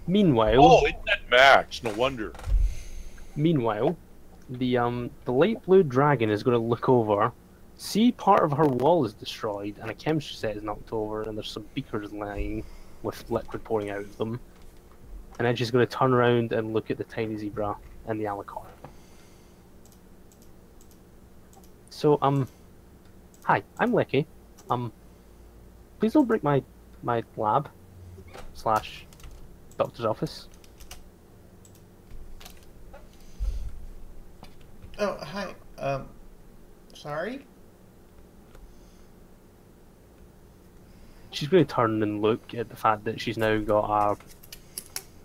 Meanwhile... Oh, isn't that Max? No wonder. Meanwhile, the light blue dragon is going to look over, see part of her wall is destroyed, and a chemistry set is knocked over, and there's some beakers lying with liquid pouring out of them. And then she's going to turn around and look at the tiny zebra and the alicorn. So, hi, I'm Licky. Please don't break my lab / doctor's office. Oh, hi. Sorry? She's going to turn and look at the fact that she's now got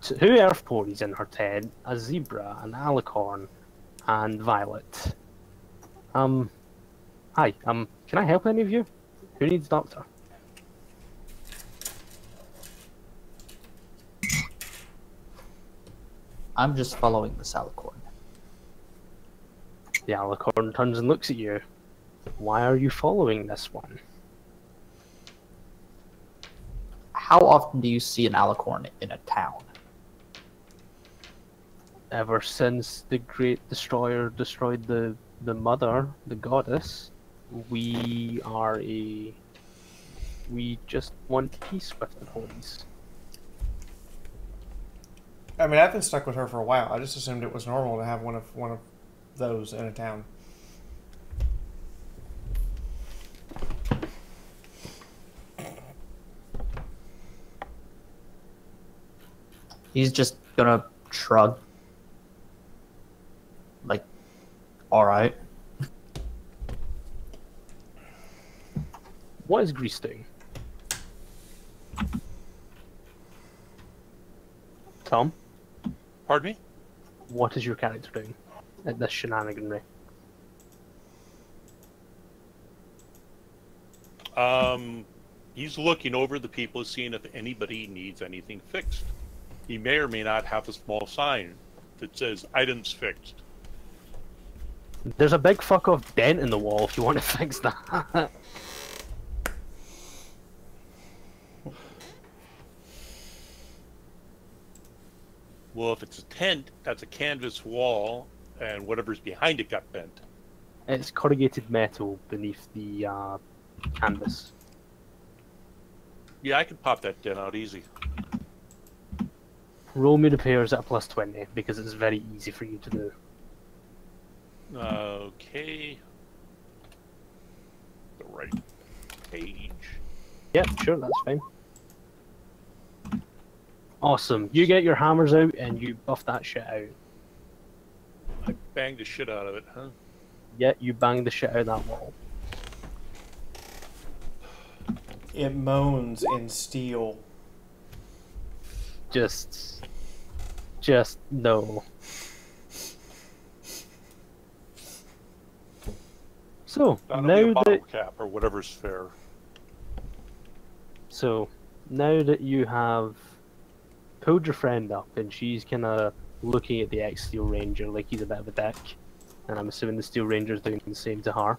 two earth ponies in her tent, a zebra, an alicorn, and Violet. Hi, can I help any of you? Who needs a doctor? I'm just following this alicorn. The alicorn turns and looks at you. Why are you following this one? How often do you see an alicorn in a town? Ever since the Great Destroyer destroyed the mother, the goddess, we just want peace with the ponies. I mean, I've been stuck with her for a while. I just assumed it was normal to have one of those in a town. He's just gonna shrug. Like, alright. What is Grease doing? Tom? Pardon me? What is your character doing at this shenaniganry? He's looking over the people, seeing if anybody needs anything fixed. He may or may not have a small sign that says items fixed. There's a big fuck off dent in the wall if you want to fix that. Well, if it's a tent, that's a canvas wall, and whatever's behind it got bent. It's corrugated metal beneath the canvas. Yeah, I could pop that dent out easy. Roll me repairs at a +20 because it's very easy for you to do. Okay. The right page. Yep, sure, that's fine. Awesome. You get your hammers out and you buff that shit out. I banged the shit out of it, huh? Yeah, you bang the shit out of that wall. It moans in steel. Just no. So That'll be a now bottle that cap or whatever's fair. now that you have pulled your friend up and she's kind of looking at the ex-Steel Ranger like he's a bit of a dick, and I'm assuming the Steel Ranger's doing the same to her,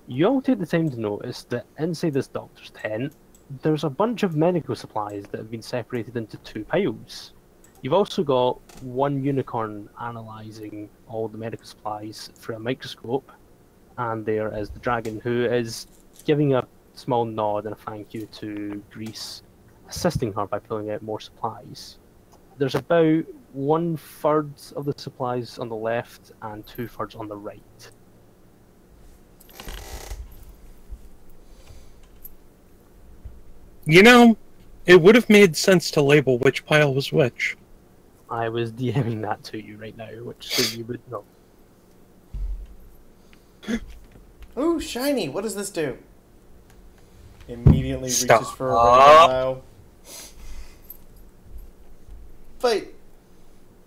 you all take the time to notice that inside this doctor's tent, there's a bunch of medical supplies that have been separated into two piles. You've also got one unicorn analysing all the medical supplies through a microscope, and there is the dragon who is giving a small nod and a thank you to Grease, assisting her by pulling out more supplies. There's about 1/3 of the supplies on the left and 2/3 on the right. You know, it would have made sense to label which pile was which. I was DMing that to you right now, which so you would know. Ooh, shiny! What does this do? Immediately Stop. reaches for a random pile.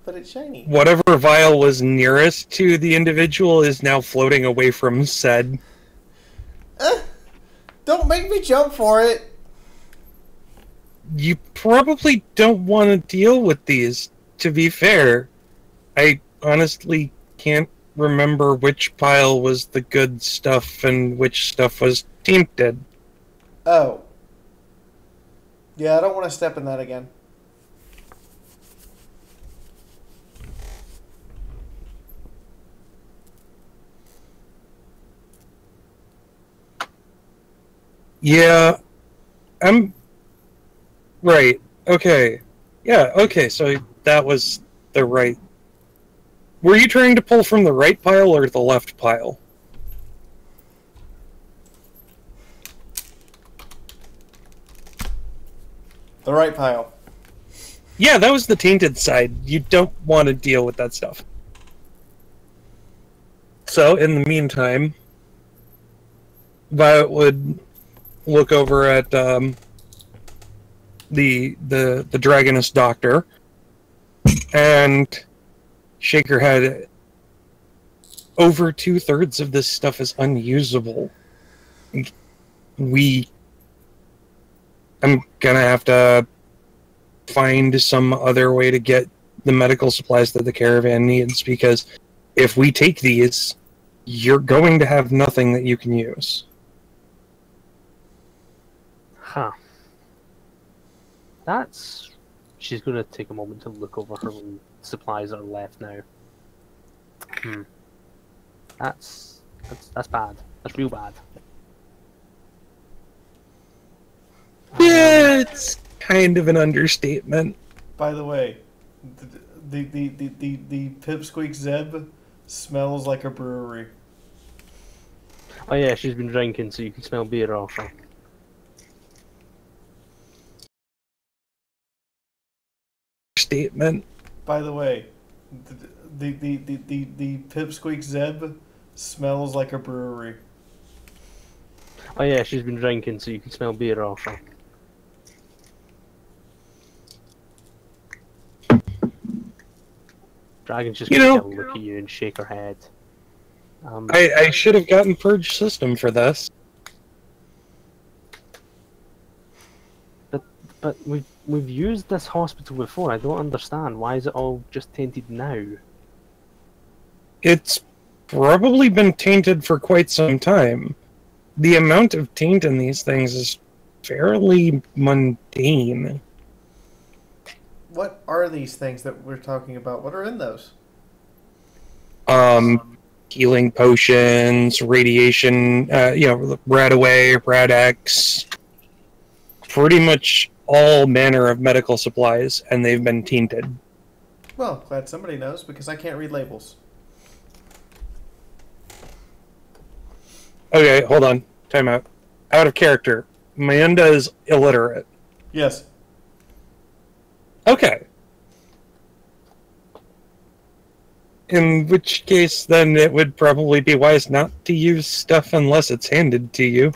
But it's shiny. Whatever vial was nearest to the individual is now floating away from said. Don't make me jump for it! you probably don't want to deal with these, to be fair. I honestly can't remember which pile was the good stuff and which stuff was tainted. Oh. Yeah, I don't want to step in that again. Yeah, I'm... Right, okay. Yeah, okay, so that was the right... Were you trying to pull from the right pile or the left pile? The right pile. Yeah, that was the tainted side. You don't want to deal with that stuff. So, in the meantime, Violet would look over at the Dragoness Doctor and shake her head. Over 2/3 of this stuff is unusable. I'm gonna have to find some other way to get the medical supplies that the caravan needs, because if we take these, you're going to have nothing that you can use. Huh. That's... She's going to take a moment to look over her supplies that are left now. That's bad. That's real bad. Yeah, it's kind of an understatement. By the way, the Pipsqueak Zeb smells like a brewery. Oh yeah, she's been drinking, so you can smell beer off her. Statement. By the way, the Pipsqueak Zeb smells like a brewery. Oh yeah, she's been drinking, so you can smell beer off her. Dragon's just gonna look at you and shake her head. I should have gotten Purge System for this. But we've used this hospital before. I don't understand. Why is it all just tainted now? It's probably been tainted for quite some time. The amount of taint in these things is fairly mundane. What are these things that we're talking about? What are in those? Healing potions, radiation, Radaway, Rad-X, pretty much all manner of medical supplies, and they've been tainted. Well, glad somebody knows, because I can't read labels. Okay, hold on. Time out. Out of character. Mayunda is illiterate. Yes. Okay. In which case, then it would probably be wise not to use stuff unless it's handed to you.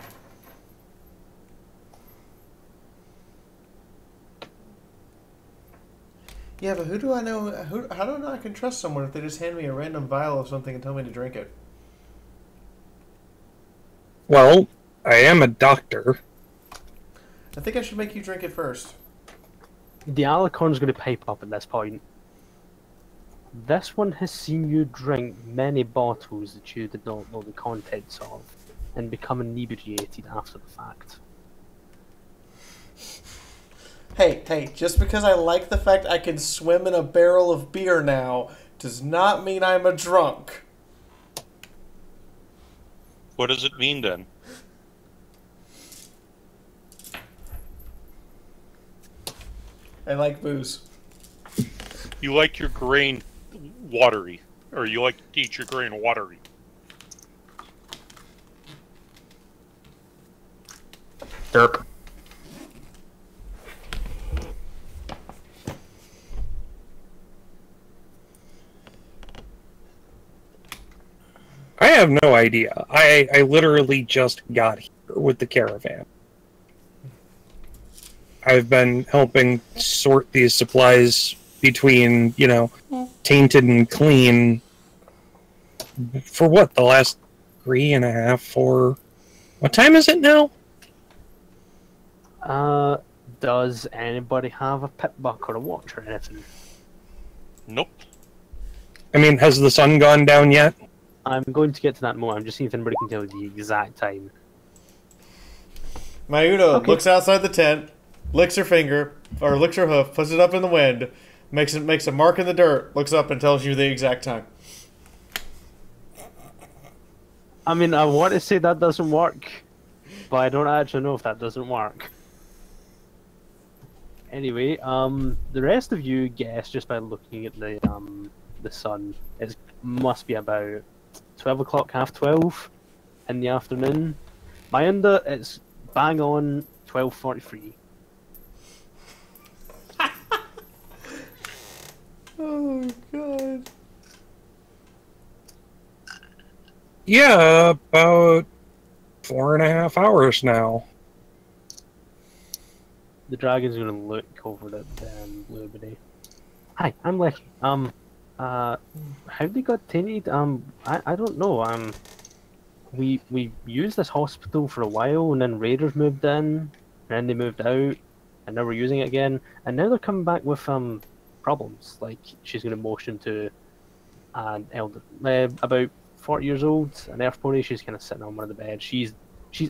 Yeah, but who do I know? How do I know I can trust someone if they just hand me a random vial of something and tell me to drink it? Well, I am a doctor. I think I should make you drink it first. The Alicorn's going to pipe up at this point. This one has seen you drink many bottles that you did not know the contents of, and become inebriated after the fact. Hey, just because I like the fact I can swim in a barrel of beer now, does not mean I'm a drunk. What does it mean then? I like booze. You like your grain watery, or you like to eat your grain watery. Derp. I have no idea. I literally just got here with the caravan. I've been helping sort these supplies between, tainted and clean for what, the last 3.5, 4... What time is it now? Does anybody have a pip buck or a watch or anything? Nope. I mean, has the sun gone down yet? I'm going to get to that moment. I'm just seeing if anybody can tell the exact time. Mayudo Okay. looks outside the tent, licks her finger, or licks her hoof, puts it up in the wind, makes a mark in the dirt, looks up and tells you the exact time. I mean, I want to say that doesn't work, but I don't actually know if that doesn't work. Anyway, the rest of you guess just by looking at the sun. It must be about 12 o'clock, half 12 in the afternoon. Mayunda, it's bang on 12:43. Oh, God. Yeah, about 4.5 hours now. The dragon's gonna look over at Blueberry. Hi, I'm Lecky. How they got tainted? I don't know. We used this hospital for a while, and then raiders moved in, and then they moved out, and now we're using it again, and now they're coming back with problems. Like she's gonna motion to an elder, about 40 years old, an earth pony. She's kind of sitting on one of the beds. She's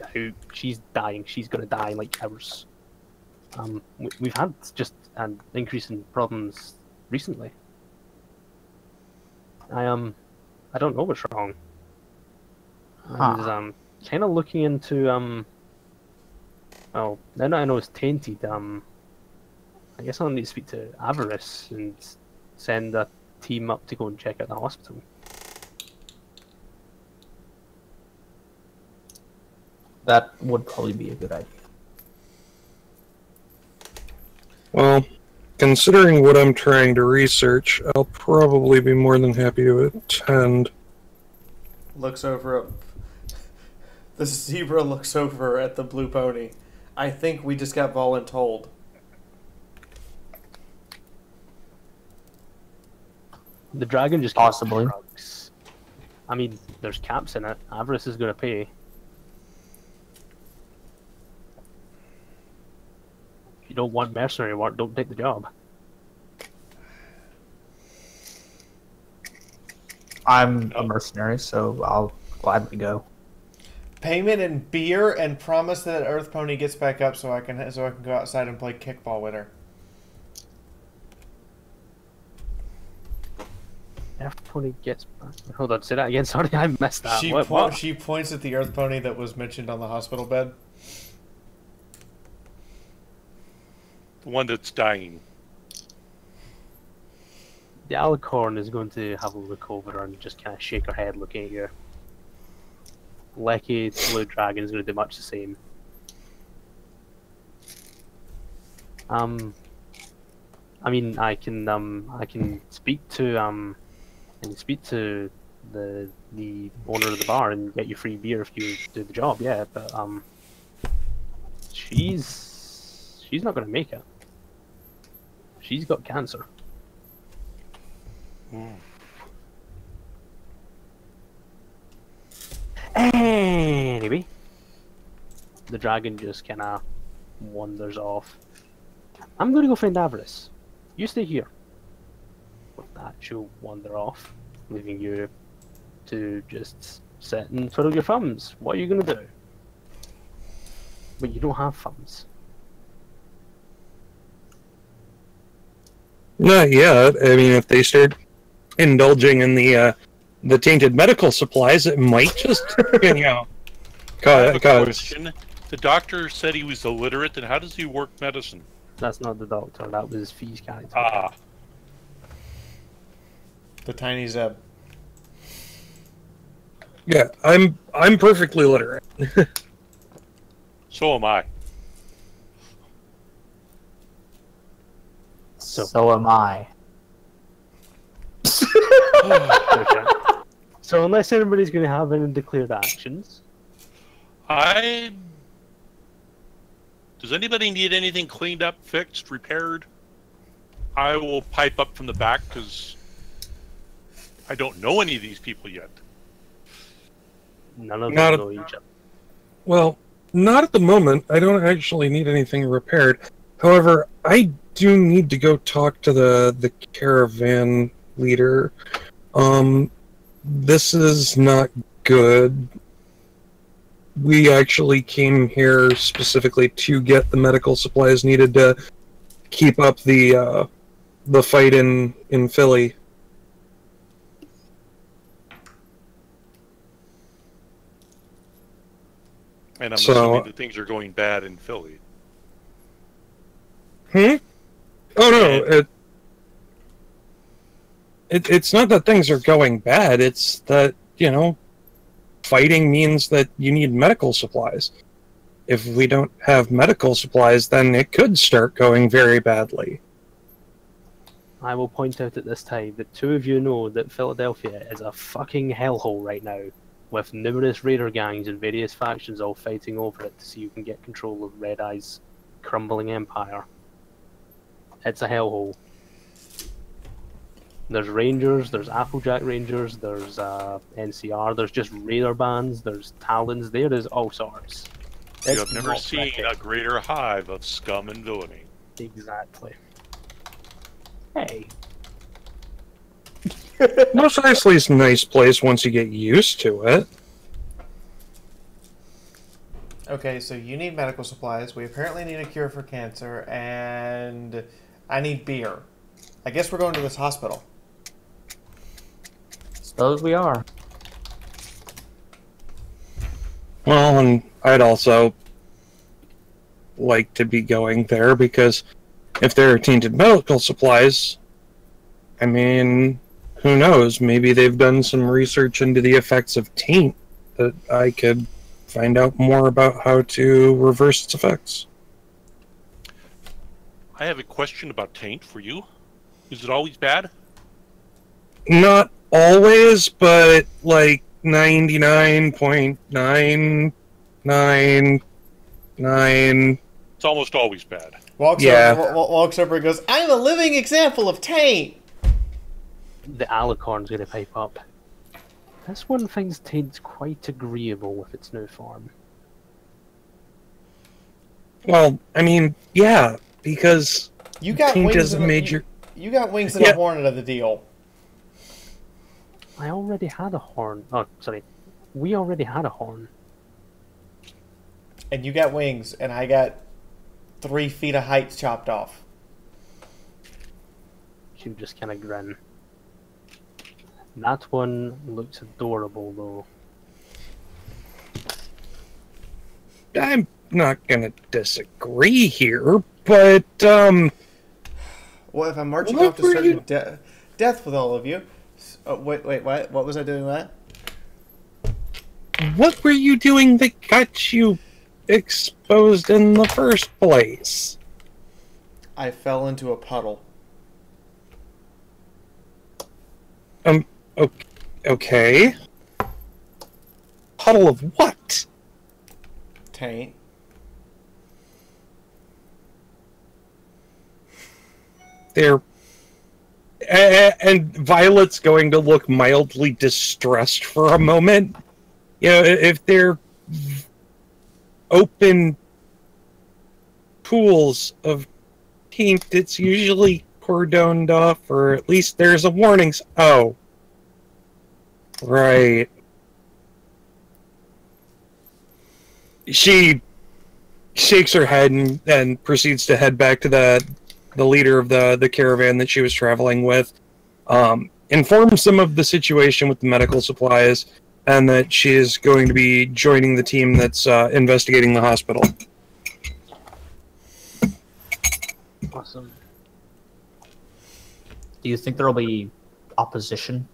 out. She's dying. She's gonna die in like hours. We've had just an increase in problems recently. I don't know what's wrong. I was kind of looking into well, now that I know it's tainted, I guess I'll need to speak to Avarice and send a team up to go and check out the hospital. That would probably be a good idea. Well, considering what I'm trying to research, I'll probably be more than happy to attend. Looks over at... The zebra looks over at the blue pony. I think we just got voluntold. The dragon just Possibly. shrugs. I mean, there's caps in it. Avarice is going to pay. If you don't want mercenary work, don't take the job. I'm a mercenary, so I'll gladly go. Payment in beer and promise that Earth Pony gets back up so I can go outside and play kickball with her. Earth Pony gets back. Hold on, say that again. Sorry, I missed that. What? She points at the Earth Pony that was mentioned on the hospital bed. The one that's dying. The alicorn is going to have a look over her and just kind of shake her head looking at you. Lecky, Blue Dragon, is going to do much the same. I mean, I can speak to the owner of the bar and get you free beer if you do the job. Yeah, but she's not going to make it. She's got cancer. Anyway, the dragon just kind of wanders off. I'm going to go find Avarice. You stay here. With that, she'll wander off, leaving you to just sit and twiddle your thumbs. What are you going to do? But you don't have thumbs. Not yet. I mean, if they start indulging in the tainted medical supplies, it might just, you know, I have a cause... question. The doctor said he was illiterate, and how does he work medicine? That's not the doctor. That was Fee's character. Ah, The tiny Zeb. Yeah, I'm perfectly literate. so am I. So am I. Okay. So unless anybody's going to have any declared actions, Does anybody need anything cleaned up, fixed, repaired? I will pipe up from the back because I don't know any of these people yet. none of Not them a- know each other. Well, not at the moment. I don't actually need anything repaired. However, I do need to go talk to the caravan leader. This is not good. We actually came here specifically to get the medical supplies needed to keep up the fight in Philly. And I'm So- assuming that things are going bad in Philly. Oh no, it's not that things are going bad. It's that, fighting means that you need medical supplies. If we don't have medical supplies, then it could start going very badly. I will point out at this time that two of you know that Philadelphia is a fucking hellhole right now, with numerous raider gangs and various factions all fighting over it to see who can get control of Red Eye's crumbling empire. It's a hellhole. There's Rangers, there's Applejack Rangers, there's NCR, there's just Raider bands, there's Talons, there is all sorts. You It's have never not seen pretty. a greater hive of scum and villainy. Exactly. Hey. Mos Eisley's a nice place once you get used to it. Okay, so you need medical supplies. We apparently need a cure for cancer, and I need beer. I guess we're going to this hospital. Suppose we are. Well, and I'd also like to be going there because if there are tainted medical supplies, I mean, who knows? Maybe they've done some research into the effects of taint that I could find out more about how to reverse its effects. I have a question about taint for you. Is it always bad? Not always, but like 99.999. It's almost always bad. Walks over and goes, I'm a living example of taint! The alicorn's going to pipe up. This one finds taint quite agreeable with its new form. Well, I mean, yeah, because You got taint wings is a and major... you got wings and Yeah. a horn of the deal. I already had a horn. Oh, sorry. We already had a horn. And you got wings, and I got 3 feet of height chopped off. She would just kind of grin. That one looks adorable, though. I'm not gonna disagree here, but, Well, if I'm marching What off to were certain you- death with all of you... wait, what? What was I doing that? what were you doing that got you exposed in the first place? I fell into a puddle. Okay. Puddle of what? Taint. There. And Violet's going to look mildly distressed for a moment. If they're open pools of taint, it's usually cordoned off, or at least there's a warning. Oh. Right. She shakes her head and proceeds to head back to the leader of the caravan that she was traveling with, informs them of the situation with the medical supplies, and that she is going to be joining the team that's investigating the hospital. Awesome. Do you think there will be opposition?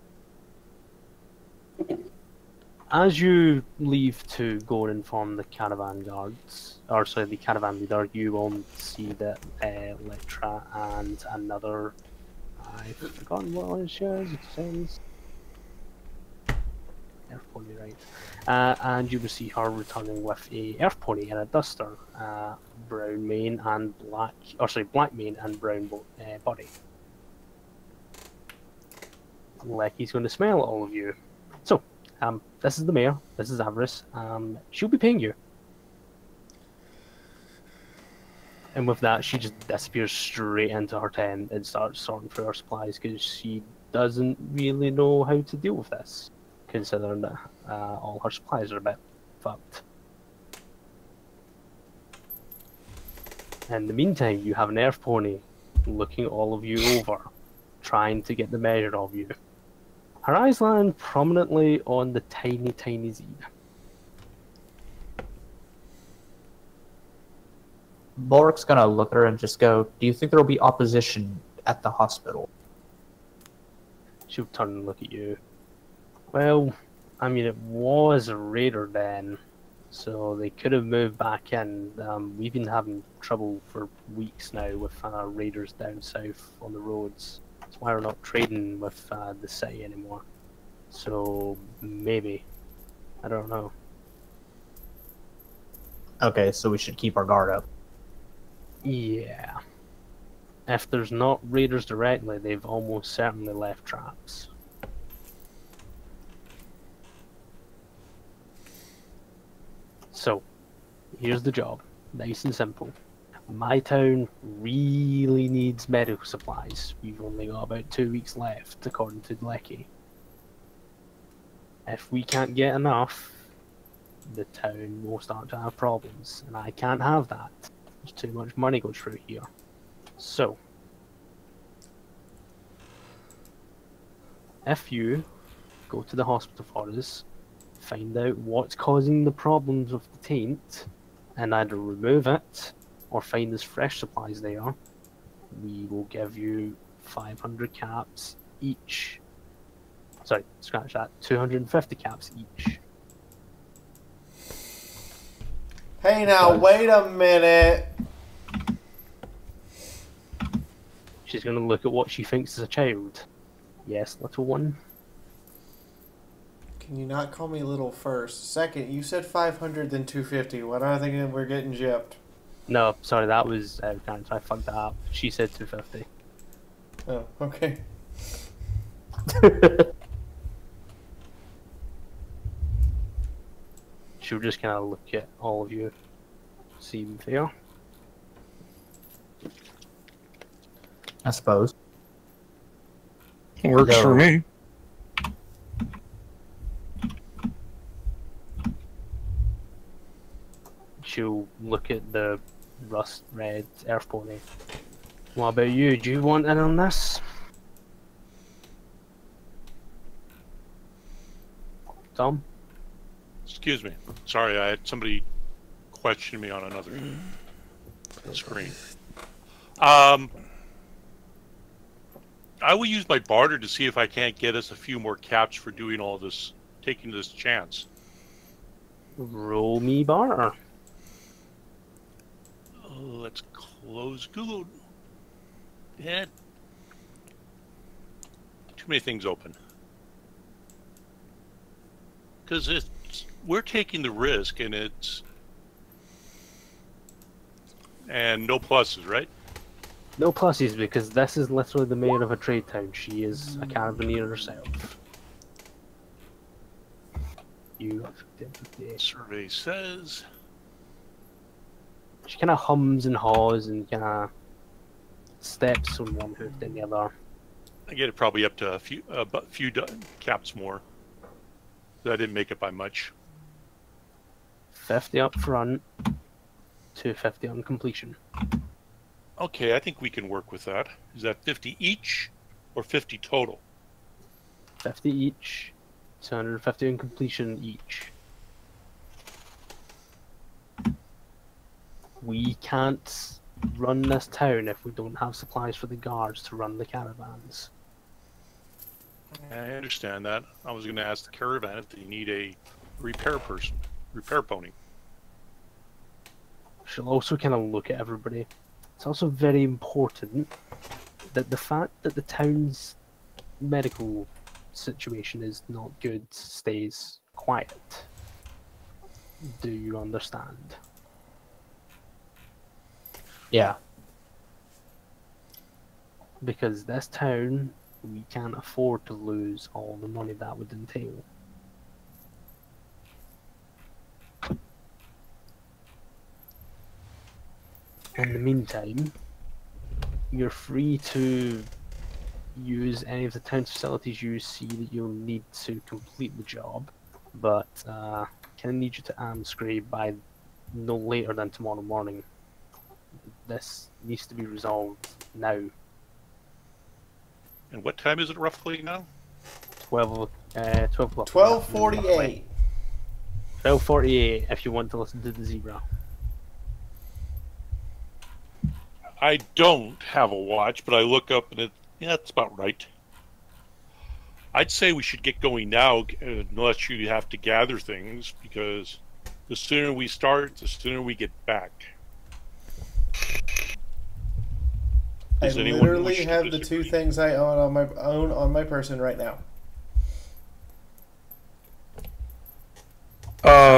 As you leave to go and inform the caravan guards, or sorry, the caravan leader, you will see that Electra and another... I've forgotten what it says. It says... Earth Pony, right. And you will see her returning with a Earth Pony and a Duster, brown mane and black... Or sorry, black mane and brown body. Lecky's going to smile at all of you. So, this is the mayor. This is Avarice. She'll be paying you. And with that, she just disappears straight into her tent and starts sorting through her supplies because she doesn't really know how to deal with this, considering that all her supplies are a bit fucked. In the meantime, you have an earth pony looking all of you over, trying to get the measure of you. Her eyes land prominently on the tiny, tiny Z. Bulwark's gonna look at her and just go, "Do you think there will be opposition at the hospital?" She'll turn and look at you. Well, I mean, it was a raider then, so they could have moved back in. We've been having trouble for weeks now with raiders down south on the roads. That's why we're not trading with the city anymore. So, maybe. I don't know. Okay, so we should keep our guard up. Yeah. If there's not raiders directly, they've almost certainly left traps. So, here's the job. Nice and simple. My town really needs medical supplies. We've only got about 2 weeks left, according to Lecky. If we can't get enough, the town will start to have problems, and I can't have that. There's too much money goes through here. So, if you go to the hospital for us, find out what's causing the problems with the taint, and either remove it or find us fresh supplies there, we will give you 500 caps each. Sorry, scratch that. 250 caps each. Hey now, wait a minute. She's going to look at what she thinks is a child. Yes, little one. Can you not call me little first? Second, you said 500 then 250. What am I thinking we're getting gypped? No, sorry, that was kind of, I fucked that up. She said 250. Oh, okay. She'll just kind of look at all of you. Seem fair. I suppose. Works No. for me. She'll look at the rust red earth pony. What about you? Do you want in on this? Tom? Excuse me. Sorry, I had somebody question me on another screen. I will use my barter to see if I can't get us a few more caps for doing all this, taking this chance. Roll me barter. Let's close Google. Yeah. Too many things open. Because we're taking the risk, and no pluses, right? No pluses, because this is literally the mayor of a trade town. She is a carabineer herself. You have identity. Survey says. She kind of hums and haws and kind of steps from one hoof to the other. I get it probably up to a few caps more. I didn't make it by much. 50 up front, 250 on completion. Okay, I think we can work with that. Is that 50 each or 50 total? 50 each, 250 on completion each. We can't run this town if we don't have supplies for the guards to run the caravans. I understand that. I was going to ask the caravan if they need a repair pony. She'll also kind of look at everybody. It's also very important that the fact that the town's medical situation is not good stays quiet. Do you understand? Yeah. Because this town, we can't afford to lose all the money that would entail. In the meantime, you're free to use any of the town's facilities you see that you'll need to complete the job, but can I need you to Amscrape by no later than tomorrow morning. This needs to be resolved now. And what time is it roughly now? 12 o'clock. 12:48. 12:48 if you want to listen to the zebra. I don't have a watch, but I look up and that's about right. I'd say we should get going now, unless you have to gather things, because the sooner we start, the sooner we get back. I Does anyone literally wish to have the disagree? two things I own on my person right now.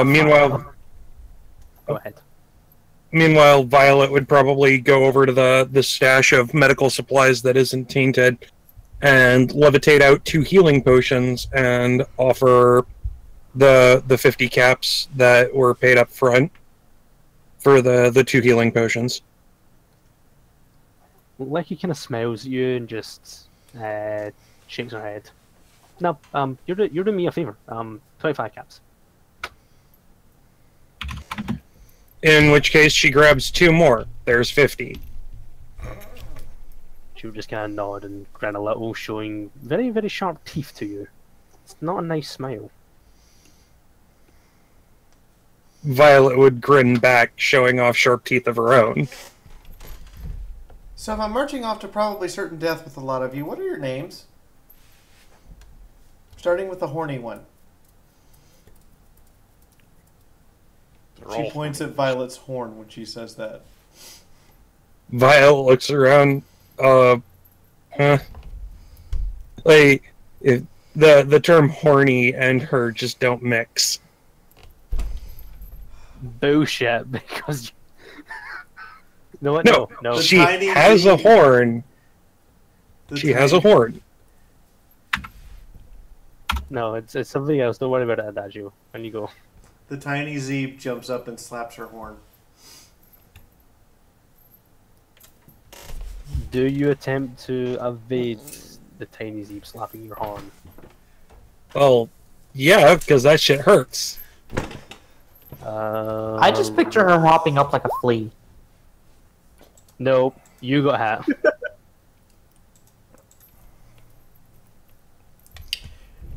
Meanwhile, Go ahead. Violet would probably go over to the stash of medical supplies that isn't tainted and levitate out 2 healing potions and offer the 50 caps that were paid up front for the 2 healing potions. Lecky kind of smiles at you and just shakes her head. No, you're doing me a favor. 25 caps. In which case, she grabs 2 more. There's 50. She'll just kind of nod and grin a little, showing very, very sharp teeth to you. It's not a nice smile. Violet would grin back, showing off sharp teeth of her own. So if I'm marching off to probably certain death with a lot of you, what are your names? Starting with the horny one. They're She all points at Violet's horn when she says that. Violet looks around. Like, the term horny and her just don't mix. Bullshit, because... No, No, The she tiny has a bee. horn. The She has a tiny- horn. No, it's something else. Don't worry about it, Adagio. When you go. The tiny Zeeb jumps up and slaps her horn. Do you attempt to evade the tiny Zeeb slapping your horn? Well, yeah, because that shit hurts. I just picture her hopping up like a flea. Nope, you got hat.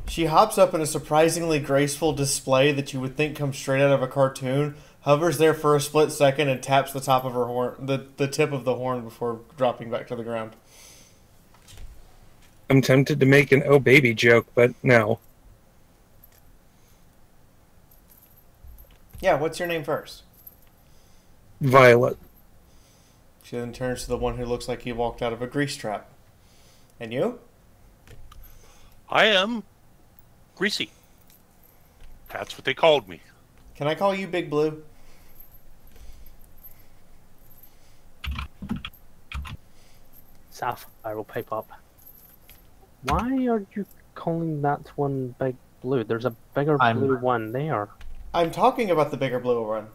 She hops up in a surprisingly graceful display that you would think comes straight out of a cartoon, hovers there for a split second, and taps the top of her horn, the tip of the horn before dropping back to the ground. I'm tempted to make an oh baby joke, but no. Yeah, what's your name first? Violet. She then turns to the one who looks like he walked out of a grease trap. And you? I am Greasy. That's what they called me. Can I call you Big Blue? Sapphire will pipe up. Why are you calling that one Big Blue? There's a bigger blue one there. I'm talking about the bigger blue one.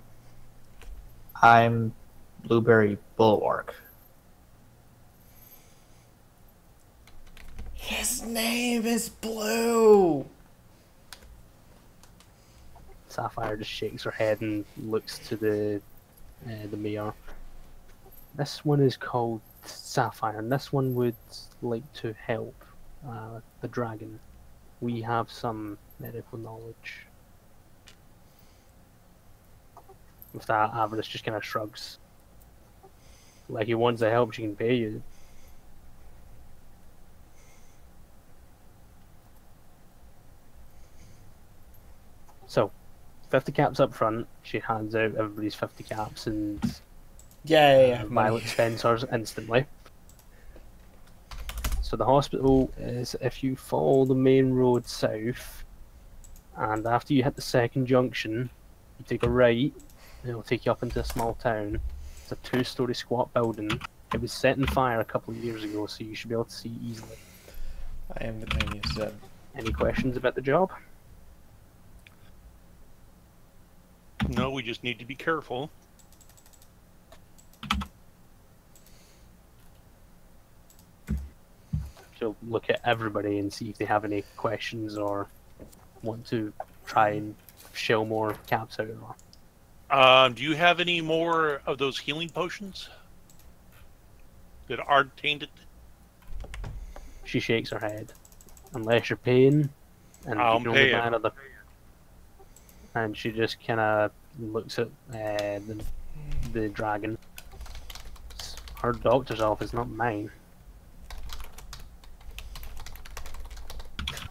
I'm Blueberry Bulwark. His name is Blue! Sapphire just shakes her head and looks to the mayor. This one is called Sapphire, and this one would like to help the dragon. We have some medical knowledge. With that, Avarice just kind of shrugs. Like he wants the help, she can pay you. So, 50 caps up front. She hands out everybody's 50 caps, and Yay! Violet spends hers instantly. So the hospital is if you follow the main road south, and after you hit the second junction, you take a right, and it'll take you up into a small town. It's a 2-story squat building. It was set on fire a couple of years ago, so you should be able to see easily. I am the tiniest Zeb. Any questions about the job? No, we just need to be careful. she'll look at everybody and see if they have any questions or want to try and shell more caps out of her. Do you have any more of those healing potions that aren't tainted? She shakes her head. Unless you're paying, and I'll you can only pay buy it. another. And she just kind of looks at the dragon. It's her doctor's office, not mine.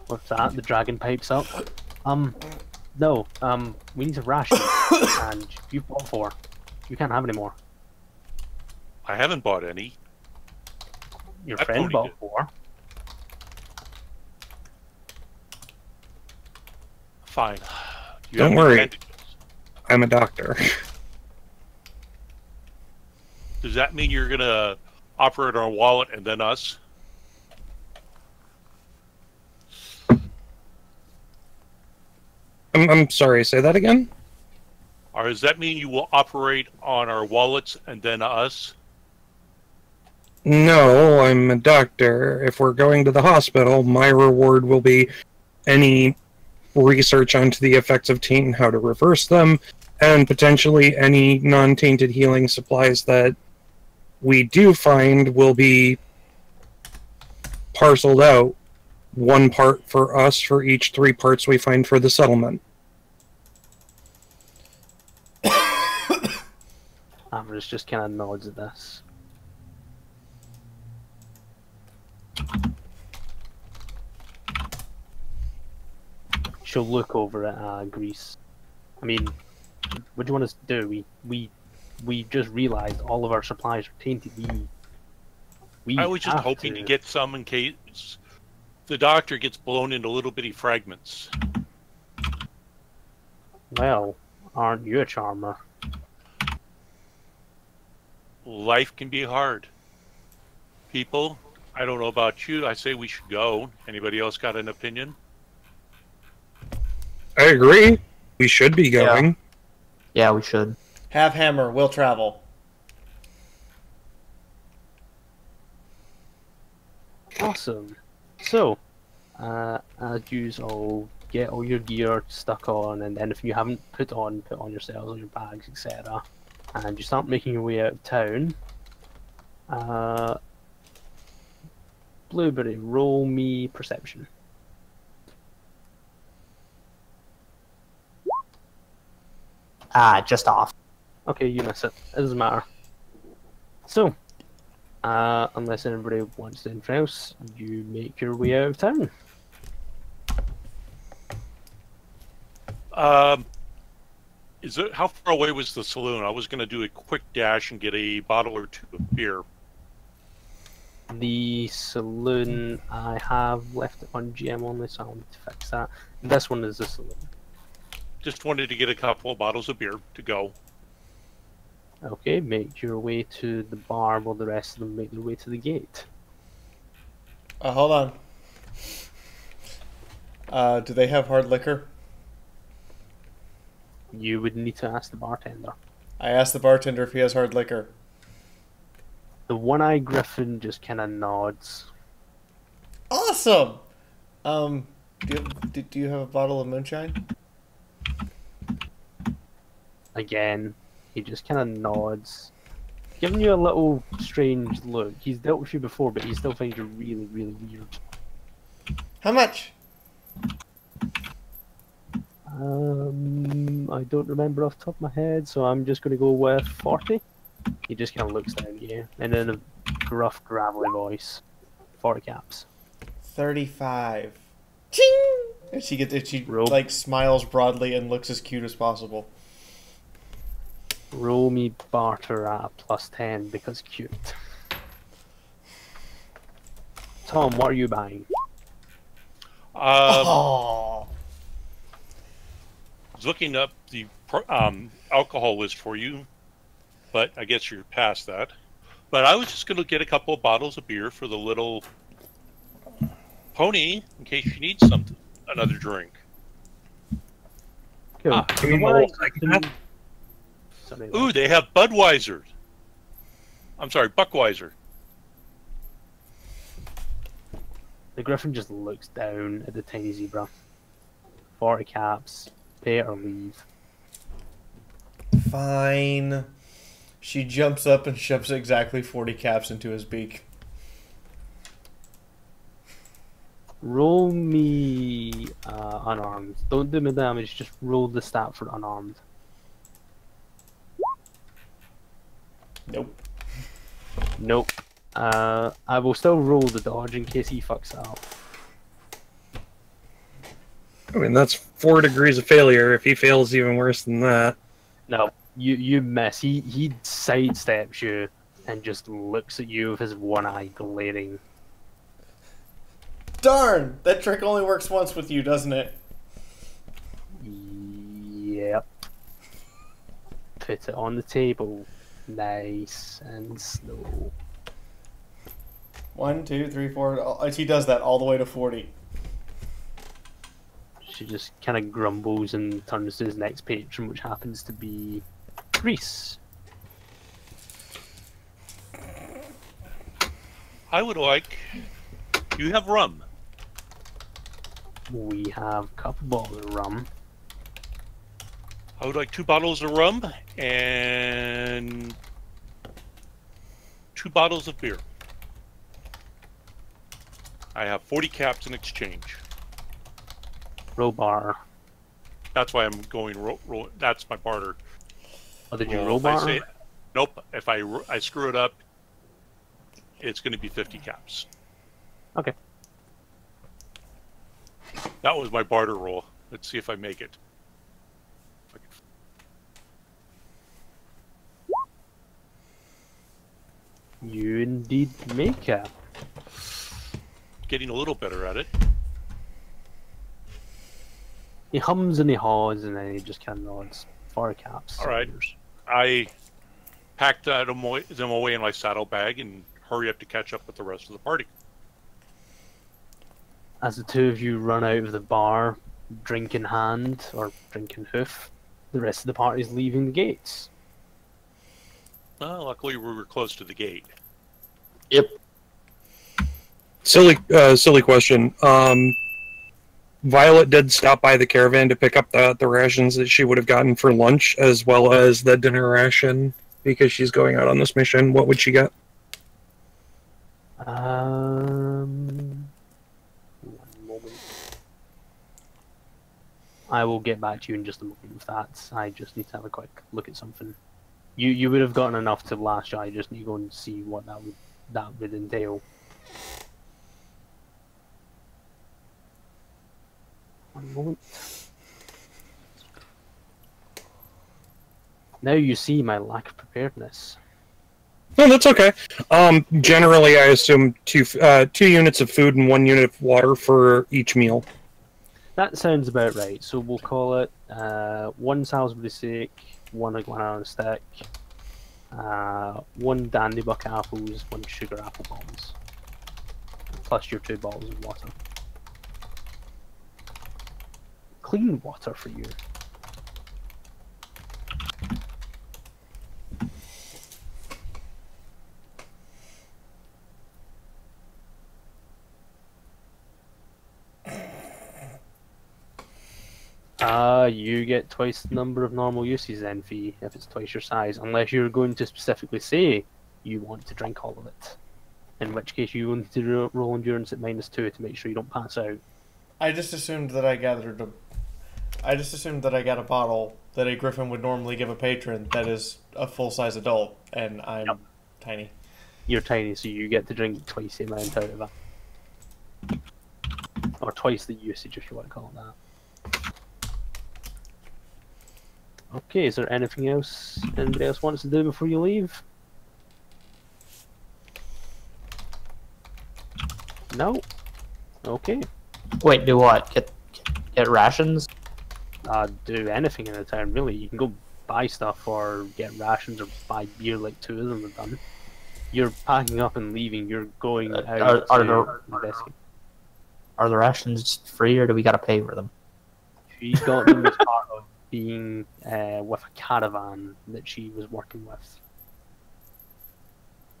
What's that? The dragon pipes up. No. We need to ration, and you bought 4. You can't have any more. I haven't bought any. Your That friend pony bought did. 4. Fine. You Don't have any worry. bandages? I'm a doctor. Does that mean you're gonna operate on a wallet and then us? I'm sorry, say that again? Or does that mean you will operate on our wallets and then us? No, I'm a doctor. If we're going to the hospital, my reward will be any research onto the effects of taint and how to reverse them, and potentially any non-tainted healing supplies that we do find will be parceled out. 1 part for us for each 3 parts we find for the settlement. Amber's just kind of nods at this. She'll look over at Grease. I mean, what do you want us to do? We just realized all of our supplies are tainted. We I was just have hoping to get some in case the doctor gets blown into little bitty fragments. Well, aren't you a charmer? Life can be hard. People, I don't know about you. I say we should go. Anybody else got an opinion? I agree. We should be going. Yeah, we should. Have hammer. We'll travel. Awesome. So, as you all get all your gear stuck on, and then if you haven't put on yourselves, all your bags, etc., and you start making your way out of town. Blueberry, roll me perception. Just off. Okay, you miss it. It doesn't matter. So, unless anybody wants anything else, you make your way out of town. Is it how far away was the saloon? I was going to do a quick dash and get a bottle or 2 of beer. The saloon, I have left it on GM only, so I'll need to fix that. This one is the saloon. Just wanted to get a couple of bottles of beer to go. Okay, make your way to the bar while the rest of them make their way to the gate. Hold on. Do they have hard liquor? You would need to ask the bartender. I asked the bartender if he has hard liquor. The one-eyed griffin just kind of nods. Awesome! Do you have a bottle of moonshine? Again, he just kind of nods, giving you a little strange look. He's dealt with you before, but he still finds you really, really weird. How much? I don't remember off the top of my head, so I'm just going to go with 40. He just kind of looks down at you, and in a gruff, gravelly voice, 40 caps. 35. Ching! And she Roll. like smiles broadly and looks as cute as possible. Roll me barter at a +10 because cute. Tom, what are you buying? Oh. I was looking up the alcohol list for you, but I guess you're past that. But I was just going to get a couple of bottles of beer for the little pony in case she needs another drink. Cool. You mean the whole segment? Sorry, Ooh, they have Budweiser. I'm sorry, Buckweiser. The griffin just looks down at the tiny zebra. 40 caps. Pay it or leave. Fine. She jumps up and shoves exactly 40 caps into his beak. Roll me unarmed. Don't do me damage, just roll the stat for unarmed. Nope. Nope. I will still roll the dodge in case he fucks it up. I mean, that's 4 degrees of failure. If he fails even worse than that. No, you miss. He sidesteps you and just looks at you with his one eye glaring. Darn! That trick only works once with you, doesn't it? Yep. Put it on the table. Nice and slow. 1, 2, 3, 4. He does that all the way to 40. She just kind of grumbles and turns to his next patron, which happens to be Reese. I would like. You have rum. We have a couple bottles of rum. I would like 2 bottles of rum and 2 bottles of beer. I have 40 caps in exchange. Roll bar. That's why I'm going roll. That's my barter. Oh, did you Well, roll if I bar? say- nope. If I screw it up, it's going to be 50 caps. Okay. That was my barter roll. Let's see if I make it. If I can- You indeed make it. Getting a little better at it. He hums and he haws and then he just kind of nods. 4 caps. All right. I packed them away in my saddlebag and hurry up to catch up with the rest of the party. As the two of you run out of the bar, drink in hand, or drink in hoof, the rest of the party is leaving the gates. Well, luckily we were close to the gate. Yep. Silly question. Violet did stop by the caravan to pick up the rations that she would have gotten for lunch, as well as the dinner ration, because she's going out on this mission. What would she get? One moment. I will get back to you in just a moment with that. I just need to have a quick look at something. You would have gotten enough to last you. I just need to go and see what that would entail. One moment. Now you see my lack of preparedness. No, that's okay. Generally, I assume two units of food and 1 unit of water for each meal. That sounds about right. So we'll call it 1 Salisbury steak, 1 iguana on a stick, 1 dandy buck apples, 1 sugar apple bombs, plus your 2 bottles of water. Clean water for you. You get twice the number of normal uses then, Fee, if it's twice your size, unless you're going to specifically say you want to drink all of it. In which case you want to roll endurance at -2 to make sure you don't pass out. I just assumed that I got a bottle that a griffin would normally give a patron that is a full-size adult, and I'm tiny. You're tiny, so you get to drink twice the amount out of it. Or twice the usage, if you want to call it that. Okay, is there anything else anybody else wants to do before you leave? No? Okay. Wait, do what? Get rations? Do anything in the town, really. You can go buy stuff or get rations or buy beer like 2 of them have done. You're packing up and leaving, you're going out to investigate. Are the rations free or do we gotta pay for them? She's got them as part of being with a caravan that she was working with.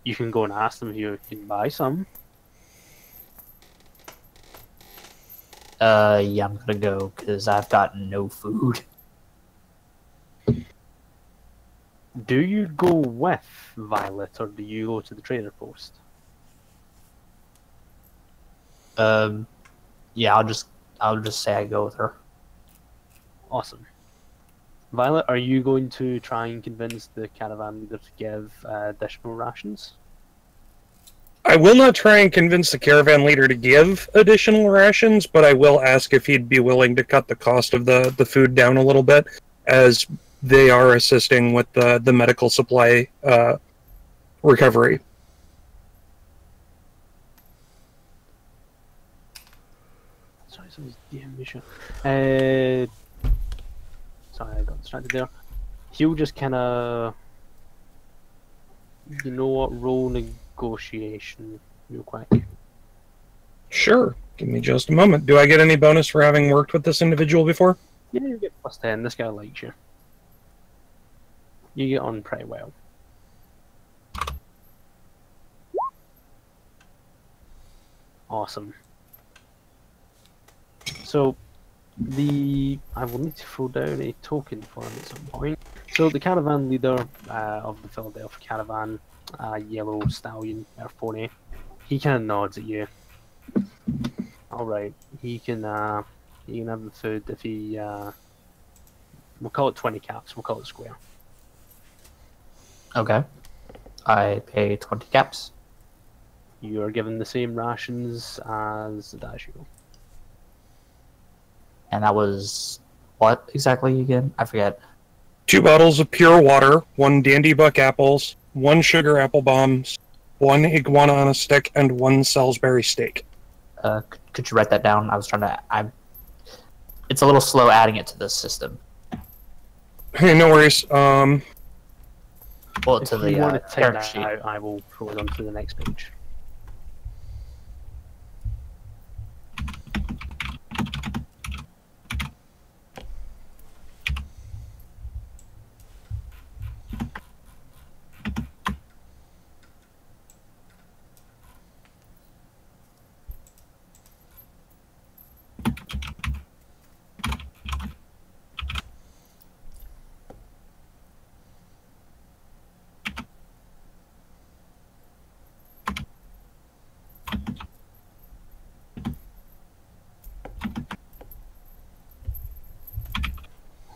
You can go and ask them if you can buy some. Yeah, I'm gonna go because I've got no food. Do you go with Violet, or do you go to the trader post? Yeah, I'll just say I go with her. Awesome. Violet, are you going to try and convince the caravan leader to give additional rations? I will not try and convince the caravan leader to give additional rations, but I will ask if he'd be willing to cut the cost of the food down a little bit, as they are assisting with the medical supply recovery. Sorry, someone's DM me shit. Sorry, I got distracted there. He'll just kind of, you know what, roll negotiation real quick. Sure. Give me just a moment. Do I get any bonus for having worked with this individual before? Yeah, you get +10. This guy likes you. You get on pretty well. Awesome. So, I will need to throw down a token for him at some point. So the caravan leader of the Philadelphia caravan, yellow stallion or pony, he kind of nods at you. All right, he can have the food if he. We'll call it 20 caps. We'll call it square. Okay. I pay 20 caps. You are given the same rations as Adagio. And that was what exactly again? I forget. 2 bottles of pure water, 1 Dandy Buck apples, 1 sugar apple bombs, 1 iguana on a stick, and 1 Salisbury steak. Could you write that down? I was trying to. It's a little slow adding it to the system. Hey, no worries. Well, If to you the want to take parent that sheet. out, I will throw it onto the next page.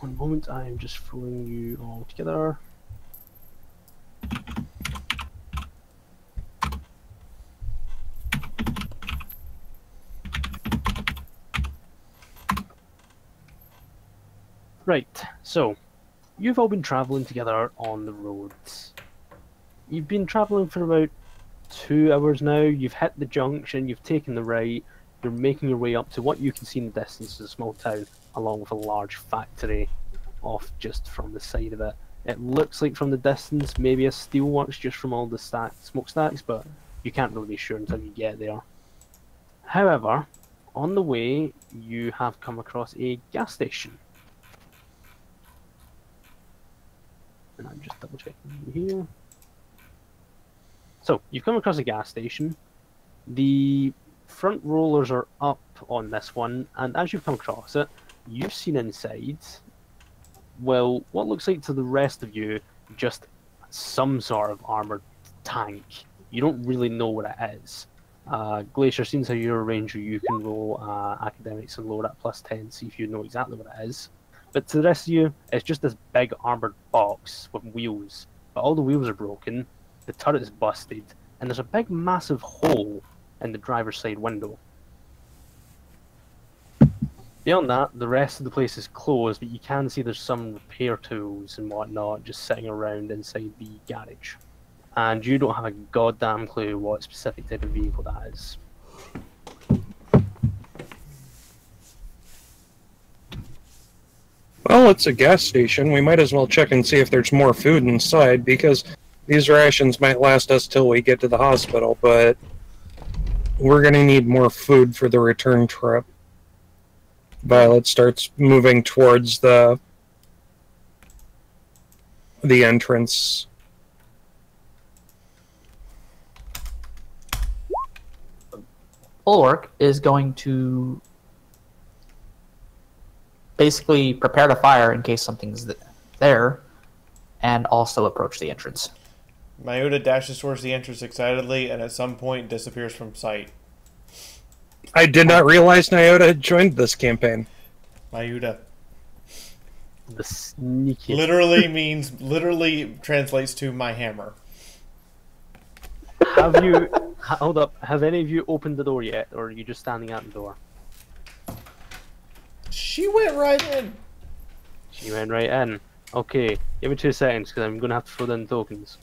One moment, I am just throwing you all together. Right, so you've all been traveling together on the roads. You've been traveling for about 2 hours now. You've hit the junction, you've taken the right, you're making your way up to what you can see in the distance is a small town, along with a large factory off just from the side of it. It looks like from the distance maybe a steelworks just from all the smokestacks, but you can't really be sure until you get there. However, on the way you have come across a gas station. And I'm just double checking here. So, you've come across a gas station. The front rollers are up on this one, and as you've come across it, you've seen inside, well, what looks like to the rest of you, just some sort of armoured tank. You don't really know what it is. Glacier, since you're a ranger, you can roll academics and lower at +10, see if you know exactly what it is. But to the rest of you, it's just this big armoured box with wheels. But all the wheels are broken, the turret is busted, and there's a big massive hole in the driver's side window. Beyond that, the rest of the place is closed, but you can see there's some repair tools and whatnot just sitting around inside the garage. And you don't have a goddamn clue what specific type of vehicle that is. Well, it's a gas station. We might as well check and see if there's more food inside, because these rations might last us till we get to the hospital, but we're going to need more food for the return trip. Violet starts moving towards the entrance. Bulwark is going to basically prepare to fire in case something's there, and also approach the entrance. Mayuta dashes towards the entrance excitedly and at some point disappears from sight. I did not realize Nyota had joined this campaign. Mayuta. The sneaky. Literally translates to my hammer. Have you... Hold up. Have any of you opened the door yet? Or are you just standing at the door? She went right in. She went right in. Okay, give me 2 seconds because I'm going to have to throw down tokens.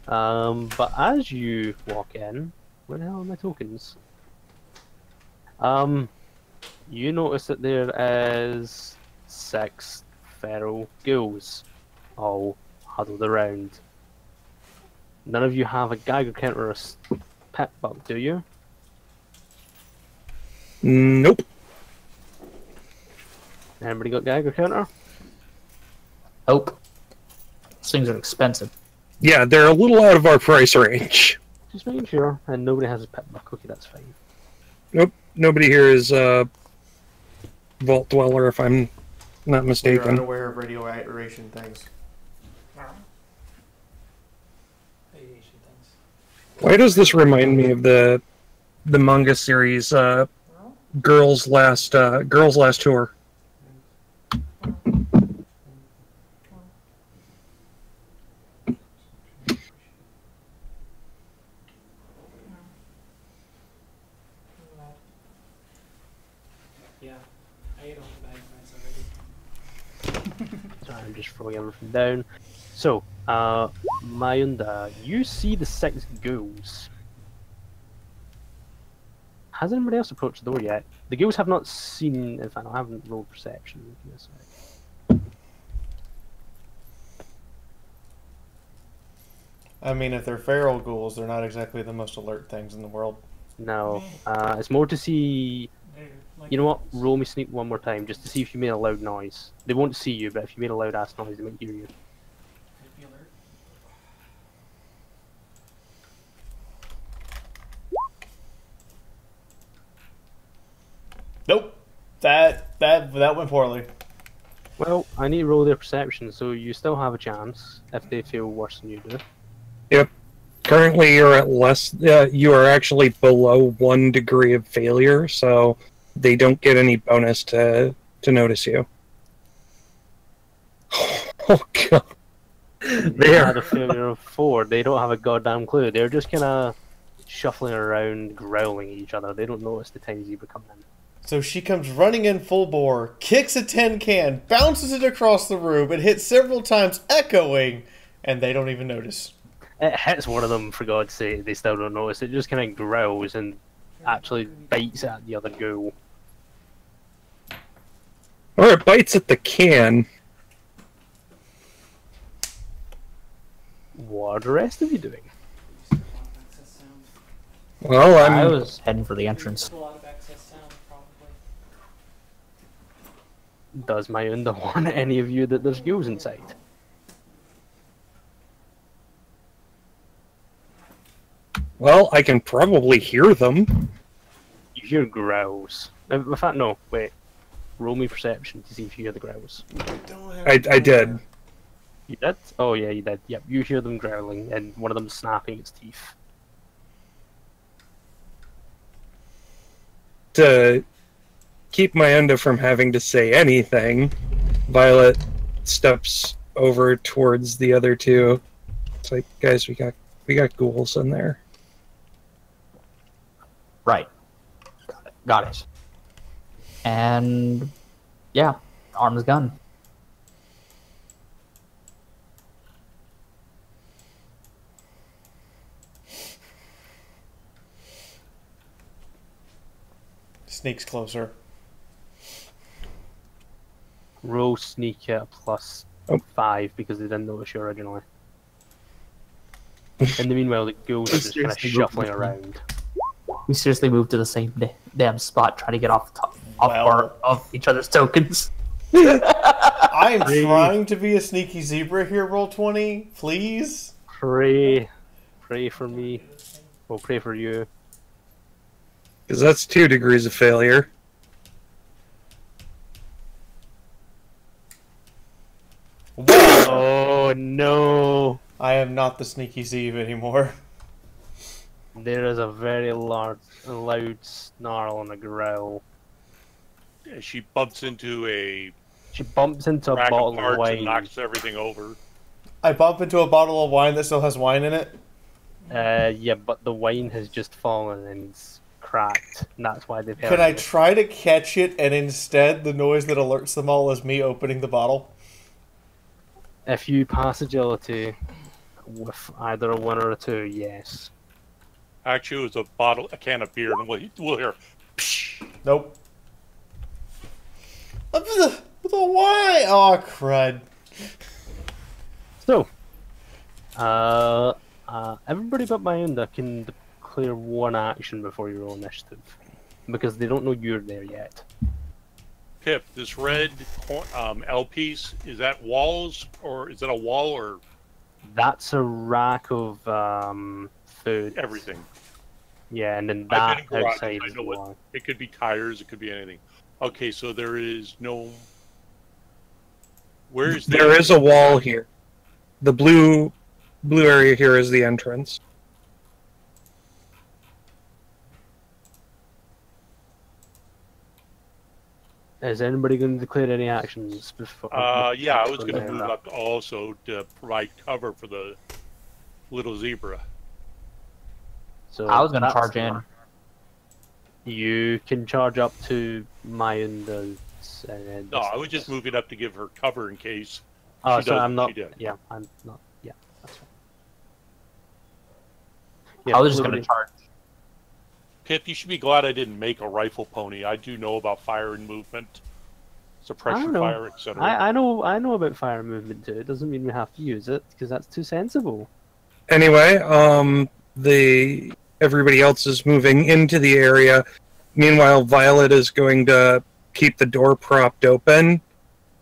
But as you walk in... Where the hell are my tokens? You notice that there is 6 feral ghouls all huddled around. None of you have a Geiger counter or a pet bug, do you? Nope. Anybody got Geiger counter? Nope. Those things are expensive. Yeah, they're a little out of our price range. Just making sure, and nobody has a pet bug. Okay, that's fine. Nope. Nobody here is Vault Dweller, if I'm not You're mistaken. unaware of radiation things. Why does this remind me of the manga series Girls Last Tour? Sorry, I'm just throwing everything down. So, Mayunda, you see the 6 ghouls. Has anybody else approached the door yet? The ghouls have not seen... In fact, I haven't rolled perception. Give me a sec. I mean, if they're feral ghouls, they're not exactly the most alert things in the world. No, it's more to see... You know what? Roll me sneak one more time, just to see if you made a loud noise. They won't see you, but if you made a loud ass noise, they might hear you. Nope. That went poorly. Well, I need to roll their perception, so you still have a chance if they feel worse than you do. Yep. Currently, you're at less. You are actually below 1 degree of failure, so they don't get any bonus to notice you. Oh god. They had a failure of 4. They don't have a goddamn clue. They're just kind of shuffling around, growling at each other. They don't notice the tiny zebra coming in. So she comes running in full bore, kicks a tin can, bounces it across the room, and hits several times, echoing, and they don't even notice. It hits one of them, for God's sake. They still don't notice. It just kind of growls and actually bites at the other ghoul. Or it bites at the can. What are the rest of you doing? Well, I I'm. was heading for the entrance. Does Mayunda warn any of you that there's ghouls inside? Well, I can probably hear them. You hear growls. In fact, no, wait. Roll me perception to see if you hear the growls. I did. You did? Oh yeah, you did. Yep, you hear them growling, and one of them snapping its teeth. To keep Mayunda from having to say anything, Violet steps over towards the other two. It's like, guys, we got ghouls in there. Right. Got it. And yeah, arms gun. Sneaks closer. Roll sneak at a plus Oh. 5 because they didn't notice you originally. In the meanwhile, the ghouls are just kind of Seriously, shuffling around. We seriously moved to the same damn spot, trying to get off Well. of each other's tokens. I am trying to be a sneaky zebra here, Roll20. Please? Pray for me. We'll pray for you. Because that's 2 degrees of failure. Oh no! I am not the sneaky Steve anymore. There is a very loud snarl and a growl. She bumps into a She bumps into a rack bottle of of parts and wine. knocks everything over. I bump into a bottle of wine that still has wine in it. Yeah, but the wine has just fallen and it's cracked. And that's why they've Can heard I it. try to catch it, and instead the noise that alerts them all is me opening the bottle? If you pass agility with either a 1 or a 2, yes. Actually, it was a can of beer, and we'll hear. Psh! Nope. The wine! Oh, crud. So, everybody but Myunda can declare one action before you roll initiative. Because they don't know you're there yet. Pip, this red L piece, is that walls, or is it a wall, or That's a rack of food. everything? Yeah, and then I've that been in garages, outside I is know the what- wall. It could be tires, it could be anything. Okay, so there is no... Where is There is a wall here. The blue area here is the entrance. Is anybody going to declare any actions before? Yeah, I was going to move up also to provide cover for the little zebra. So I was gonna that's charge in. You can charge up to Myunda's. No, I was just moving up to give her cover in case Oh, she so does I'm what not. she did. Yeah, I'm not. Yeah, that's fine. I was just Fluidity. gonna charge. Pip, you should be glad I didn't make a rifle pony. I do know about fire and movement, suppression know. fire, etc. I know about fire movement too. It doesn't mean we have to use it because that's too sensible. Anyway, everybody else is moving into the area. Meanwhile, Violet is going to keep the door propped open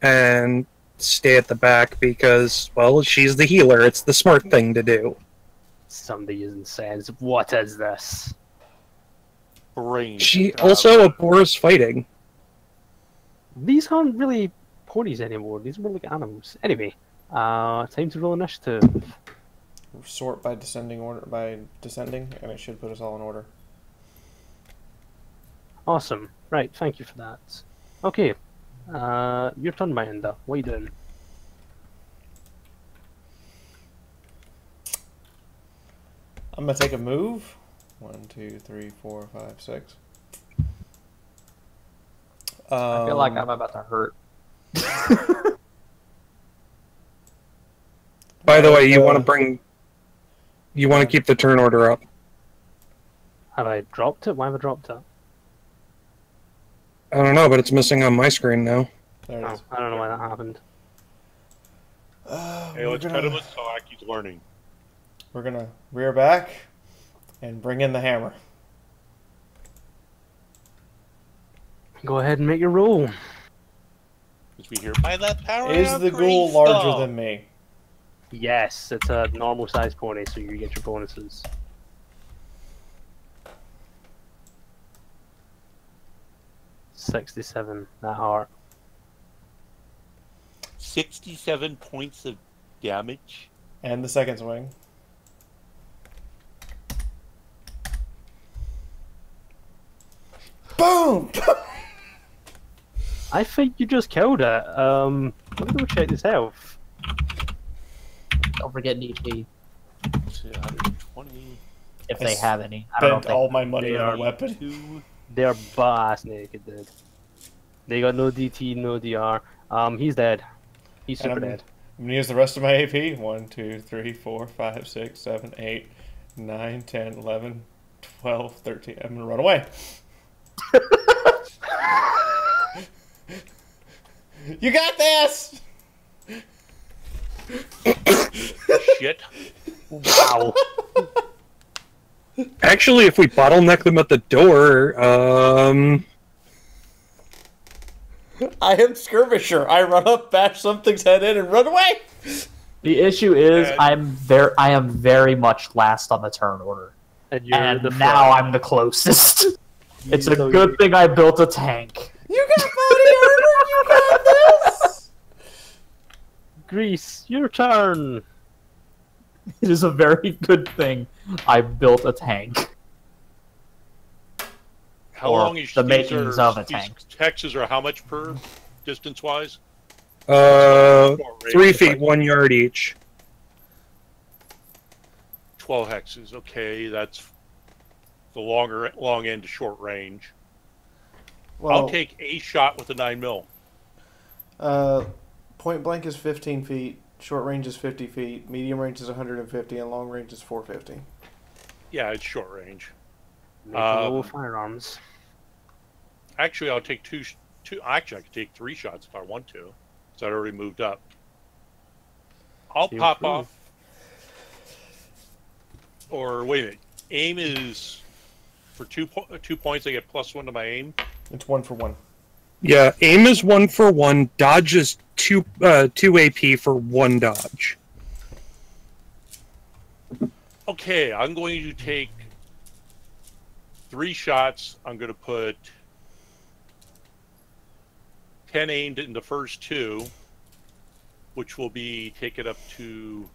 and stay at the back because, well, she's the healer. It's the smart thing to do. Somebody using sense. What is this? Brain. She also abhors fighting. These aren't really ponies anymore. These are more like animals. Anyway, time to roll initiative. Sort by descending, and it should put us all in order. Awesome. Right, thank you for that. Okay, your turn, Myunda. What are you doing? I'm gonna take a move. 1, 2, 3, 4, 5, 6. I feel like I'm about to hurt. By the way, you want to keep the turn order up. Have I dropped it? Why have I dropped it? I don't know, but it's missing on my screen now. There it Oh, is. I don't know why that happened. Hey, let's cut him a talk. He's learning. We're gonna rear back and bring in the hammer. Go ahead and make your roll. As we hear, by that power Is of the ghoul Crystal." larger than me? Yes, it's a normal size pony, so you get your bonuses. $67, that heart. 67 points of damage. And the second swing. Boom! I think you just killed it. Let me go check this health. Don't forget DP 120. if I they have any. I don't know if Spent all my money they on a are weapon. 2. They're butt-ass naked, dude. They got no DT, no DR. He's dead. He's And super I'm dead. gonna use the rest of my AP. 1, 2, 3, 4, 5, 6, 7, 8, 9, 10, 11, 12, 13. I'm gonna run away. You got this! Shit. Wow. Actually, if we bottleneck them at the door, I am skirmisher. I run up, bash something's head in, and run away. The issue is And- I am very much last on the turn order, And you're and the now front. I'm the closest. It's a So good you- thing I built a tank. You got body armor. You got this. Grease, your turn. It is a very good thing I built a tank. How Or long is the these makings are, of a these tank. hexes are how much per distance wise? 3 feet, 1 yard each. 12 hexes. Okay, that's the long end to short range. Well, I'll take a shot with a 9mm. Point blank is 15 feet. Short range is 50 feet. Medium range is 150, and long range is 450. Yeah, it's short range. Make roll firearms. Actually, I'll take two. Actually, I could take 3 shots if I want to. So I already moved up. I'll Feel pop free. off. Or wait a minute. Aim is for 2 points. I get +1 to my aim. It's 1 for 1. Yeah, aim is 1 for 1. Dodge is 2 AP for 1 dodge. Okay, I'm going to take 3 shots. I'm going to put 10 aimed in the first 2, which will be take it up to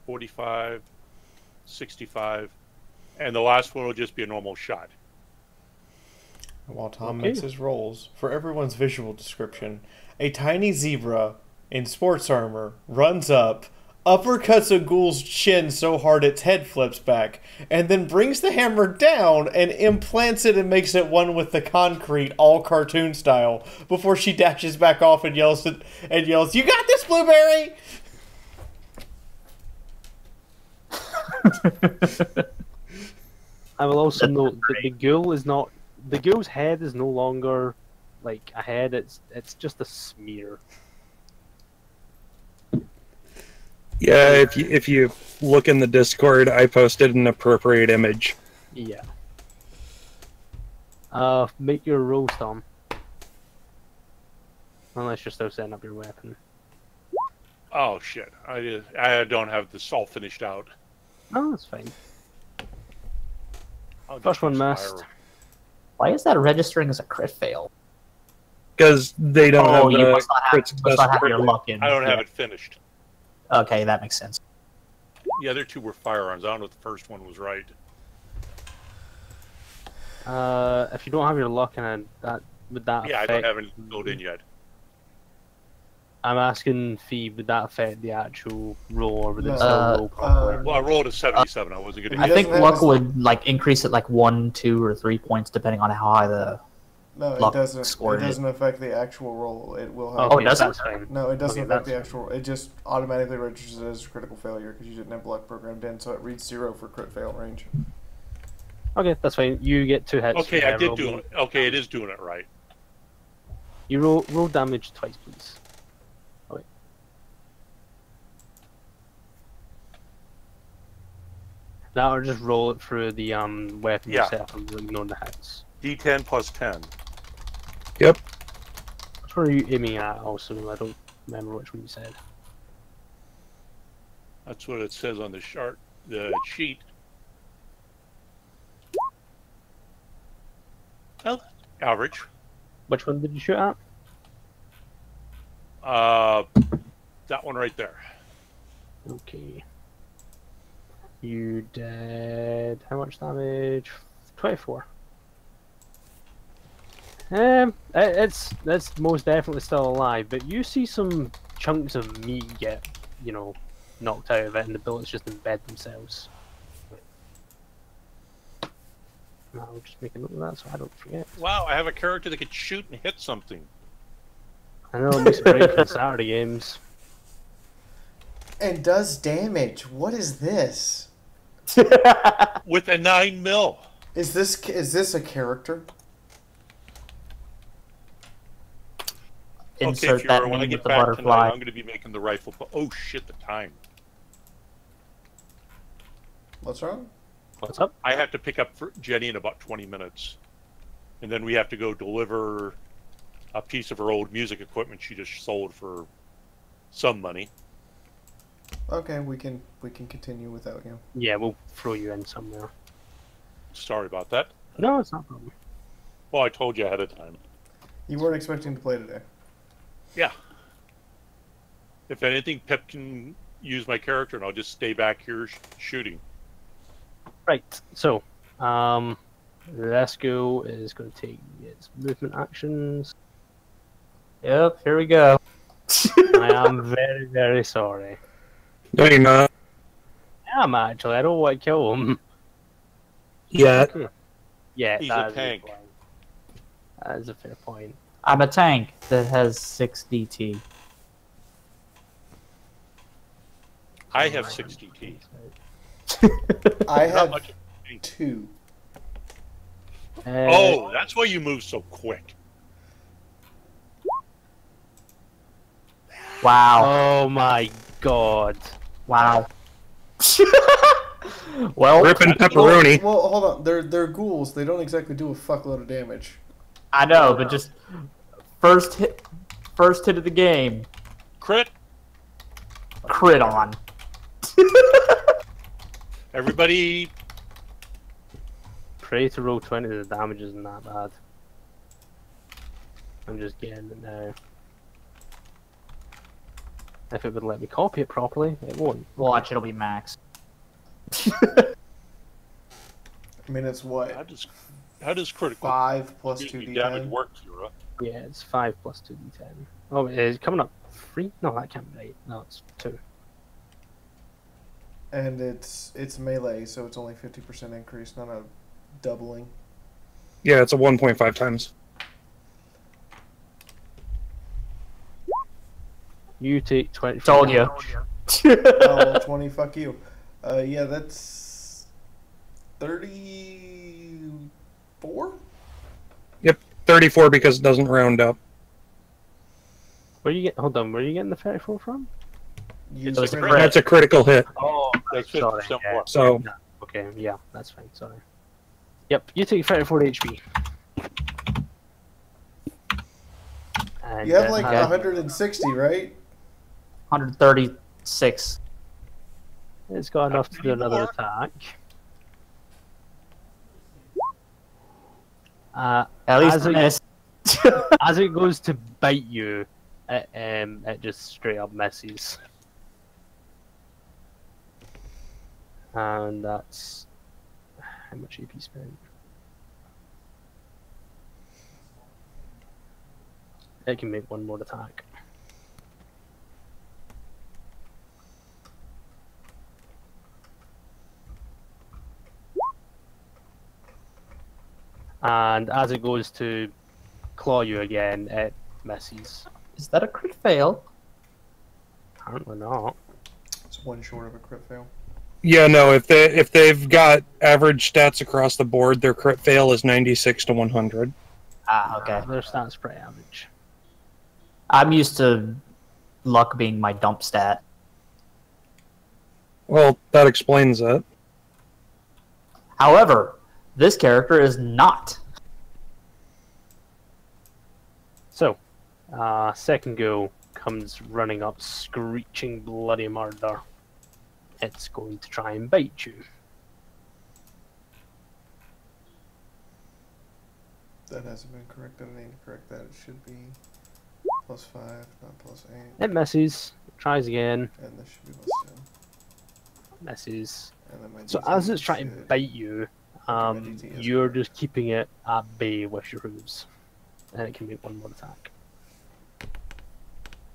45, 65, and the last one will just be a normal shot. While Tom Okay. makes his rolls, for everyone's visual description, a tiny zebra in sports armor runs up, uppercuts a ghoul's chin so hard its head flips back, and then brings the hammer down and implants it and makes it one with the concrete, all cartoon style, before she dashes back off and yells, "You got this, Blueberry!" I will also note that the ghoul is not. The ghoul's head is no longer like a head. It's just a smear. Yeah, if you look in the Discord, I posted an appropriate image. Yeah. Make your roll, Tom. Unless you're still setting up your weapon. Oh shit! I don't have this all finished out. No, that's fine. I'll First just one use missed. fire. Why is that registering as a crit fail? Because they don't have you the must not crit have, must not have your success. luck in. I don't have Yeah. it finished. Okay, that makes sense. The other 2 were firearms. I don't know if the first one was right. If you don't have your luck in it, would that Yeah, I affect... don't have it filled in yet. I'm asking Fee, would that affect the actual roll, or would it No. still roll properly? Well, I rolled a 77. I wasn't going He I to. think doesn't have luck his- would like increase it like 1, 2, or 3 points depending on how high the. No, it Luck doesn't. scored It it. doesn't affect the actual roll. It will have. Okay, Oh, it doesn't? that's fine. No, it doesn't Okay, affect that's the actual. It just automatically registers it as a critical failure because you didn't have luck programmed in, so it reads 0 for crit fail range. Okay, that's fine. You get 2 hits. Okay, from I there, did roll do me. it. Okay, it is doing it right. You roll damage twice, please. Okay. Now, or just roll it through the weapon Yeah. yourself and ignore the hits. D10 plus 10. Yep. Which one are you aiming at? Also, I don't remember which one you said. That's what it says on the chart, the sheet. Well, average. Which one did you shoot at? That one right there. Okay. You did how much damage? 24. It's most definitely still alive, but you see some chunks of meat get, knocked out of it, and the bullets just embed themselves. I'll just make a note of that so I don't forget. Wow, I have a character that could shoot and hit something. I know it makes it great for the Saturday games. And does damage. What is this? With a 9mm. Is this a character? Insert Okay, that Fiaura, when I name get with the back butterfly. tonight, I'm going to be making the rifle. Oh shit, the time. What's wrong? What's up? I have to pick up Jenny in about 20 minutes. And then we have to go deliver a piece of her old music equipment she just sold for some money. Okay, we can continue without you. Yeah, we'll throw you in somewhere. Sorry about that. No, it's not a problem. Well, I told you ahead of time. You weren't expecting to play today. Yeah. If anything, Pip can use my character, and I'll just stay back here shooting. Right. So, Rescue is going to take its movement actions. Yep, here we go. I am very, very sorry. No, you're not I am actually. I don't want to kill him. yet. Okay. Yeah, He's that a is tank. good point. That is a fair point. I'm a tank that has 6 DT. I have 60 T. I Not have much of a tank. 2. Oh, that's why you move so quick. Wow. Oh my god. Wow. Well, Ripping pepperoni. Well, hold on. They're ghouls. They don't exactly do a fuckload of damage. I know, but just first hit of the game, Crit. crit on. Everybody, Pray to roll 20, the damage isn't that bad. I'm just getting it now. If it would let me copy it properly, it won't. Watch, it'll be max. I mean, it's how what? does critical 5 plus excuse 2d10. me, damage work, Fiaura? Yeah, it's 5 plus 2d10. Oh, it's coming up 3? No, that can't be right. No, it's 2. And it's melee, so it's only 50% increase, not a doubling. Yeah, it's a 1.5 times. You take 20. Told you. Oh, 20, fuck you. Yeah, that's 34? Yep, 34 because it doesn't round up. Where you get? Hold on. Where are you getting the 34 from? Use It's a crit. crit. That's a critical hit. Oh, That's sorry. 50% Yeah. more. So Okay, yeah, that's fine. Sorry. Yep, you take 34 HP. And You have like Okay. 160, right? 136. it's got enough to do another attack. At least as I it, missed. as it goes to bite you, it just straight up misses. And that's how much AP spent. It can make one more attack. And as it goes to claw you again, it misses. Is that a crit fail? Apparently not. It's one short of a crit fail. yeah, no, if they've got average stats across the board, their crit fail is 96 to 100. Ah, okay. Their stats pretty average. I'm used to luck being my dump stat. Well, that explains it. However, this character is not. So, second go comes running up, screeching bloody murder. It's going to try and bite you. That hasn't been corrected. I need to correct that. It should be +5, not +8. It misses. Tries again. And this should be +2. Misses. And then my So DT as it's trying to should- bite you, DT is you're correct. just keeping it at bay with your hooves. And it can make one more attack.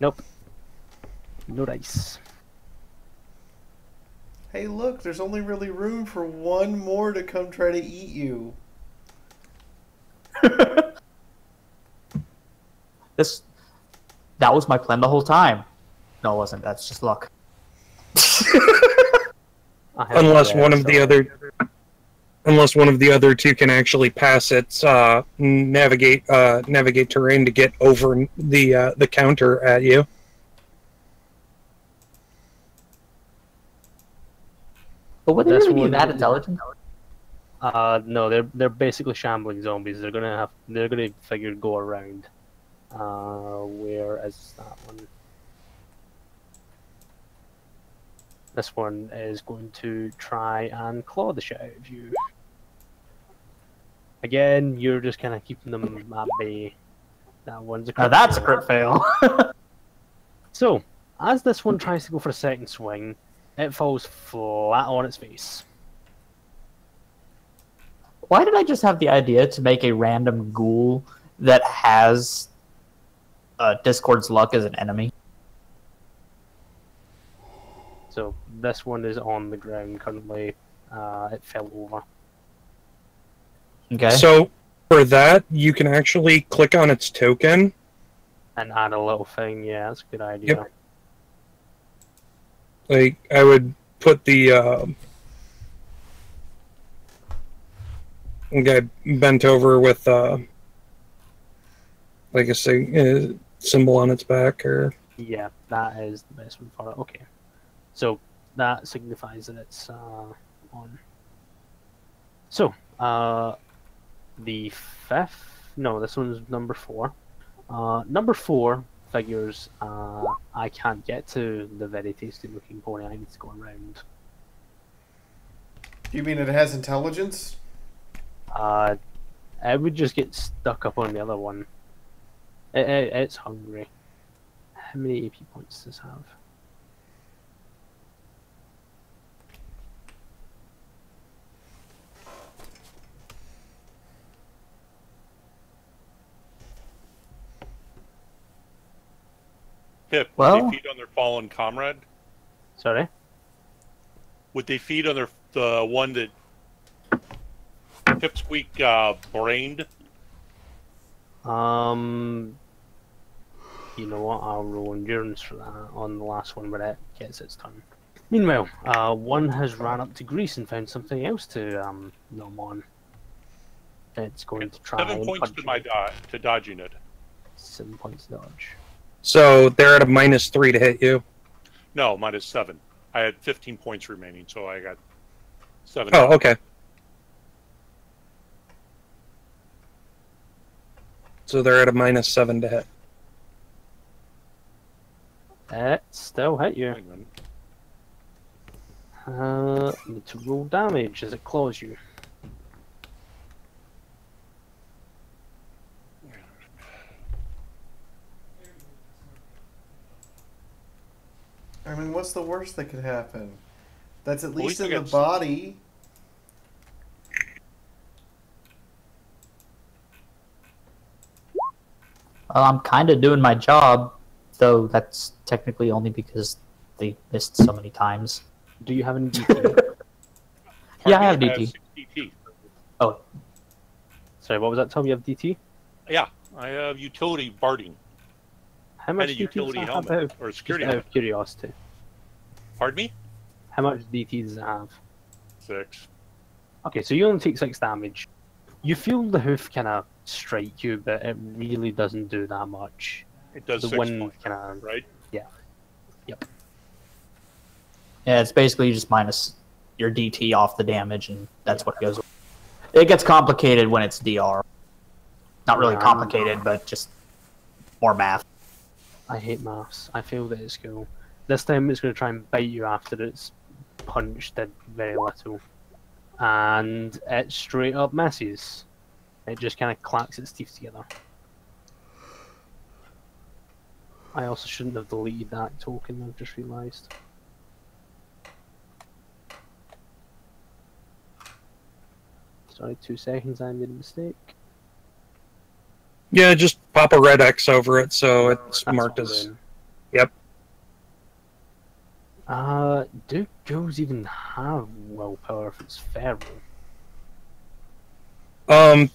Nope. No dice. Hey, look, there's only really room for one more to come try to eat you. That was my plan the whole time. No, it wasn't. That's just luck. I have Unless to one guess, of the so- other two can actually pass its navigate terrain to get over the counter at you. But would they That's really be one- that intelligent? No, they're basically shambling zombies. They're gonna figure go around. Where is that one? This one is going to try and claw the shit out of you. Again, you're just kind of keeping them at bay. That one's a Now crit that's a fail. crit fail. So, as this one tries to go for a second swing, it falls flat on its face. Why did I just have the idea to make a random ghoul that has Discord's luck as an enemy? So this one is on the ground currently. It fell over. Okay. So for that, you can actually click on its token. And add a little thing, yeah, that's a good idea. Yep. Like, I would put the guy bent over with like a symbol on its back, or Yeah, that is the best one for it. Okay. So that signifies that it's on. So, the fifth, no, this one's number 4. Number 4 figures I can't get to the very tasty looking pony. I need to go around. You mean it has intelligence? It would just get stuck up on the other one. It's hungry. How many AP points does this have? Pip, would Well- they feed on their fallen comrade? Sorry? Would they feed on the one that Pipsqueak brained? You know what? I'll roll endurance for that on the last one where it gets its turn. Meanwhile, one has ran up to Greece and found something else to nom on. It's going to try 7 and points punch to my you. to dodging it. 7 points dodge. so they're at a -3 to hit you. No, -7. I had 15 points remaining, so I got 7. Oh, okay. So they're at a -7 to hit. It still hit you. Need to roll damage as it claws you. I mean, what's the worst that could happen? That's at least we in the get- body. Well, I'm kind of doing my job, though that's technically only because they missed so many times. Do you have any DT? Yeah, I have Pardon me, DT. 6 DT. Oh, Sorry, what was that? Tell me you have DT? Yeah, I have utility barding How much and a DT does utility that have helmet out? or a Just security out helmet. of curiosity. Pardon me? How much DT does it have? 6. Okay, so you only take 6 damage. You feel the hoof kind of strike you, but it really doesn't do that much. It does The 6 wind points, kind of... right? yeah, it's basically just minus your DT off the damage, and that's what goes. It gets complicated when it's DR. Not really Yeah. complicated, but just more math. I hate maths. I failed it at school. This time it's going to try and bite you after it's punched did very little. And it straight up misses. It just kind of clacks its teeth together. I also shouldn't have deleted that token, I've just realised. Sorry, 2 seconds, I made a mistake. Yeah, just pop a red X over it so it's That's marked what I'm as... doing. Yep. Do ghouls even have willpower if it's feral?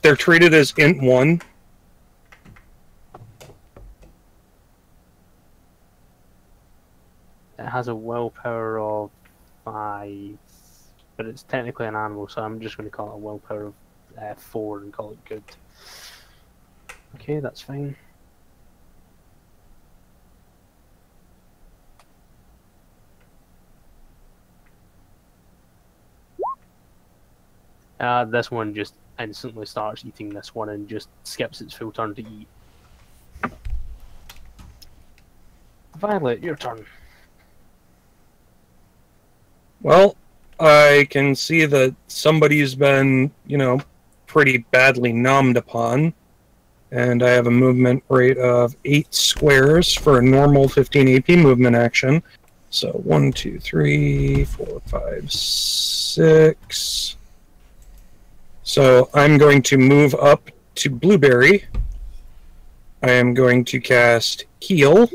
They're treated as int 1. It has a willpower of 5, but it's technically an animal, so I'm just going to call it a willpower of 4 and call it good. Okay, that's fine. This one just instantly starts eating this one and just skips its full turn to eat. Violet, your turn. Well, I can see that somebody's been, pretty badly numbed upon. and I have a movement rate of 8 squares for a normal 15 AP movement action. So 1, 2, 3, 4, 5, 6. So I'm going to move up to Blueberry. I am going to cast Heal.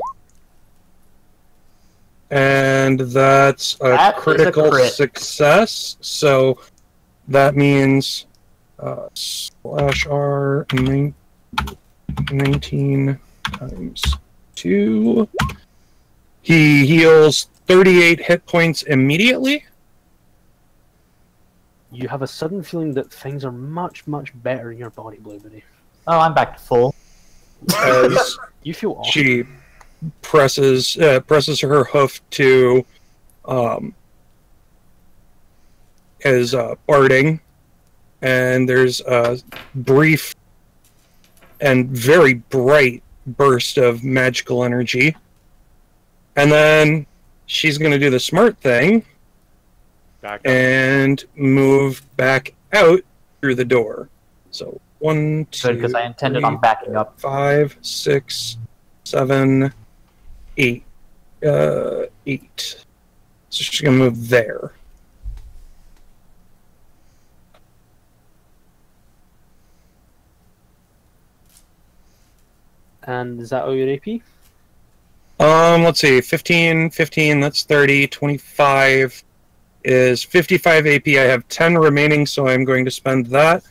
And that's a critical success. So that means /R 19 times 2. He heals 38 hit points immediately. You have a sudden feeling that things are much, much better in your body, Blueberry. Oh, I'm back to full. As You feel awesome. she presses her hoof to his barding, and there's a brief and very bright burst of magical energy. And then she's going to do the smart thing and move back out through the door. So 1, 2, because I intended on backing up. 5, 6, 7, 8. 8. So she's going to move there. And is that all your AP? Let's see. 15, that's 30. 25 is 55 AP. I have 10 remaining, so I'm going to spend that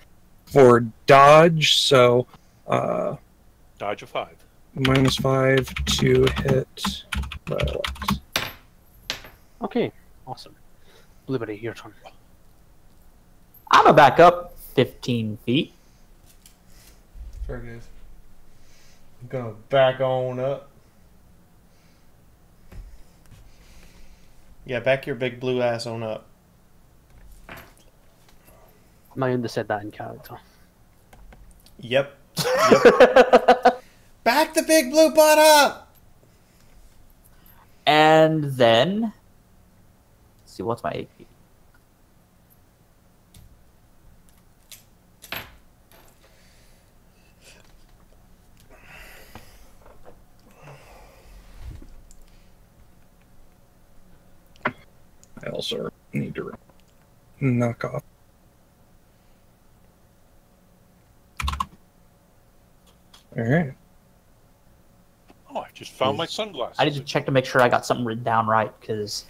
for dodge. So, Dodge of 5. -5 to hit Violet. Okay, awesome. Blueberry, your turn. I'm gonna back up 15 feet. Sure, guys. I'm gonna back on up. Yeah, back your big blue ass on up. Mayunda said that in character. Yep. Back the big blue butt up! And then, let's see, what's my AP? I also need to knock off. Alright. Oh, I just found my sunglasses. I need to check to make sure I got something written down right, because...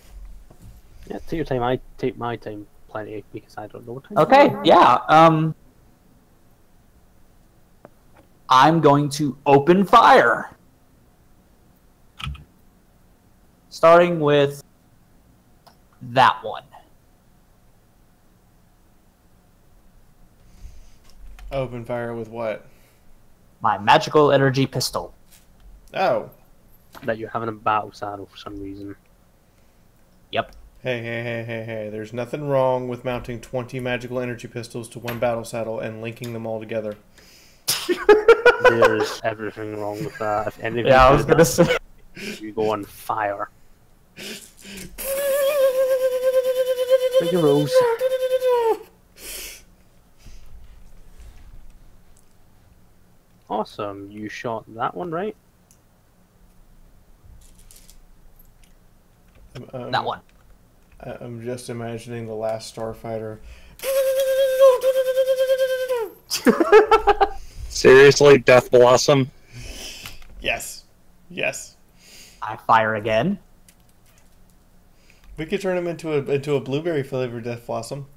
Yeah, take your time. I take my time plenty because I don't know what time. Okay, yeah, I'm going to open fire. Starting with that one. Open fire with what? My magical energy pistol. Oh. That you're having a battle saddle for some reason. Yep. Hey. There's nothing wrong with mounting 20 magical energy pistols to one battle saddle and linking them all together. There's everything wrong with that. If any of Yeah, you I was do gonna that, say. you go on fire. Take your rules. Awesome. You shot that one, right? That one. I'm just imagining the last Starfighter. Seriously, Death Blossom? Yes. I fire again. We could turn him into a blueberry flavored Death Blossom.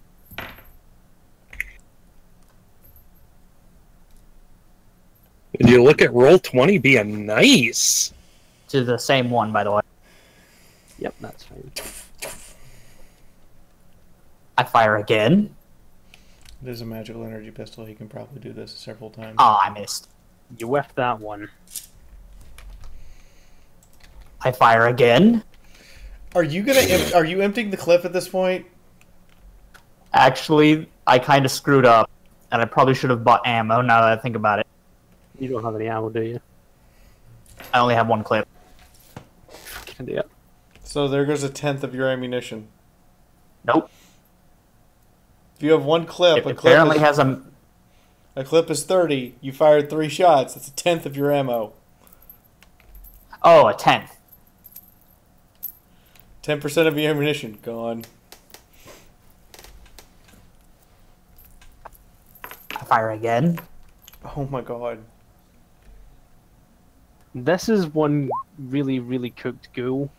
Did you look at Roll20 being nice? To the same one, by the way. Yep, that's fine. I fire again. It is a magical energy pistol. He can probably do this several times. Oh, I missed. You whiffed that one. I fire again. Are you emptying the clip at this point? Actually, I kind of screwed up, and I probably should have bought ammo now that I think about it. You don't have any ammo, do you? I only have one clip. Yeah. So there goes 1/10 of your ammunition. Nope. If you have one clip, It apparently has a... A clip is 30. You fired 3 shots. That's a tenth of your ammo. Oh, a 10th. 10% of your ammunition gone. I fire again. Oh my god. This is one really, really cooked ghoul.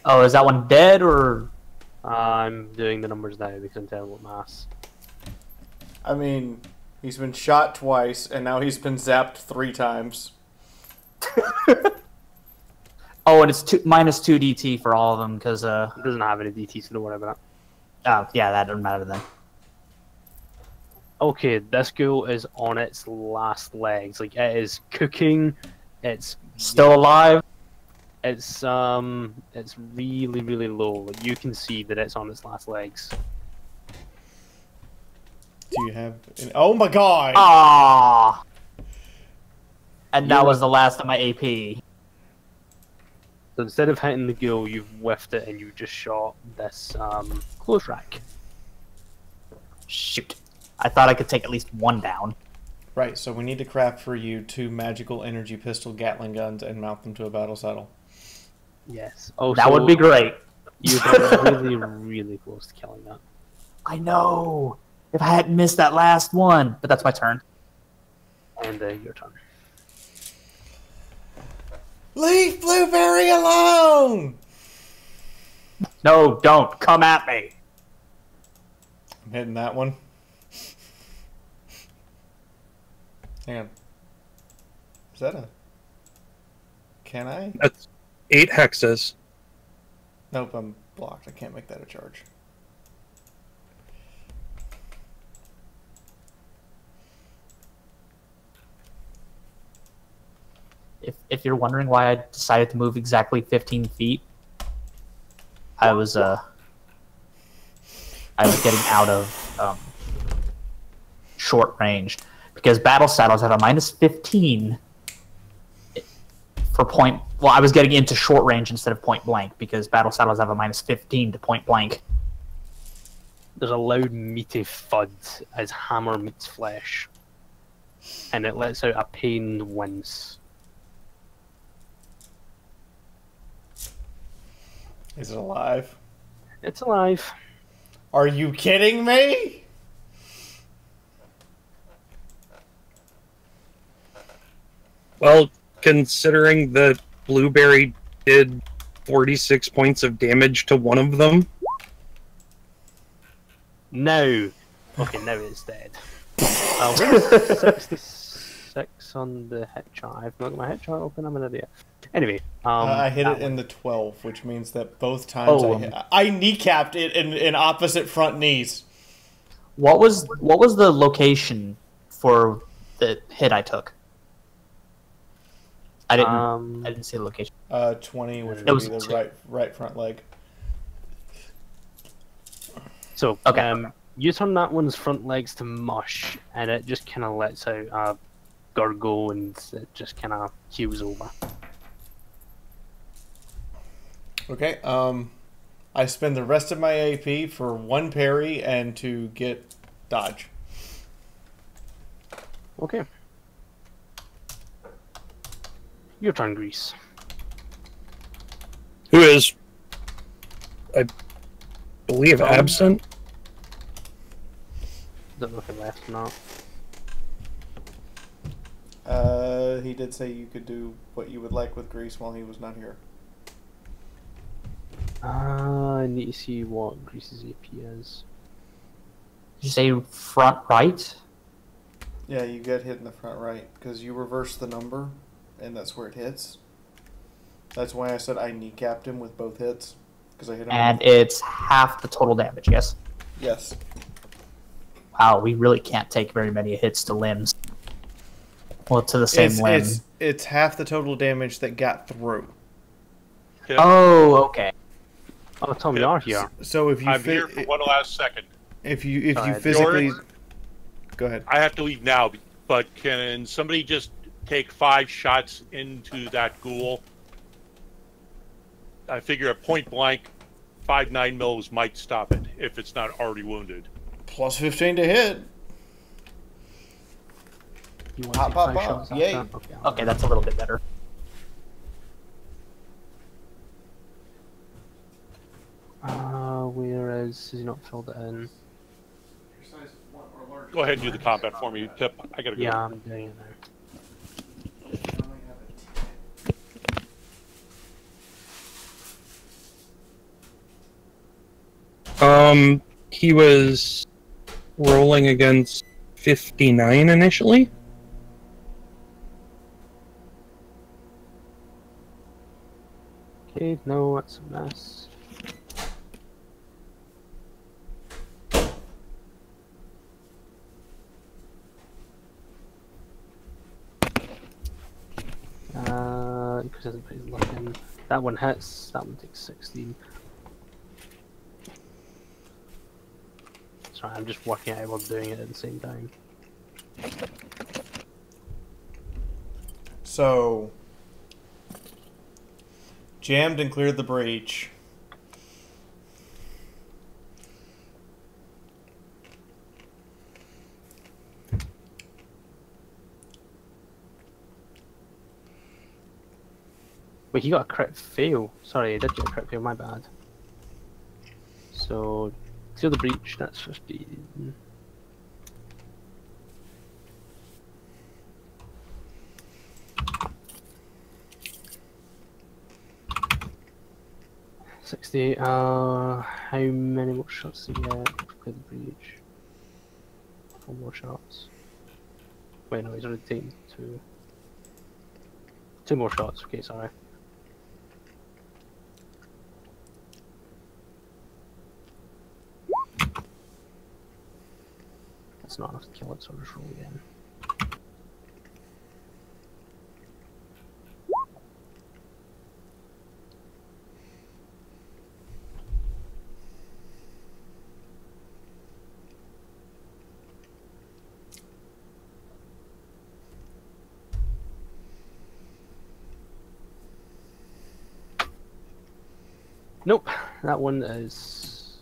Oh, is that one dead or? I'm doing the numbers now because I'm terrible at maths. I mean, he's been shot twice, and now he's been zapped 3 times. Oh, and it's minus 2 DT for all of them because It doesn't have any DT, so don't worry about it. oh yeah, that doesn't matter then. Okay, this ghoul is on its last legs. Like, it is cooking. It's Still alive. it's really, really low. Like, you can see that it's on its last legs. Do you have... Oh my god! Ah. And that was the last of my AP. So instead of hitting the ghoul, you've whiffed it and you just shot this close rack. Shoot. I thought I could take at least 1 down. Right, so we need to craft for you 2 magical energy pistol Gatling guns and mount them to a battle saddle. Yes. Oh, That would be great. You got really, really close to killing that. I know. If I hadn't missed that last one. But that's my turn. And your turn. Leave Blueberry alone! No, don't. Come at me. I'm hitting that one. Hang on. Is that a... Can I? That's 8 hexes. Nope, I'm blocked. I can't make that a charge. If you're wondering why I decided to move exactly 15 feet, I was getting out of short range because battle saddles have a minus 15 for point. Well, I was getting into short range instead of point blank because battle saddles have a minus 15 to point blank. There's a loud meaty thud as hammer meets flesh, and it lets out a pained wince. Is it alive? It's alive. Are you kidding me? Well, considering that Blueberry did 46 points of damage to one of them. Now. Okay, now it's dead. Where's 66 on the hit chart? I've not got my hit chart open, I'm an idiot. Anyway, I hit that it in one. the 12, which means that both times I kneecapped it in opposite front knees. What was the location for the hit I took? I didn't see the location. 20, which It would was be the 2. right front leg. So, Okay. You turn that one's front legs to mush, and it just kind of lets out a gurgle, and it just kind of heals over. Okay, I spend the rest of my AP for 1 parry and to get dodge. Okay. Your turn, Grease. Who is, I believe, absent. Don't know if he left or not. He did say you could do what you would like with Grease while he was not here. I need to see what Grease's AP is. Did you say front right? Yeah, you get hit in the front right, because you reverse the number, and that's where it hits. That's why I said I kneecapped him with both hits, because I hit him. And it's half the total damage, yes? Yes. Wow, we really can't take very many hits to limbs. Well, to the same limb. It's half the total damage that got through. Yeah. Oh, okay. Oh, Tom, you are here. So if you I'm here for one last second. if you Alright. physically George? go ahead. I have to leave now, but can somebody just take 5 shots into that ghoul? I figure at point blank, 5.9 mils might stop it if it's not already wounded. Plus 15 to hit. You want Pop, to pop, take 5 pop. shots Yay. after? Okay, Okay, that's a little bit better. Where is he not filled it in? Go ahead and do the combat for me, Pip. I gotta go. Yeah, I'm doing it now. He was rolling against 59 initially. Okay, no, that's a mess. Because it hasn't put his luck in. That one hits, that one takes 16. Sorry, I'm just working out while doing it at the same time. So, jammed and cleared the breach. Wait, he got a crit fail. Sorry, he did get a crit fail, my bad. So, clear the breach, that's 15. How many more shots do you get? Clear the breach. 4 more shots. Wait, no, he's already taken 2. 2 more shots, okay, sorry. That's not enough to kill it, so I'll just roll again. Nope, that one is.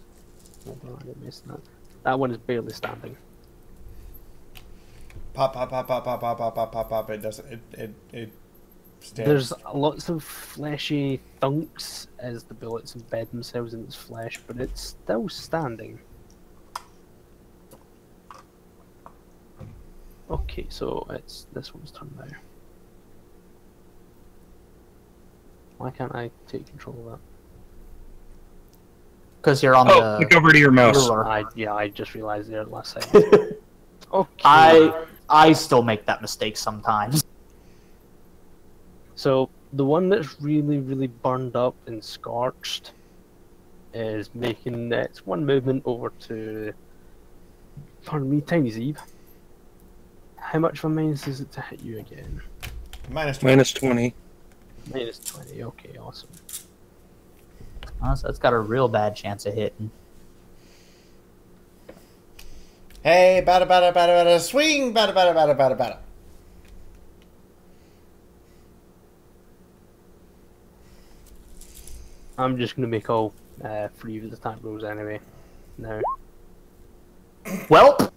Hold on, I didn't miss that. That one is barely standing. Pop, pop, pop, pop, pop, pop, pop, pop, pop, pop. It doesn't. It stands. There's lots of fleshy thunks as the bullets embed themselves in its flesh, but it's still standing. Okay, so it's this one's turn now. Why can't I take control of that? Because you're on Oh, click over to your mouse. ruler. I just realized there last second. Okay. I still make that mistake sometimes. So the one that's really, really burned up and scorched is making its one movement over to, pardon me, Tiny's Eve. How much of a minus is it to hit you again? Minus 20. Minus 20. Minus 20, okay, awesome. So that's got a real bad chance of hitting. Hey, bada, bada, bada, bada, swing, bada, bada, bada, bada, bada. I'm just going to make all 3 of the attack rolls anyway. Now. Welp!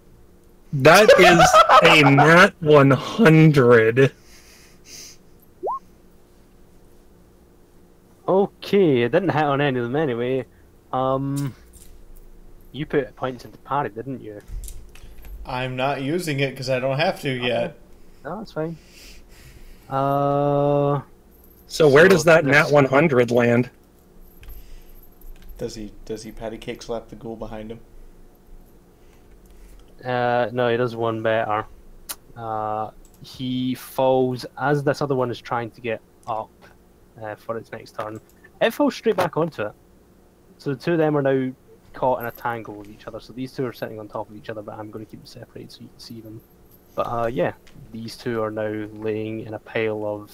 That is a nat 100. Okay, it didn't hit on any of them anyway. You put points into parry, didn't you? I'm not using it because I don't have to yet. No, that's fine. So where does that this- nat 100 land? Does he patty cake slap the ghoul behind him? No, he does one better. He falls as this other one is trying to get up for its next turn. It falls straight back onto it. So the two of them are now caught in a tangle with each other. So these two are sitting on top of each other, but I'm going to keep them separated so you can see them. But yeah, these two are now laying in a pile of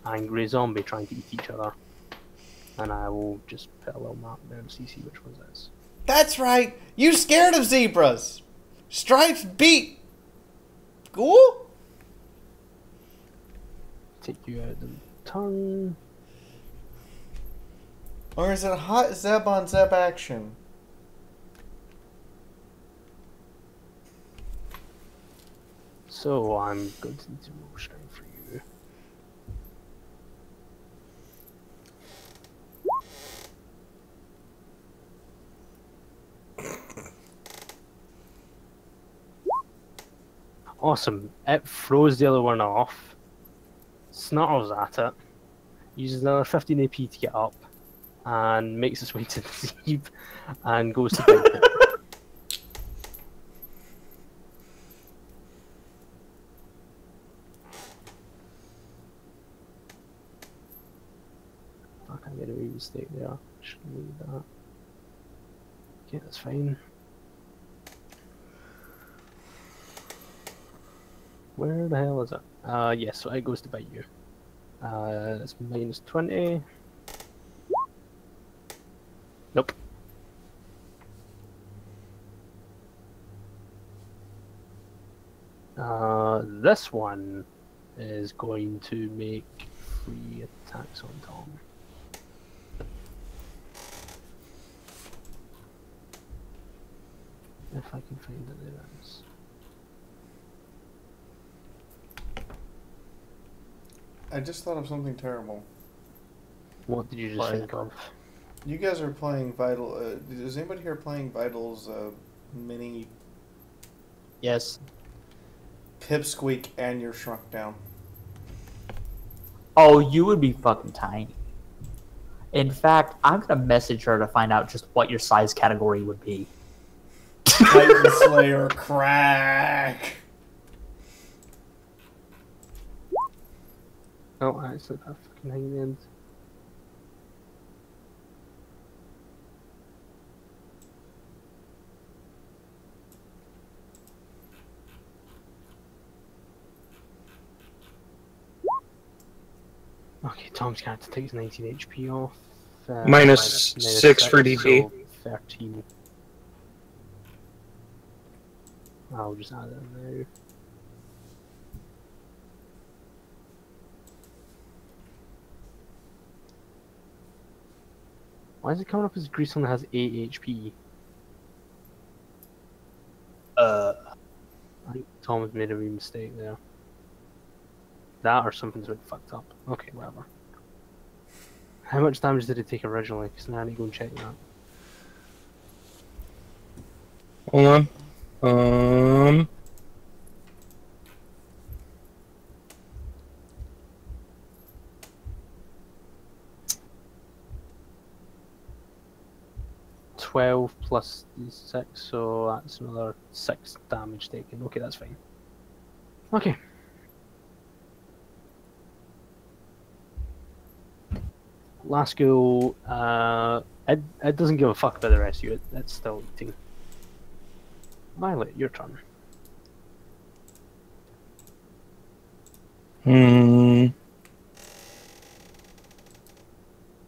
angry zombie trying to eat each other. And I will just put a little map there so you see which one's this. That's right. You scared of zebras. Stripes beat. Ghoul? Take you out of the turn. Or is it a hot Zeb on Zeb action? So I'm going to need to roll strength for you. Awesome. It throws the other one off, snarls at it, uses another 15 AP to get up, and makes its way to the Zeeb, and goes to bite it. Fuck, I made a wee mistake there. Shouldn't leave that. Okay, that's fine. Where the hell is it? Yes, so it goes to bite you. That's minus 20. Nope. This one is going to make 3 attacks on Tom. If I can find it, there it is. I just thought of something terrible. What did you just think of? You guys are playing Vital. Is anybody here playing Vital's mini Yes. Pipsqueak and you're shrunk down? Oh, you would be fucking tiny. In fact, I'm gonna message her to find out just what your size category would be. Titan Slayer crack! Oh, actually, that fucking hang in the end. Okay, Tom's character takes 19 HP off. Minus 6 for DP. So 13. I'll just add it in now. Why is it coming up as Grease only has 8 HP? I think Tom has made a wee mistake there. That or something's been fucked up. Okay, whatever. How much damage did it take originally? Because now I need to go and check that. Hold on. 12 plus 6, so that's another 6 damage taken. Okay, that's fine. Okay. Last go, it doesn't give a fuck about the rest of you, it's still eating. Violet, your turn.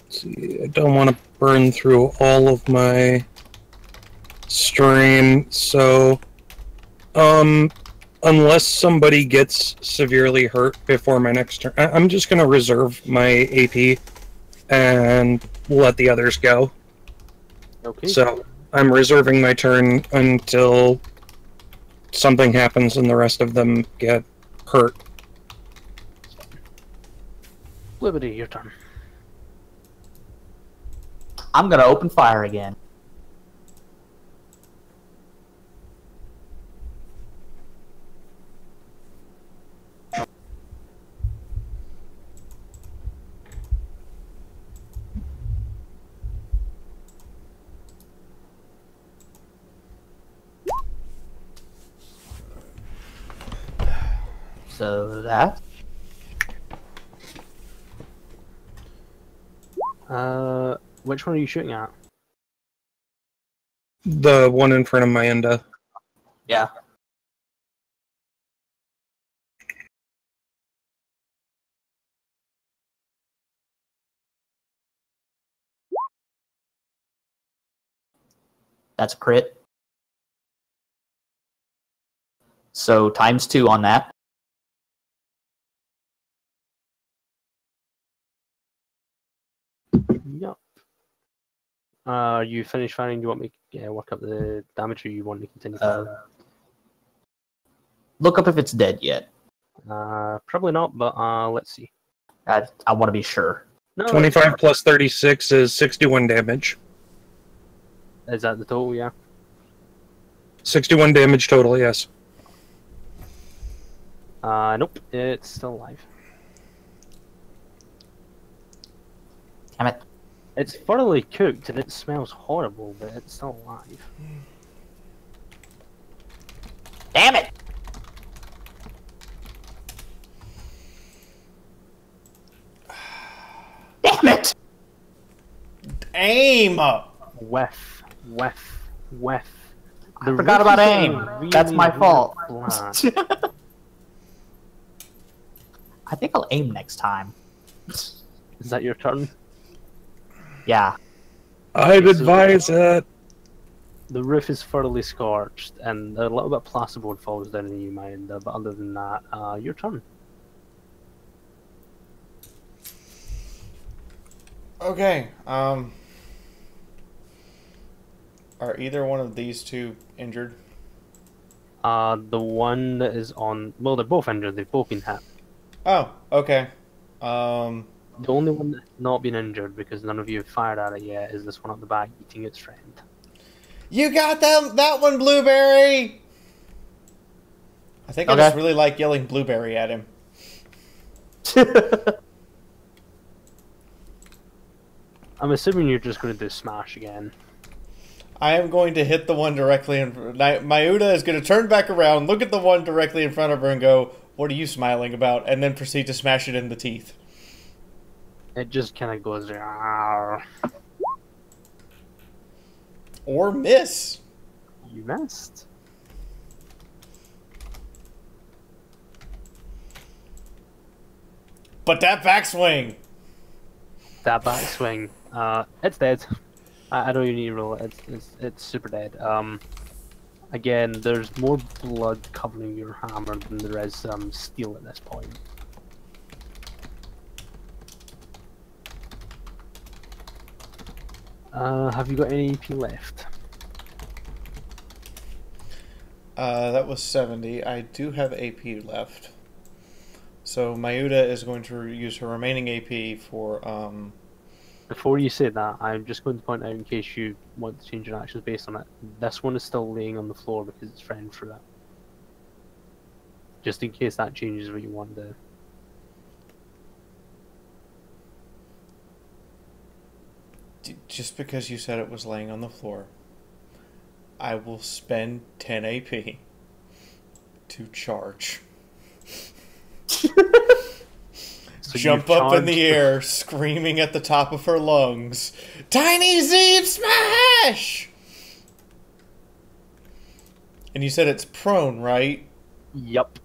Let's see, I don't want to burn through all of my strain, so unless somebody gets severely hurt before my next turn, I'm just going to reserve my AP and let the others go. Okay. So I'm reserving my turn until something happens and the rest of them get hurt. Liberty, your turn. I'm gonna open fire again. So that. Which one are you shooting at? The one in front of my enda. Yeah. That's a crit. So ×2 on that. Yup. You finished firing? Do you want me to work up the damage, or you want to continue firing? Look up if it's dead yet. Probably not, but let's see. I want to be sure. No, 25 plus 36 is 61 damage. is that the total? Yeah. 61 damage total, yes. Nope, it's still alive. Damn it. It's thoroughly cooked and it smells horrible, but it's still alive. Damn it! Damn it! Aim! Whiff, whiff, whiff. I forgot about aim. That's my fault. Flat. I think I'll aim next time. Is that your turn? Yeah. I'd advise it. The roof is thoroughly scorched, and a little bit of plasterboard falls down in your mind. But other than that, your turn. Okay. Are either one of these two injured? The one that is on. Well, they're both injured. They've both been hit. Oh, okay. The only one that's not been injured, because none of you have fired at it yet, is this one at the back eating its friend. You got them! That one, Blueberry! I think I just really like yelling Blueberry at him. I'm assuming you're just going to do smash again. I am going to hit the one directly in front. Mayuda is going to turn back around, look at the one directly in front of her and go, "What are you smiling about?" And then proceed to smash it in the teeth. It just kind of goes, "Arr." Or miss. You missed. But that backswing. That backswing, it's dead. I don't even need to roll it. It's super dead. Again, there's more blood covering your hammer than there is steel at this point. Have you got any EP left? That was 70. I do have AP left. So Mayuda is going to use her remaining AP for Before you say that, I'm just going to point out, in case you want to change your actions based on it, this one is still laying on the floor because its friend threw it. Just in case that changes what you want to do. Just because you said it was laying on the floor, I will spend 10 AP to charge. So Jump up in the air, screaming at the top of her lungs, "Tiny Zeeb smash!" And you said it's prone, right? Yup.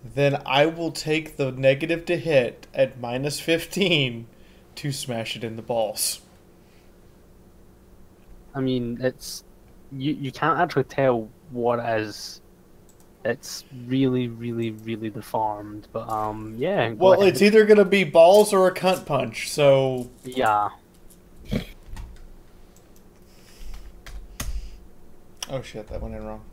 Then I will take the negative to hit at -15 to smash it in the balls. I mean, it's you can't actually tell what it is. It's really, really, really deformed, but yeah. Well, it's either gonna be balls or a cunt punch, so yeah. Oh shit, that went in wrong.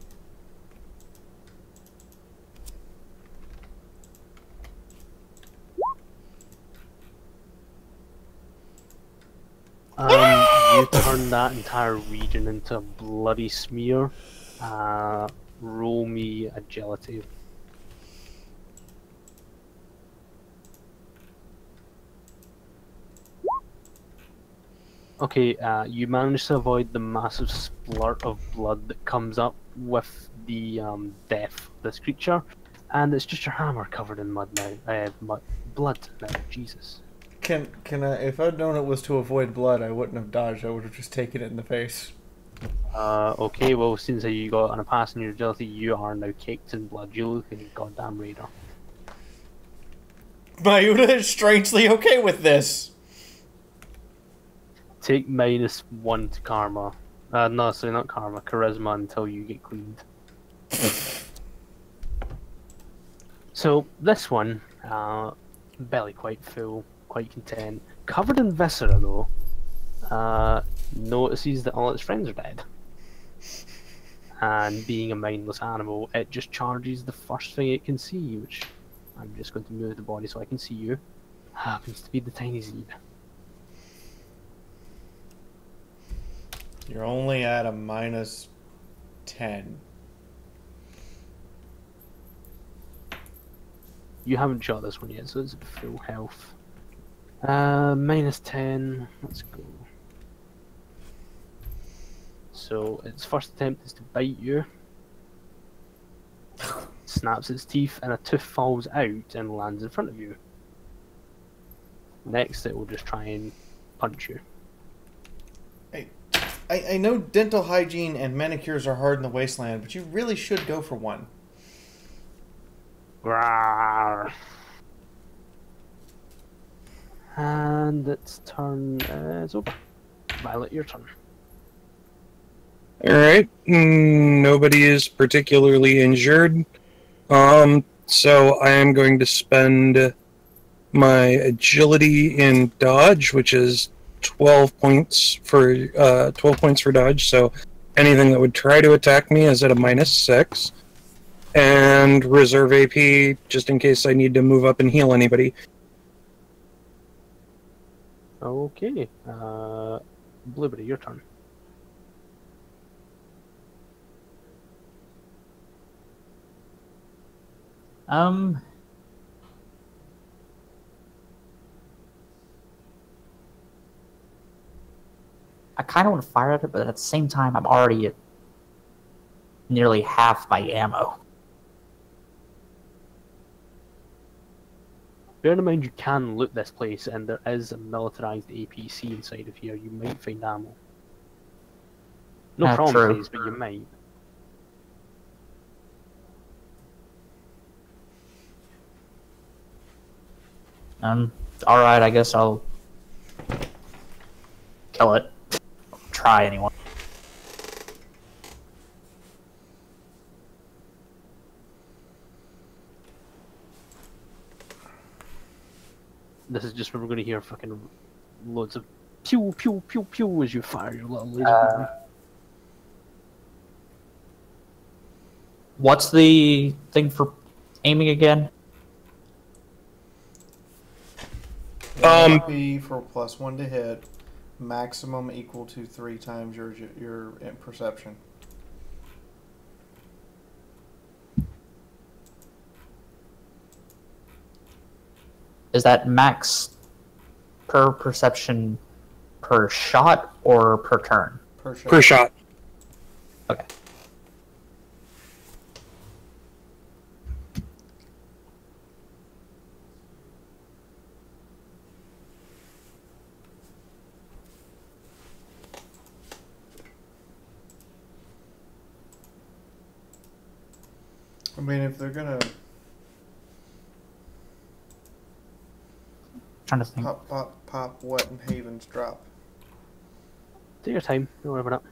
You turn that entire region into a bloody smear. Roll me agility. Okay, you manage to avoid the massive splurt of blood that comes up with the death of this creature, and it's just your hammer covered in mud now. Blood now, Jesus. Can I? If I'd known it was to avoid blood, I wouldn't have dodged. I would have just taken it in the face. Okay, well, since you got on a pass in your agility, you are now caked in blood. You look like a goddamn raider. Mayuda is strangely okay with this. Take -1 to karma. No, sorry, not karma. Charisma until you get cleaned. So, this one, belly quite full, quite content. Covered in viscera, though. Notices that all its friends are dead. And being a mindless animal, it just charges the first thing it can see, which I'm just going to move the body so I can see you. Happens to be the tiny Zeeb. You're only at a minus 10. You haven't shot this one yet, so it's at full health. Minus 10. Let's go. So its first attempt is to bite you. Snaps its teeth, and a tooth falls out and lands in front of you. Next, it will just try and punch you. I know dental hygiene and manicures are hard in the wasteland, but you really should go for one. Rawr. And its turn is over. Violet, your turn. Alright. Nobody is particularly injured. So I am going to spend my agility in dodge, which is 12 points for dodge. So anything that would try to attack me is at a -6. And reserve AP just in case I need to move up and heal anybody. Okay. Blueberry, your turn. I kind of want to fire at it, but at the same time, I'm already at nearly half my ammo. Bear in mind you can loot this place, and there is a militarized APC inside of here. You might find ammo. No promises, but you might. Alright, I guess I'll kill it. Try anyway. This is just where we're going to hear fucking loads of pew pew pew pew as you fire your little laser. What's the thing for aiming again? Be for +1 to hit, maximum equal to 3 times your perception. Is that max per perception per shot or per turn? Per shot. Per shot. Okay. I mean, if they're gonna Trying to think. pop, pop, pop, what in Haven's drop? Take your time, don't worry about it.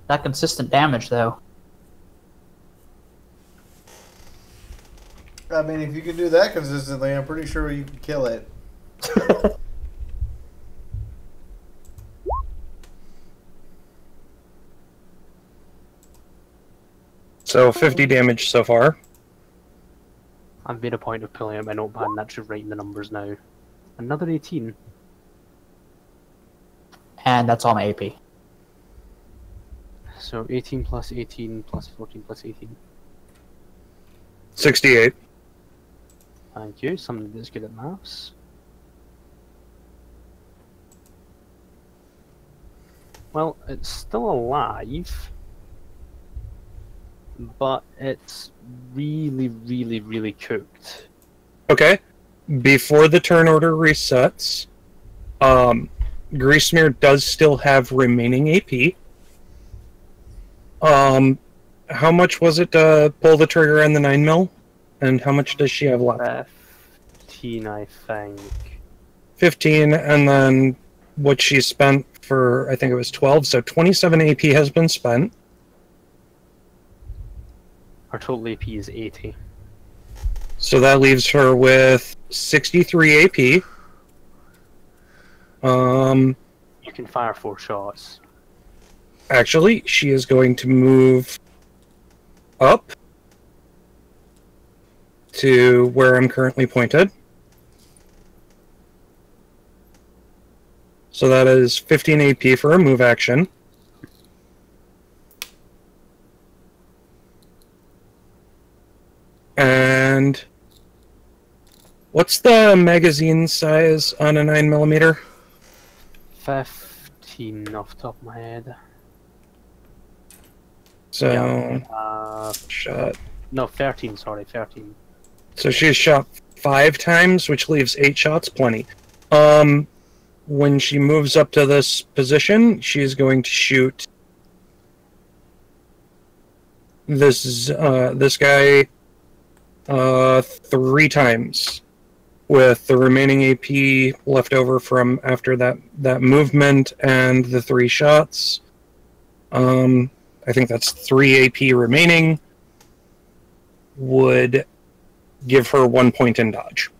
That consistent damage, though. I mean, if you can do that consistently, I'm pretty sure you can kill it. So 50 damage so far. I've made a point of pulling out my notepad and actually writing the numbers now. Another 18. And that's all my AP. So 18 plus 18 plus 14 plus 18. 68. Thank you, somebody that's good at maths. Well, it's still alive, but it's really, really, really cooked. Okay. before the turn order resets, Greasemere does still have remaining AP. How much was it to pull the trigger on the 9mm? And how much does she have left? 15, I think. 15, and then what she spent for, I think it was 12, so 27 AP has been spent. Her total AP is 80. So that leaves her with 63 AP. You can fire 4 shots. Actually, she is going to move up to where I'm currently pointed. So that is 15 AP for a move action. And what's the magazine size on a 9mm? 15 off the top of my head. So, Yeah, shot. no, 13, sorry, 13. So she's shot 5 times, which leaves 8 shots, plenty. When she moves up to this position, she's going to shoot this guy 3 times, with the remaining AP left over from after that movement and the 3 shots. I think that's 3 AP remaining. Would give her 1 point in dodge.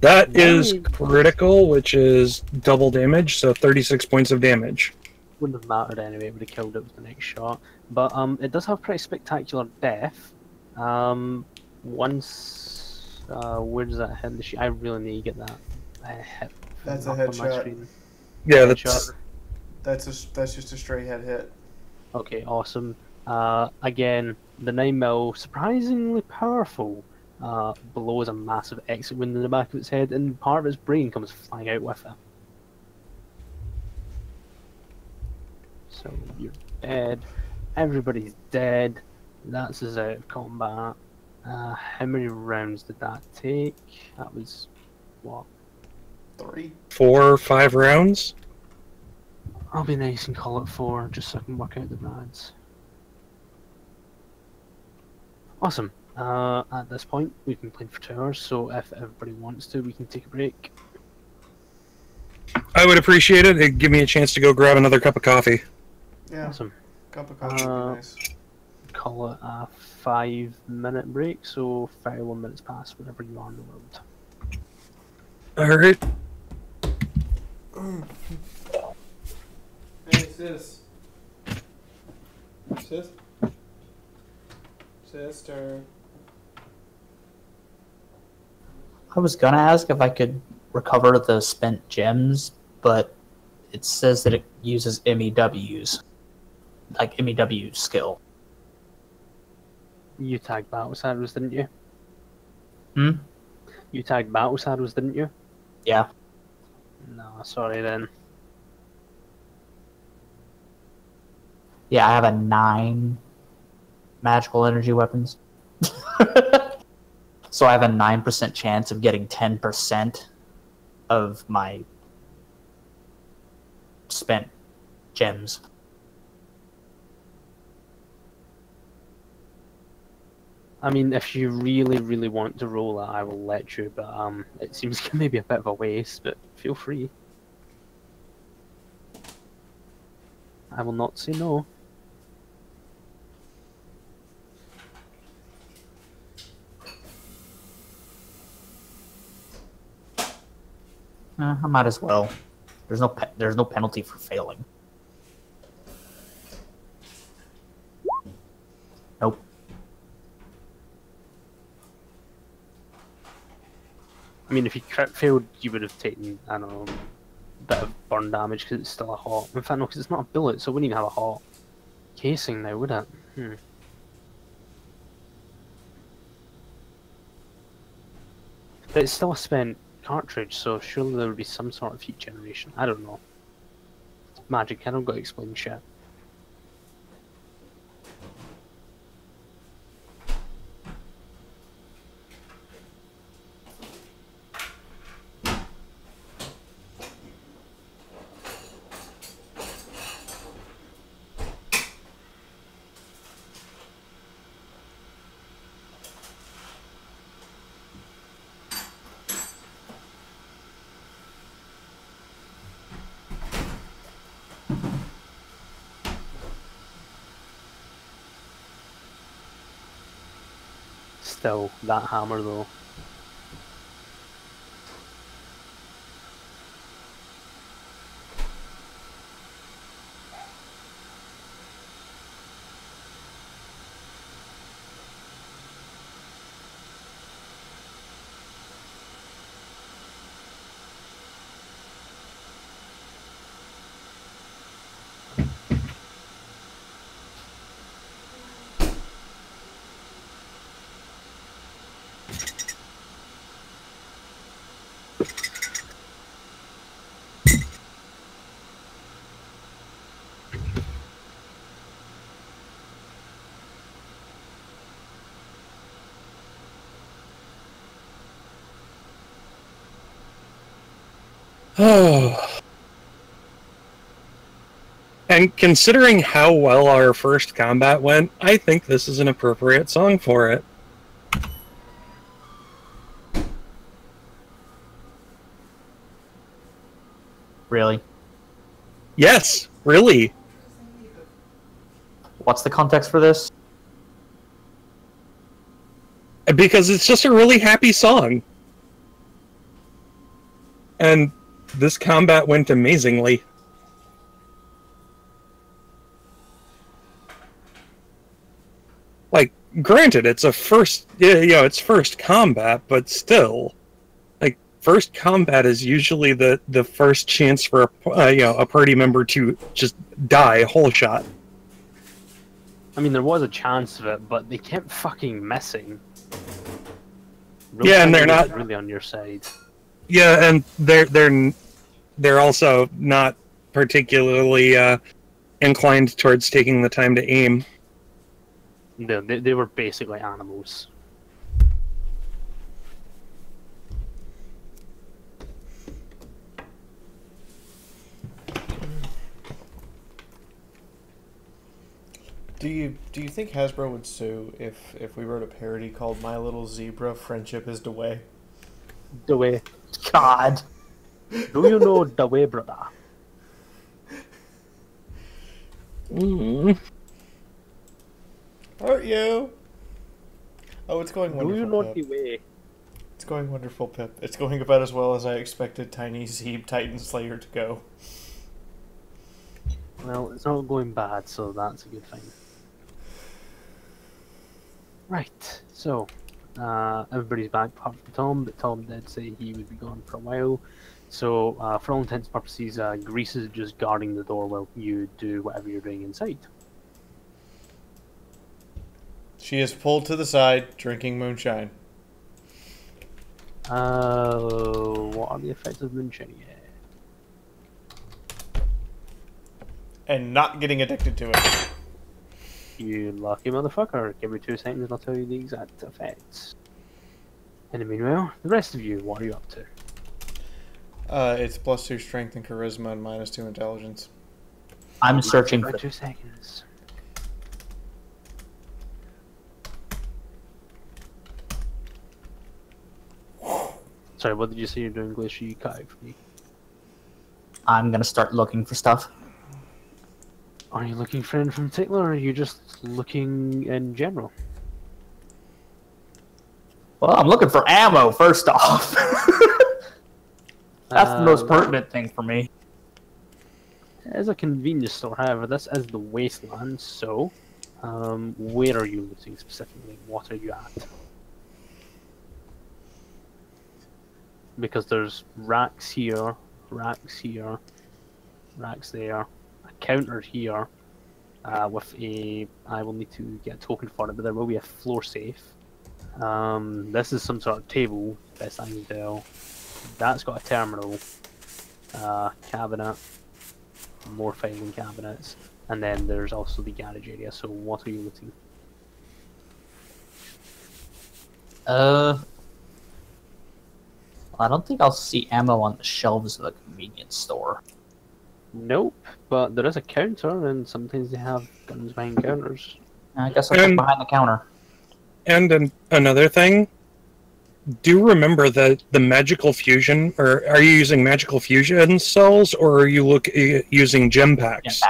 That is critical, which is double damage, so 36 points of damage. Wouldn't have mattered anyway, it would have killed it with the next shot. But it does have pretty spectacular death. Once where does that hit the sheet? I really need to get that hit. That's a up on my headshot. screen. Yeah, Headshot. That's just a straight head hit. Okay, awesome. Again, the 9mm, surprisingly powerful, blows a massive exit wound in the back of its head, and part of its brain comes flying out with it. So you're dead. Everybody's dead. That's us out of combat. How many rounds did that take? That was what? 3. 4 or 5 rounds. I'll be nice and call it 4, just so I can work out the rounds. Awesome. At this point, we've been playing for 2 hours, so if everybody wants to, we can take a break. I would appreciate it. It'd give me a chance to go grab another cup of coffee. Yeah. Awesome. Cup of coffee would be nice. Call it a 5-minute break, so 31 minutes past whenever you are in the world. Alright. Hey, sis. Sis? Sister. I was gonna ask if I could recover the spent gems, but it says that it uses MEWs, like MEW skill. You tagged Battle Shadows, didn't you? Hmm? You tagged Battle Shadows, didn't you? Yeah. No, sorry then. Yeah, I have a 9 magical energy weapons. So I have a 9% chance of getting 10% of my spent gems. I mean, if you really, really want to roll it, I will let you, but it seems maybe a bit of a waste, but feel free. I will not say no. I might as well. There's no penalty for failing. Nope. I mean, if you crit failed, you would have taken, I don't know, a bit of burn damage because it's still a hot. In fact, no, because it's not a bullet, so it wouldn't even have a hot casing now, would it? But it's still a spent cartridge, so surely there would be some sort of heat generation. I don't know. It's magic, I don't got to explain shit. Still, that hammer though. Oh. And considering how well our first combat went, I think this is an appropriate song for it. Really? Yes, really. What's the context for this? Because it's just a really happy song. And this combat went amazingly. Like, granted, it's a first, it's first combat, but still, like, first combat is usually the first chance for a party member to just die whole shot. I mean, there was a chance of it, but they kept fucking missing. Real Yeah, and time they're was not really on your side. Yeah, and they're also not particularly inclined towards taking the time to aim. They were basically animals. Do you think Hasbro would sue if we wrote a parody called My Little Zebra Friendship is the Way? The way. God. Do you know the way, brother? Mm. Aren't you? Oh, it's going wonderful. Do you know Pip. the way? It's going wonderful, Pip. It's going about as well as I expected Tiny Zeb Titan Slayer to go. Well, it's not going bad, so that's a good thing. Right, so everybody's back apart from Tom, but Tom did say he would be gone for a while. So, for all intents and purposes, Grease is just guarding the door while you do whatever you're doing inside. She is pulled to the side, drinking moonshine. What are the effects of moonshine? Yeah. And not getting addicted to it. You lucky motherfucker. Give me 2 seconds and I'll tell you the exact effects. In the meanwhile, the rest of you, what are you up to? It's +2 strength and charisma and -2 intelligence. I'm searching For for 2 seconds. Sorry, what did you say you're doing, Glacier? You cut out for me. I'm gonna start looking for stuff. Are you looking for anything in particular, or are you just looking in general? Well, I'm looking for ammo, first off. That's the most pertinent thing for me. It is a convenience store, however, this is the wasteland, so where are you looking specifically? What are you at? Because there's racks here, racks here, racks there, a counter here, with a... I will need to get a token for it, but there will be a floor safe. This is some sort of table, best I can tell. that's got a terminal, cabinet, more filing cabinets, and then there's also the garage area. So what are you looting? I don't think I'll see ammo on the shelves of the convenience store. Nope, but there is a counter, and sometimes they have guns behind counters. I guess I'll check behind the counter. And another thing, do remember that the magical fusion, or are you using magical fusion cells, or are you using gem packs?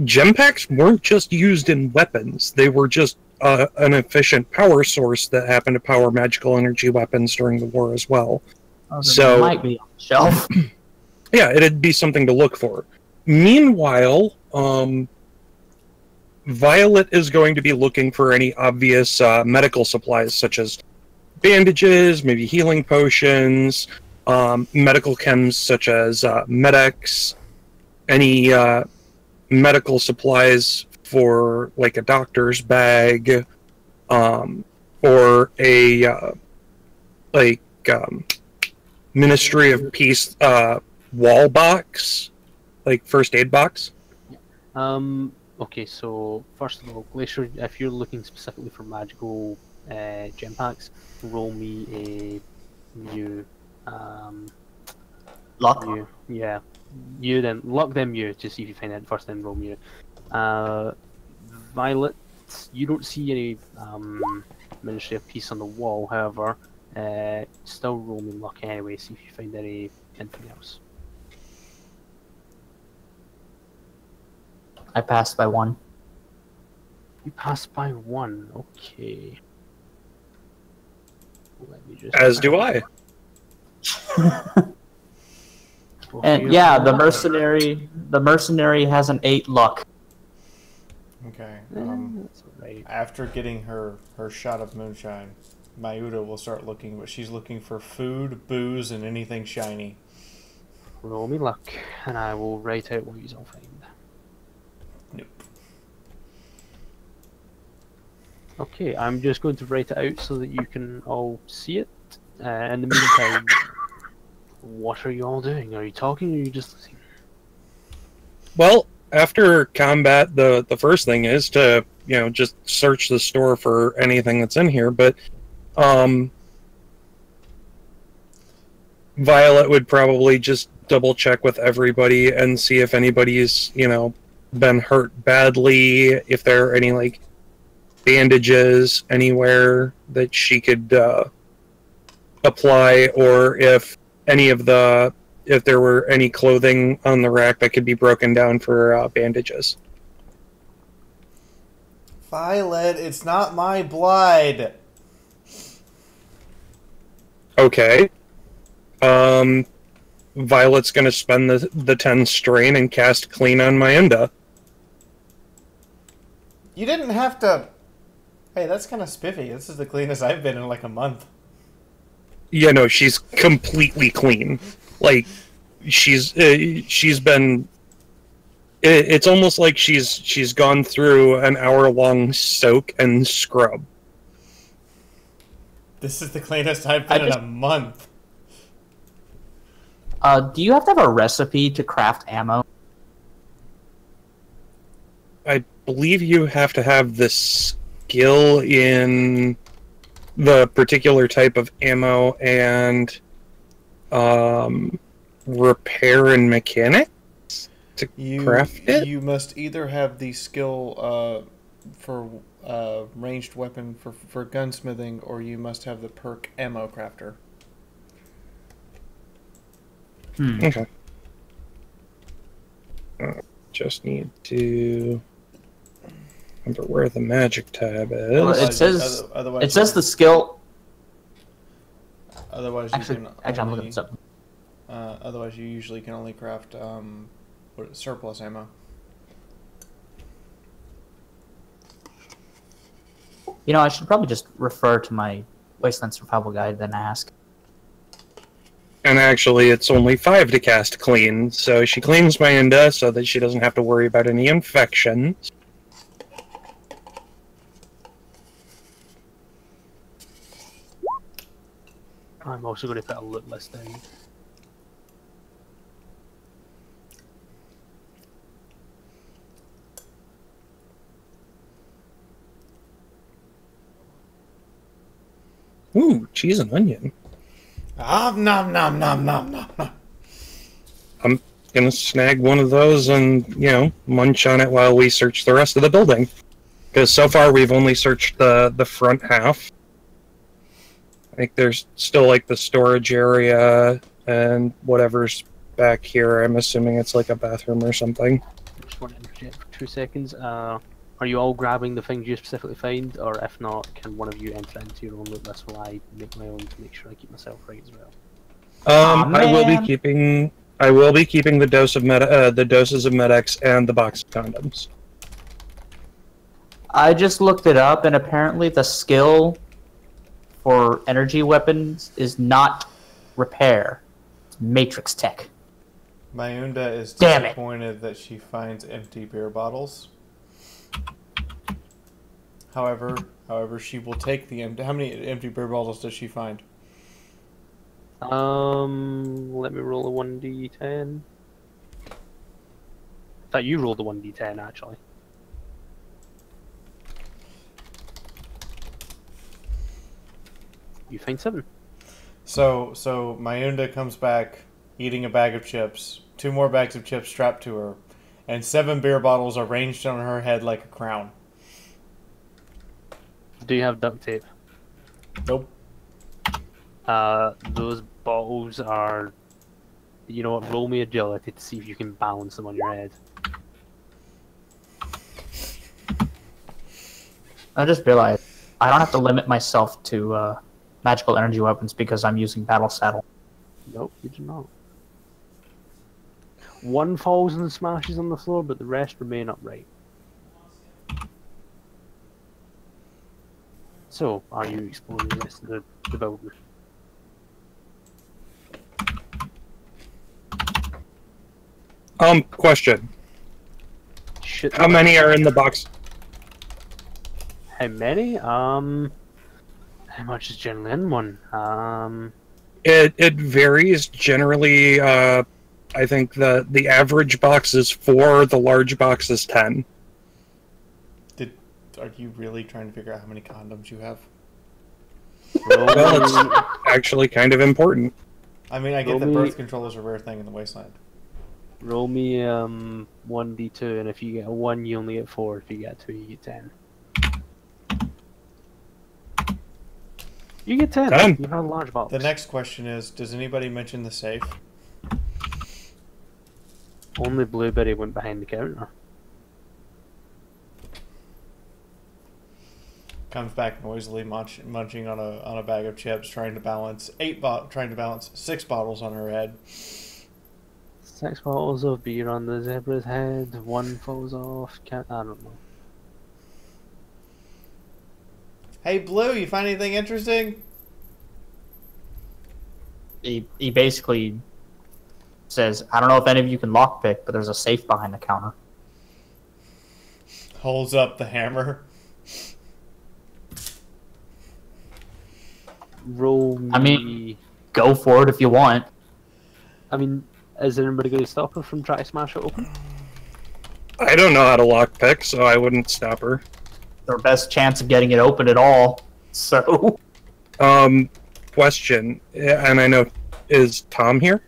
Gem packs weren't just used in weapons; they were just an efficient power source that happened to power magical energy weapons during the war as well. Oh, so might be on the shelf. Yeah, it'd be something to look for. Meanwhile, Violet is going to be looking for any obvious medical supplies, such as bandages, maybe healing potions, medical chems such as Medex, any medical supplies for like a doctor's bag, or a Ministry of Peace wall box, like first aid box. Okay, so first of all, Glacier, if you're looking specifically for magical gem packs, roll me a new Luck? yeah. You then luck them you to see if you find it first, then roll me you. Violet, you don't see any Ministry of Peace on the wall, however, still roll me luck anyway, see if you find anything else. I passed by 1. You passed by 1, okay. Let me just... As do I. And yeah, the mercenary has an 8 luck. Okay. That's right. After getting her shot of moonshine, Mayuta will start looking, but she's looking for food, booze, and anything shiny. Roll me luck, and I will write out what you all find. Nope. Okay, I'm just going to write it out so that you can all see it. In the meantime, what are you all doing? Are you talking or are you just listening? Well, after combat, the first thing is to, just search the store for anything that's in here, but Violet would probably just double check with everybody and see if anybody's, been hurt badly, if there are any, like, bandages anywhere that she could apply, or if there were any clothing on the rack that could be broken down for bandages. Violet, it's not my blood. Okay. Violet's gonna spend the 10 strain and cast Clean on Mayenda. You didn't have to... Hey, that's kind of spiffy. This is the cleanest I've been in like a month. Yeah, no, she's completely clean. Like, she's been... It's almost like she's gone through an hour-long soak and scrub. This is the cleanest I've been in a month. Do you have to have a recipe to craft ammo? I believe you have to have the skill in the particular type of ammo and repair and mechanics to craft it. You must either have the skill for ranged weapon for gunsmithing, or you must have the perk ammo crafter. Okay. Just need to remember where the magic tab is. Well, it says the skill. Otherwise, actually, I'm looking this up. Otherwise, you usually can only craft surplus ammo. I should probably just refer to my Wasteland Survival Guide than ask. And actually, it's only 5 to cast Clean, so she cleans Mayenda so that she doesn't have to worry about any infections. I'm also going to put a loot list down. Ooh, cheese and onion. Nom nom nom nom nom nom. I'm gonna snag one of those and, you know, munch on it while we search the rest of the building. Because so far we've only searched the front half. I think there's still like the storage area and whatever's back here. I'm assuming it's like a bathroom or something. Just want to interject for 2 seconds. Are you all grabbing the things you specifically find, or if not, can one of you enter into your own loot list while I make my own to make sure I keep myself right as well? I will be keeping the the doses of Med-X and the box of condoms. I just looked it up, and apparently the skill for energy weapons is not repair. It's matrix tech. Mayunda is Damn it. disappointed that she finds empty beer bottles. However, she will take the empty. How many empty beer bottles does she find? Let me roll a 1d10. I thought you rolled a 1d10 actually. You find 7. So Mayunda comes back eating a bag of chips, 2 more bags of chips strapped to her, and 7 beer bottles arranged on her head like a crown. Do you have duct tape? Nope. Those bottles are... You know what, roll me agility to see if you can balance them on your head. I just realized I don't have to limit myself to magical energy weapons because I'm using Battle Saddle. Nope, you do not. One falls and smashes on the floor, but the rest remain upright. So, are you exploring the rest of the building? Question. Shit. How many are in the box? How many? How much is generally in one? It varies. Generally, I think the average box is 4, the large box is 10. Are you really trying to figure out how many condoms you have? Well, it's actually kind of important. I mean, I get that birth control is a rare thing in the wasteland. Roll me 1d2, and if you get a 1, you only get 4. If you get 2, you get 10. You get 10. 10. You have a large box. The next question is, does anybody mention the safe? Only Blueberry went behind the counter. Comes back noisily munching on a bag of chips, trying to balance 6 bottles on her head. 6 bottles of beer on the zebra's head. 1 falls off. I don't know. Hey, Blue, you find anything interesting? He basically says, I don't know if any of you can lockpick, but there's a safe behind the counter. Holds up the hammer. Roll me... I mean, go for it if you want. I mean, is anybody going to stop her from trying to smash it open? I don't know how to lockpick, so I wouldn't stop her. Their best chance of getting it open at all. So... Question, and I know, is Tom here?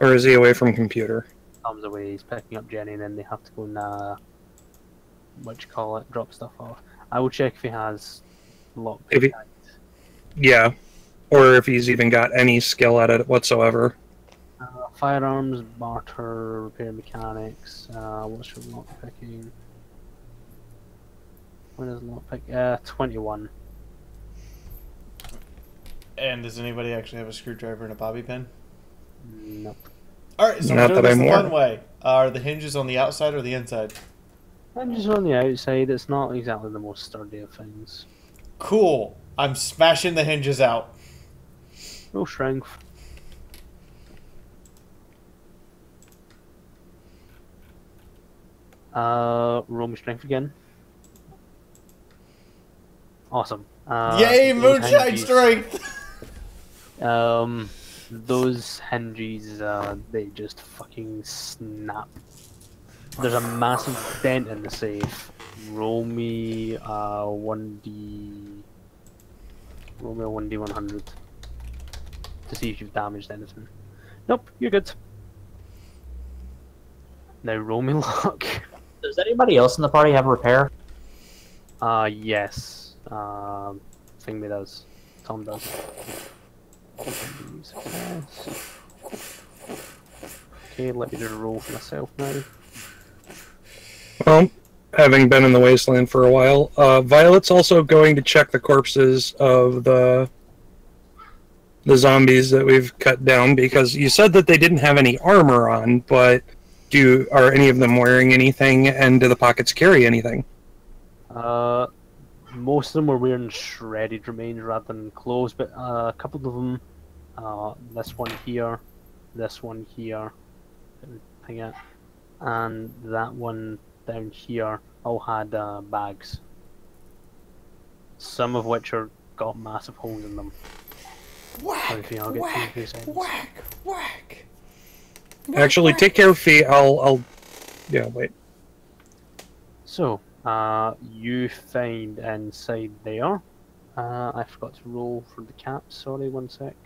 Or is he away from computer? Tom's away, he's picking up Jenny, and then they have to go and, drop stuff off. I will check if he has lockpick. Yeah, or if he's even got any skill at it whatsoever. Firearms, barter, repair mechanics, what's your lockpicking? When is lockpick? 21. And does anybody actually have a screwdriver and a bobby pin? Nope. Alright, so Not we're doing that this I'm the aware. fun way. Are the hinges on the outside or the inside? I'm just on the outside, it's not exactly the most sturdy of things. Cool. I'm smashing the hinges out. No strength. Roll me strength again. Awesome. Yay, those moonshine hinges- strength! Those hinges, they just fucking snap. There's a massive dent in the safe. Roll me 1d. Roll me a 1d100 to see if you've damaged anything. Nope, you're good. Now roll me luck. Does anybody else in the party have repair? Yes. Thingy does. Tom does. Okay, let me just roll for myself now. Well, having been in the wasteland for a while, Violet's also going to check the corpses of the zombies that we've cut down, because you said that they didn't have any armor on, but are any of them wearing anything, and do the pockets carry anything? Most of them were wearing shredded remains rather than clothes, but a couple of them, this one here, and that one down here, all had bags. Some of which got massive holes in them. Whack! Whack! Whack! Whack! Actually, take care of Fee. Yeah, wait. So, you find inside there. I forgot to roll for the cap. Sorry, one sec.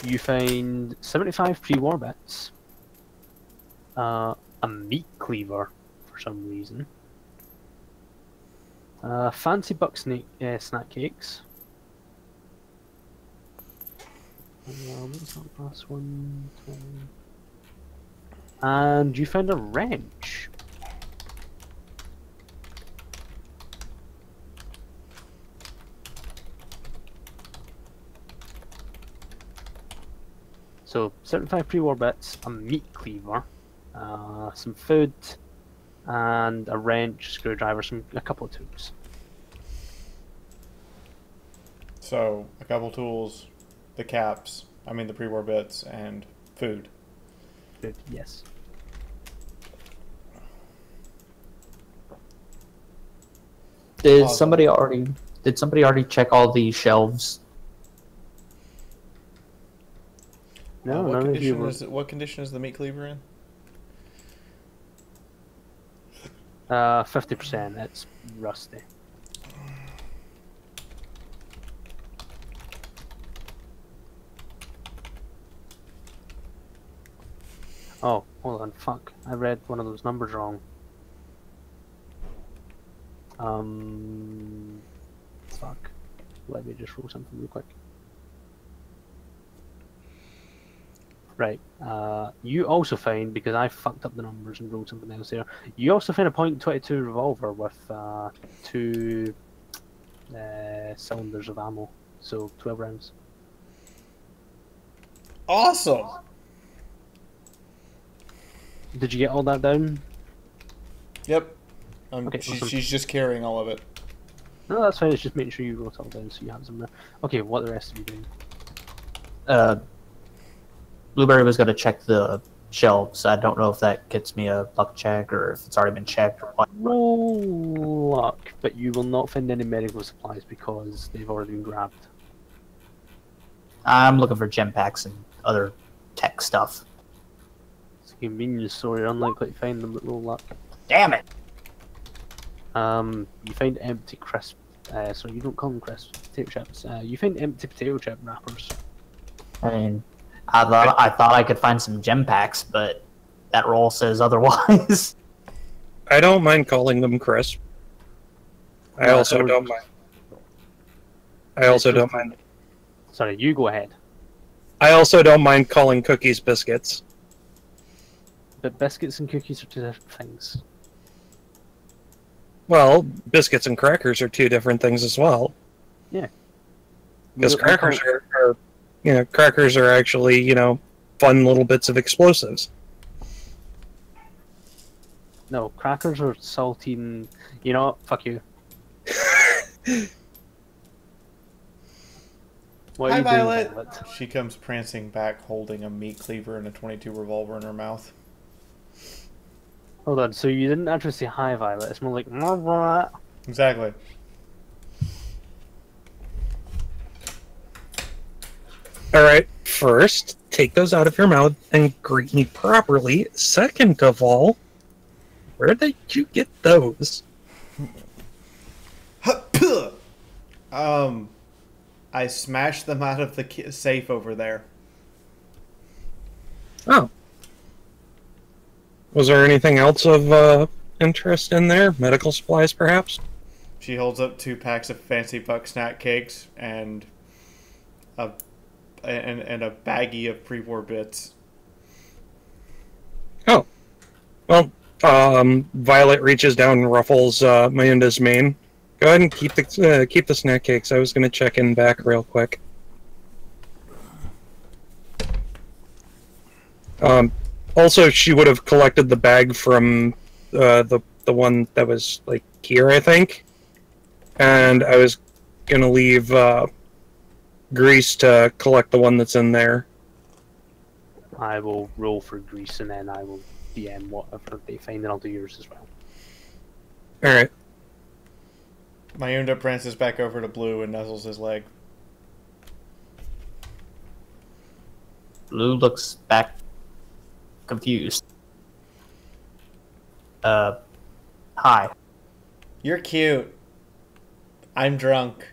You find 75 pre-war bits. A meat cleaver for some reason. Fancy buck snack cakes. What was that last one? And you found a wrench. So 75 pre-war bits, a meat cleaver, some food, and a wrench, screwdriver, a couple of tools. So, a couple tools, the caps, the pre-war bits, and food. Food, yes. Did somebody already check all the shelves? No, what condition is the meat cleaver in? 50%, it's rusty. Oh, hold on, fuck. I read one of those numbers wrong. Fuck. Let me just roll something real quick. Right, you also find, because I fucked up the numbers and wrote something else there, you also find a .22 revolver with 2 cylinders of ammo, so 12 rounds. Awesome! Did you get all that down? Yep. Okay, awesome. She's just carrying all of it. No, that's fine, it's just making sure you wrote it all down so you have some there. Okay, what are the rest of you doing? Blueberry was going to check the shelves. I don't know if that gets me a luck check or if it's already been checked or what. Roll luck, but you will not find any medical supplies because they've already been grabbed. I'm looking for gem packs and other tech stuff. It's a convenience store, you're unlikely to find them, but roll luck. Damn it! You find empty crisp. So you don't call them crisps, potato chips. You find empty potato chip wrappers. I mean, I thought I could find some gem packs, but that roll says otherwise. I don't mind calling them crisp. I also don't mind. Sorry, you go ahead. I also don't mind calling cookies biscuits. But biscuits and cookies are two different things. Well, biscuits and crackers are two different things as well. Yeah. Because crackers crackers are actually, fun little bits of explosives. No, crackers are salty and... You know what? Fuck you. What Hi, are you doing, Violet. Violet? She comes prancing back holding a meat cleaver and a .22 revolver in her mouth. Hold on, so you didn't actually say hi, Violet. It's more like... "Mwah." Exactly. Alright, first, take those out of your mouth and greet me properly. Second of all, where did you get those? I smashed them out of the safe over there. Oh. Was there anything else of interest in there? Medical supplies, perhaps? She holds up 2 packs of fancy buck snack cakes and a baggie of pre-war bits. Oh. Well, Violet reaches down and ruffles Mayunda's mane. Go ahead and keep the snack cakes. I was going to check in back real quick. Also, she would have collected the bag from the one that was like here, I think. And I was going to leave Grease to collect the one that's in there. I will roll for Grease and then I will DM whatever they find and I'll do yours as well. Alright. Mayunda prances back over to Blue and nuzzles his leg. Blue looks back confused. Hi. You're cute. I'm drunk.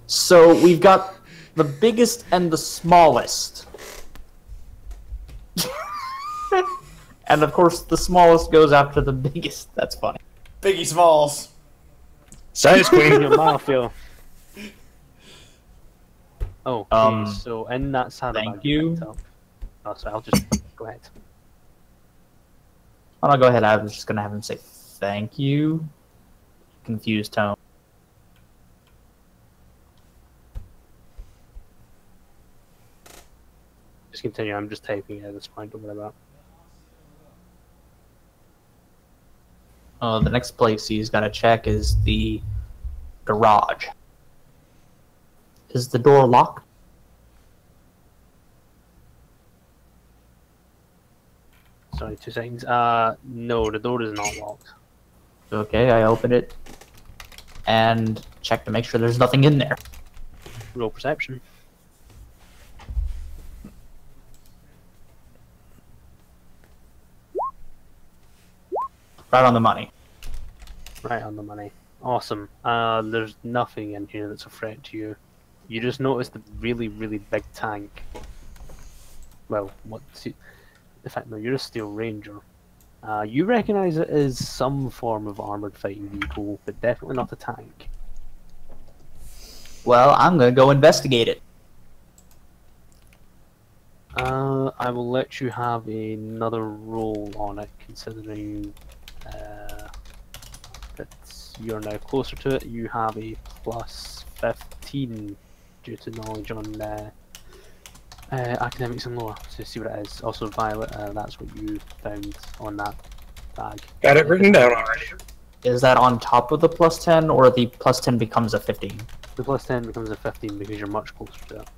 So we've got the biggest and the smallest. And of course the smallest goes after the biggest. That's funny. Biggie Smalls. Size queen. Your mafia. Oh, okay, Um, so in that saddlebag thank you. picked up. Oh, sorry, I'll just go ahead. Oh, no, go ahead. I was just gonna have him say thank you. Confused tone. Just continue, I'm just typing it at this point, don't worry about it. The next place he's got to check is the garage. Is the door locked? Sorry, 2 seconds. No, the door is not locked. Okay, I open it and check to make sure there's nothing in there. Roll perception. Right on the money. Right on the money. Awesome. There's nothing in here that's a threat to you. You just noticed the really, really big tank. Well, in fact, no, you're a Steel Ranger. You recognize it as some form of armored fighting vehicle, but definitely not a tank. Well, I'm gonna go investigate it. I will let you have another roll on it, considering that you're now closer to it. You have a plus 15 due to knowledge on academics and lore, to see what it is. Also, Violet, that's what you found on that bag. Got it written down already. Is that on top of the plus 10, or the plus 10 becomes a 15? The plus 10 becomes a 15 because you're much closer to it.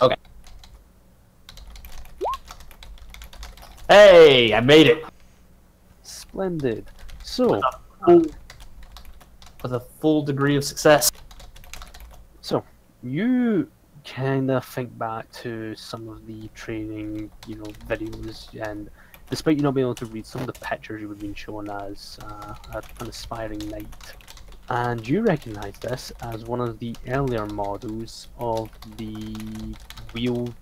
Okay. Hey, I made it! Splendid. So, With a full degree of success. so you kind of think back to some of the training, videos, and despite you not being able to read some of the pictures you would have been shown as an aspiring knight, and you recognize this as one of the earlier models of the wheeled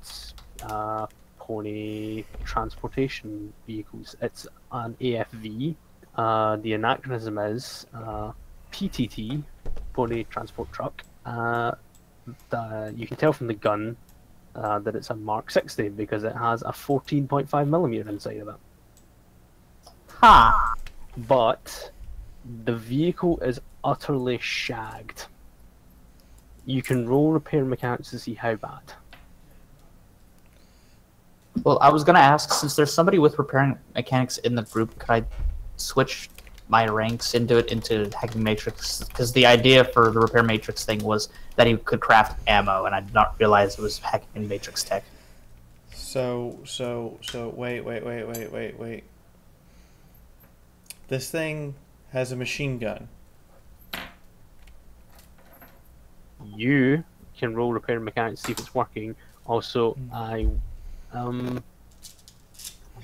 pony transportation vehicles. It's an AFV. The anachronism is PTT, pony transport truck. You can tell from the gun that it's a Mark 60 because it has a 14.5mm inside of it. Ha! But the vehicle is utterly shagged. You can roll repair mechanics to see how bad. Well, I was gonna ask, since there's somebody with repairing mechanics in the group, could I switch my ranks into hacking matrix? Because the idea for the repair matrix thing was that he could craft ammo, and I did not realize it was hacking matrix tech. So, wait. This thing has a machine gun. You can roll repair mechanics to see if it's working. Also,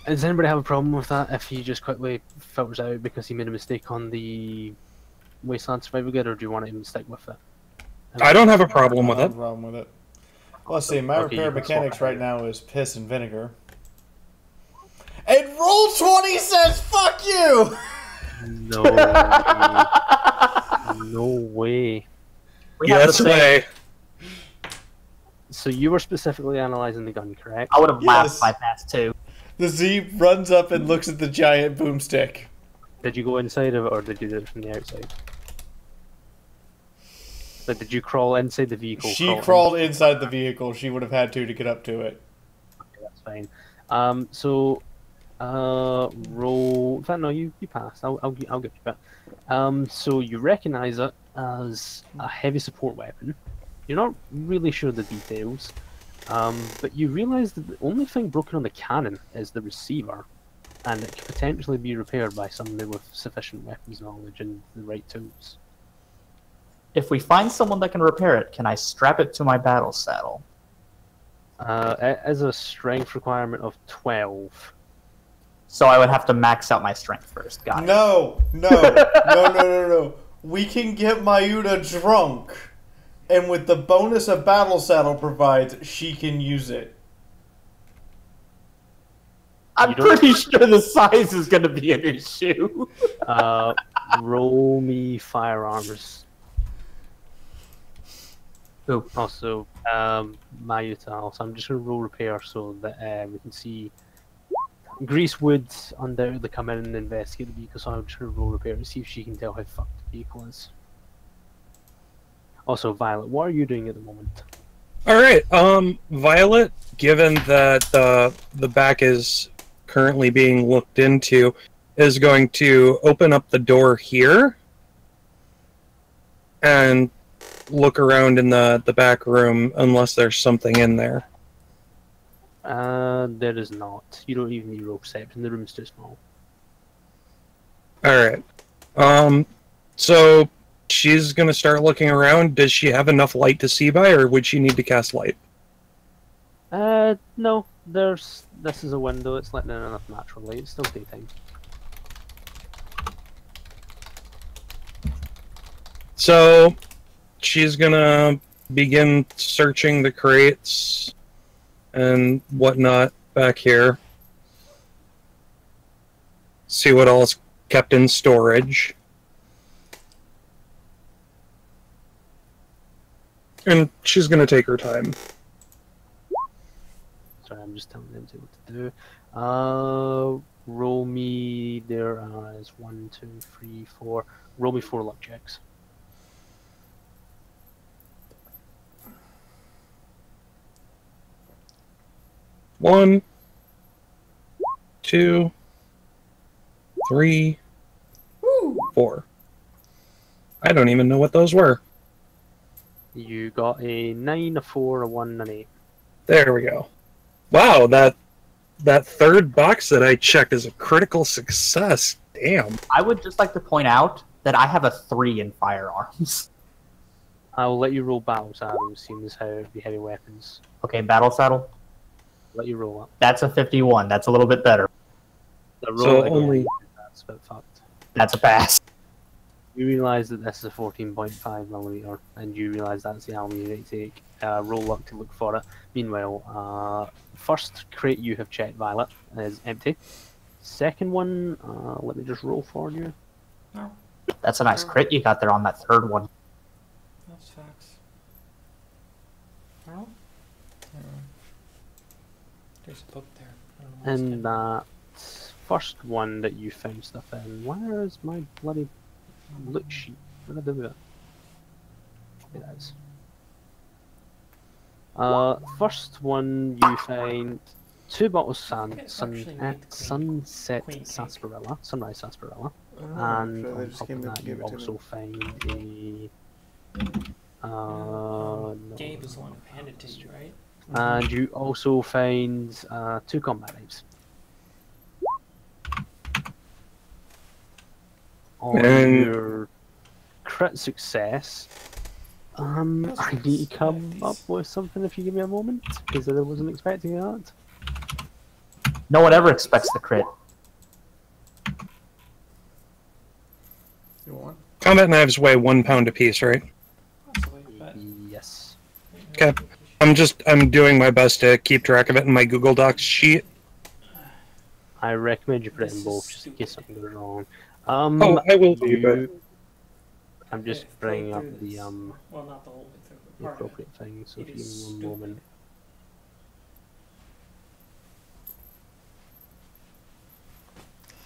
does anybody have a problem with that if he just quickly filters out because he made a mistake on the Wasteland Survival Guide, or do you want him to stick with it? I don't have a problem with I don't it. have a problem with it. Well, let's see. My Okay, repair you can swap mechanics it out. right now is piss and vinegar. And roll 20 says fuck you. No way. No way. We have the Yes, same. way. So you were specifically analyzing the gun, correct? I would have laughed Yes. by that too. The Z runs up and looks at the giant boomstick. Did you go inside of it, or did you do it from the outside? Like, did you crawl inside the vehicle? She crawled inside the vehicle. She would have had to get up to it. Okay, that's fine. Roll. In fact, no, you passed. I'll give you that. So you recognize it as a heavy support weapon. You're not really sure the details, but you realize that the only thing broken on the cannon is the receiver, and it could potentially be repaired by somebody with sufficient weapons knowledge and the right tools. If we find someone that can repair it, can I strap it to my battle saddle? It is a strength requirement of 12. So I would have to max out my strength first. Got it. No. We can get Mayuta drunk, and with the bonus a battle saddle provides, she can use it. I'm You don't- pretty sure the size is going to be an issue. Roll me firearms. Who? Also, Mayuta. Also, I'm just going to roll repair so that we can see. Grease would undoubtedly come in and investigate the vehicle, so I'm just going to roll repair to see if she can tell how fucked the vehicle is. Also, Violet, what are you doing at the moment? Alright, Violet, given that the back is currently being looked into, is going to open up the door here and look around in the back room unless there's something in there. There is not. You don't even need rope perception. The room's too small. Alright. So she's gonna start looking around. Does she have enough light to see by, or would she need to cast light? No. This is a window. It's letting in enough natural light. It's still daytime. So she's gonna begin searching the crates and whatnot back here. See what all is kept in storage. And she's gonna take her time. Sorry, I'm just telling them what to do. Roll me. There is 1, 2, 3, 4. Roll me 4 luck checks. 1, 2, 3, 4. I don't even know what those were. You got a 9, a 4, a 1, and an 8. There we go. Wow, that third box that I checked is a critical success. Damn. I would just like to point out that I have a 3 in firearms. I will let you roll battle saddles, seeing as how it would be heavy weapons. Okay, battle saddle. Let you roll up. That's a 51. That's a little bit better. The roll So again, only- that's a bit fucked. That's a pass. You realise that this is a 14.5mm, and you realise that's the ammo you need to take. Roll luck to look for it. Meanwhile, first crate you have checked, Violet, is empty. Second one, let me just roll for you. No, That's a nice crit you got there on that third one. that's facts. No? There's a book there. I don't know what's And in that first one that you found stuff in, where is my bloody loot sheet? What did I do with it? It is. First one you find 2 bottles sunset sarsaparilla, sunrise sarsaparilla, and so they on just top came of in that to you give it to also me. find a no, Gabe was the one who handed it to you, right? And you also find 2 combat knives. On And- your crit success, I need to come up with something if you give me a moment, because I wasn't expecting that. No one ever expects the crit. You want one? Combat knives weigh 1 pound apiece, right? Yes. Okay. I'm doing my best to keep track of it in my Google Docs sheet. I recommend you put it in both, just in case something goes wrong. Oh, I will do, but I'm just bringing up the Well, not the whole way through, but the part of it. appropriate thing, so if It you give is me one stupid. moment.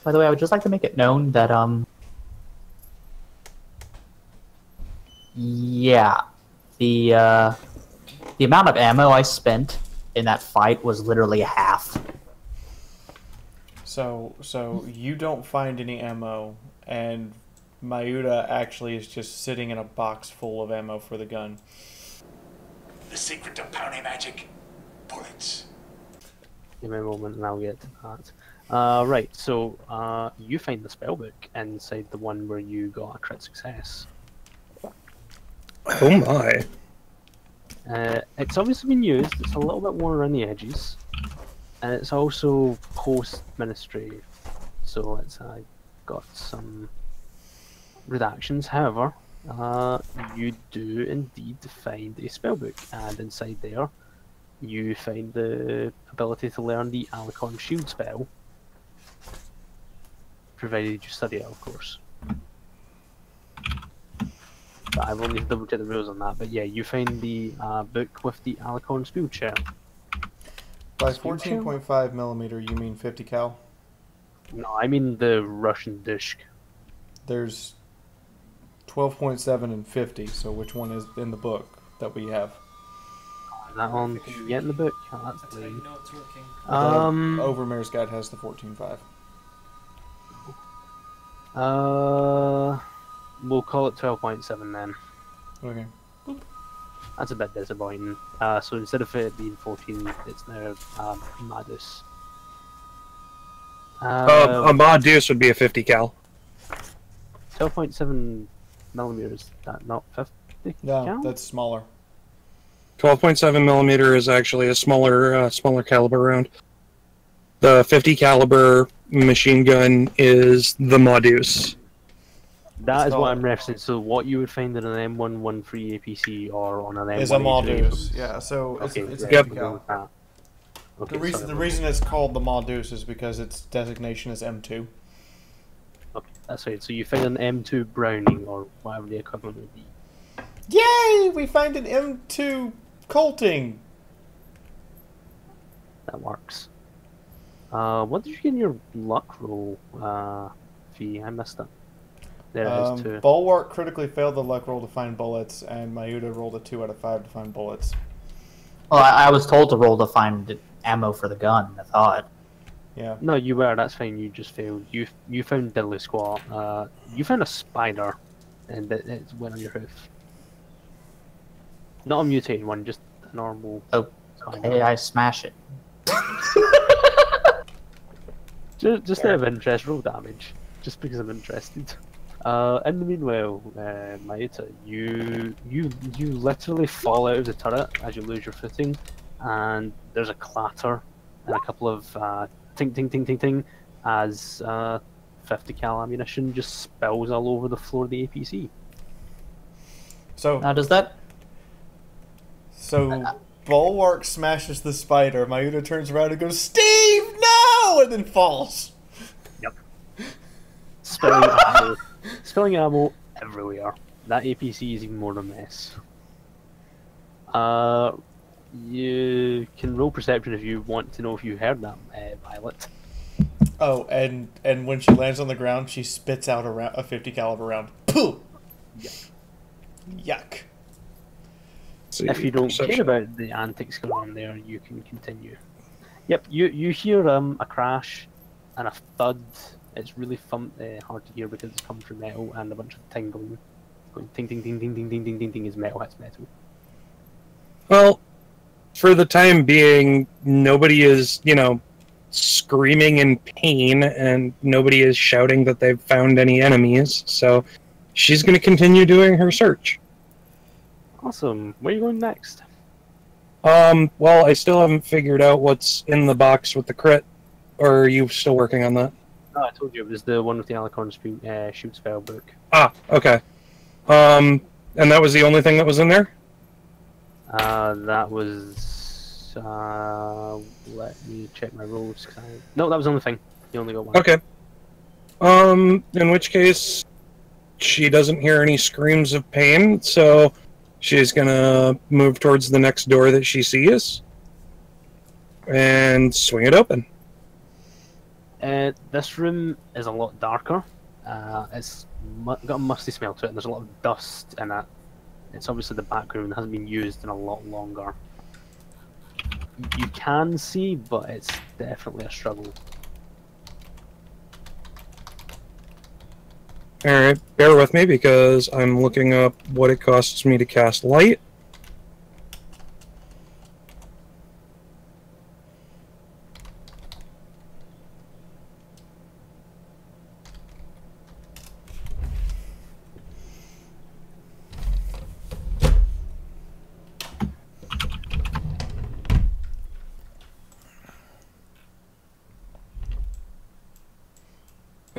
By the way, I would just like to make it known that yeah, the amount of ammo I spent in that fight was literally half. So you don't find any ammo, and Mayuta actually is just sitting in a box full of ammo for the gun. The secret to pony magic? Bullets. Give me a moment and I'll get to that. Right, so you find the spellbook inside the one where you got a crit success. oh my. It's obviously been used, it's a little bit worn around the edges, and it's also post-ministry, so it's got some redactions. However, you do indeed find a spellbook, and inside there you find the ability to learn the Alicon Shield spell, provided you study it, of course. But I will need to double check the rules on that. But yeah, you find the book with the Alicon Shield shell. By Speed 14.5 millimeter, you mean 50 cal? No, I mean the Russian disc. There's 12.7 and 50. So which one is in the book that we have? That one can you get in the book? Oh, that's That's how you lame. know it's working. Overmare's guide has the 14.5. We'll call it 12.7 then. Okay. That's a bit disappointing. So instead of it being 14, it's now Madus. A mod deuce would be a 50 cal. 12.7 millimeters. That not 50 No, cal? that's smaller. 12.7 millimeter is actually a smaller caliber round. The 50 caliber machine gun is the Modus. That is It's what called- I'm referencing. So what you would find in an M113 APC or on an M1 Is a Maldus. Yeah, so it's, Okay, it's a right, 50 we'll go cal. with that. Okay, The reason it's called the Maldus is because its designation is M2. Okay, that's right. So you find an M2 Browning or whatever the equivalent would be. Yay! We find an M2 Colting. That works. What did you get in your luck roll, Fee? I missed it. There it is too. Bulwark critically failed the luck roll to find bullets, and Mayuta rolled a 2 out of 5 to find bullets. Well, I was told to roll to find ammo for the gun. I thought. Yeah. No, you were. That's fine. You just failed. You found diddly squat. You found a spider, and it went on your hoof. Not a mutated one, just a normal. Okay, I smash it. Just out of interest, roll damage. Just because I'm interested. In the meanwhile, Mayuta, you literally fall out of the turret as you lose your footing, and there's a clatter and a couple of ting ting ting ting ting as 50 cal ammunition just spills all over the floor of the APC. So Now, does that? Bulwark smashes the spider. Mayuta turns around and goes, "Steve, no!" and then falls. Yep. Spilling ammo everywhere. That APC is even more of a mess. You can roll perception if you want to know if you heard that, Violet. Oh, and when she lands on the ground, she spits out a 50 caliber round. Pooh! Yuck. If you don't care about the antics going on there, you can continue. Yep, you hear a crash and a thud. It's really hard to hear because it's coming from metal and a bunch of tingling. Going ting ting ting ting ting ting ting ting ting as metal hits metal. Well, for the time being, nobody is, screaming in pain, and nobody is shouting that they've found any enemies. So she's going to continue doing her search. Awesome. Where are you going next? Well, I still haven't figured out what's in the box with the crit. Or are you still working on that? Oh, I told you it was the one with the Alicorn shoot spell book. Ah, okay. And that was the only thing that was in there? That was. Let me check my rolls. No, that was the only thing. You only got one. Okay. In which case, she doesn't hear any screams of pain, so she's gonna move towards the next door that she sees and swing it open. This room is a lot darker. It's got a musty smell to it, and there's a lot of dust in it. It's obviously the back room that hasn't been used in a lot longer. You can see, but it's definitely a struggle. Alright, bear with me because I'm looking up what it costs me to cast light.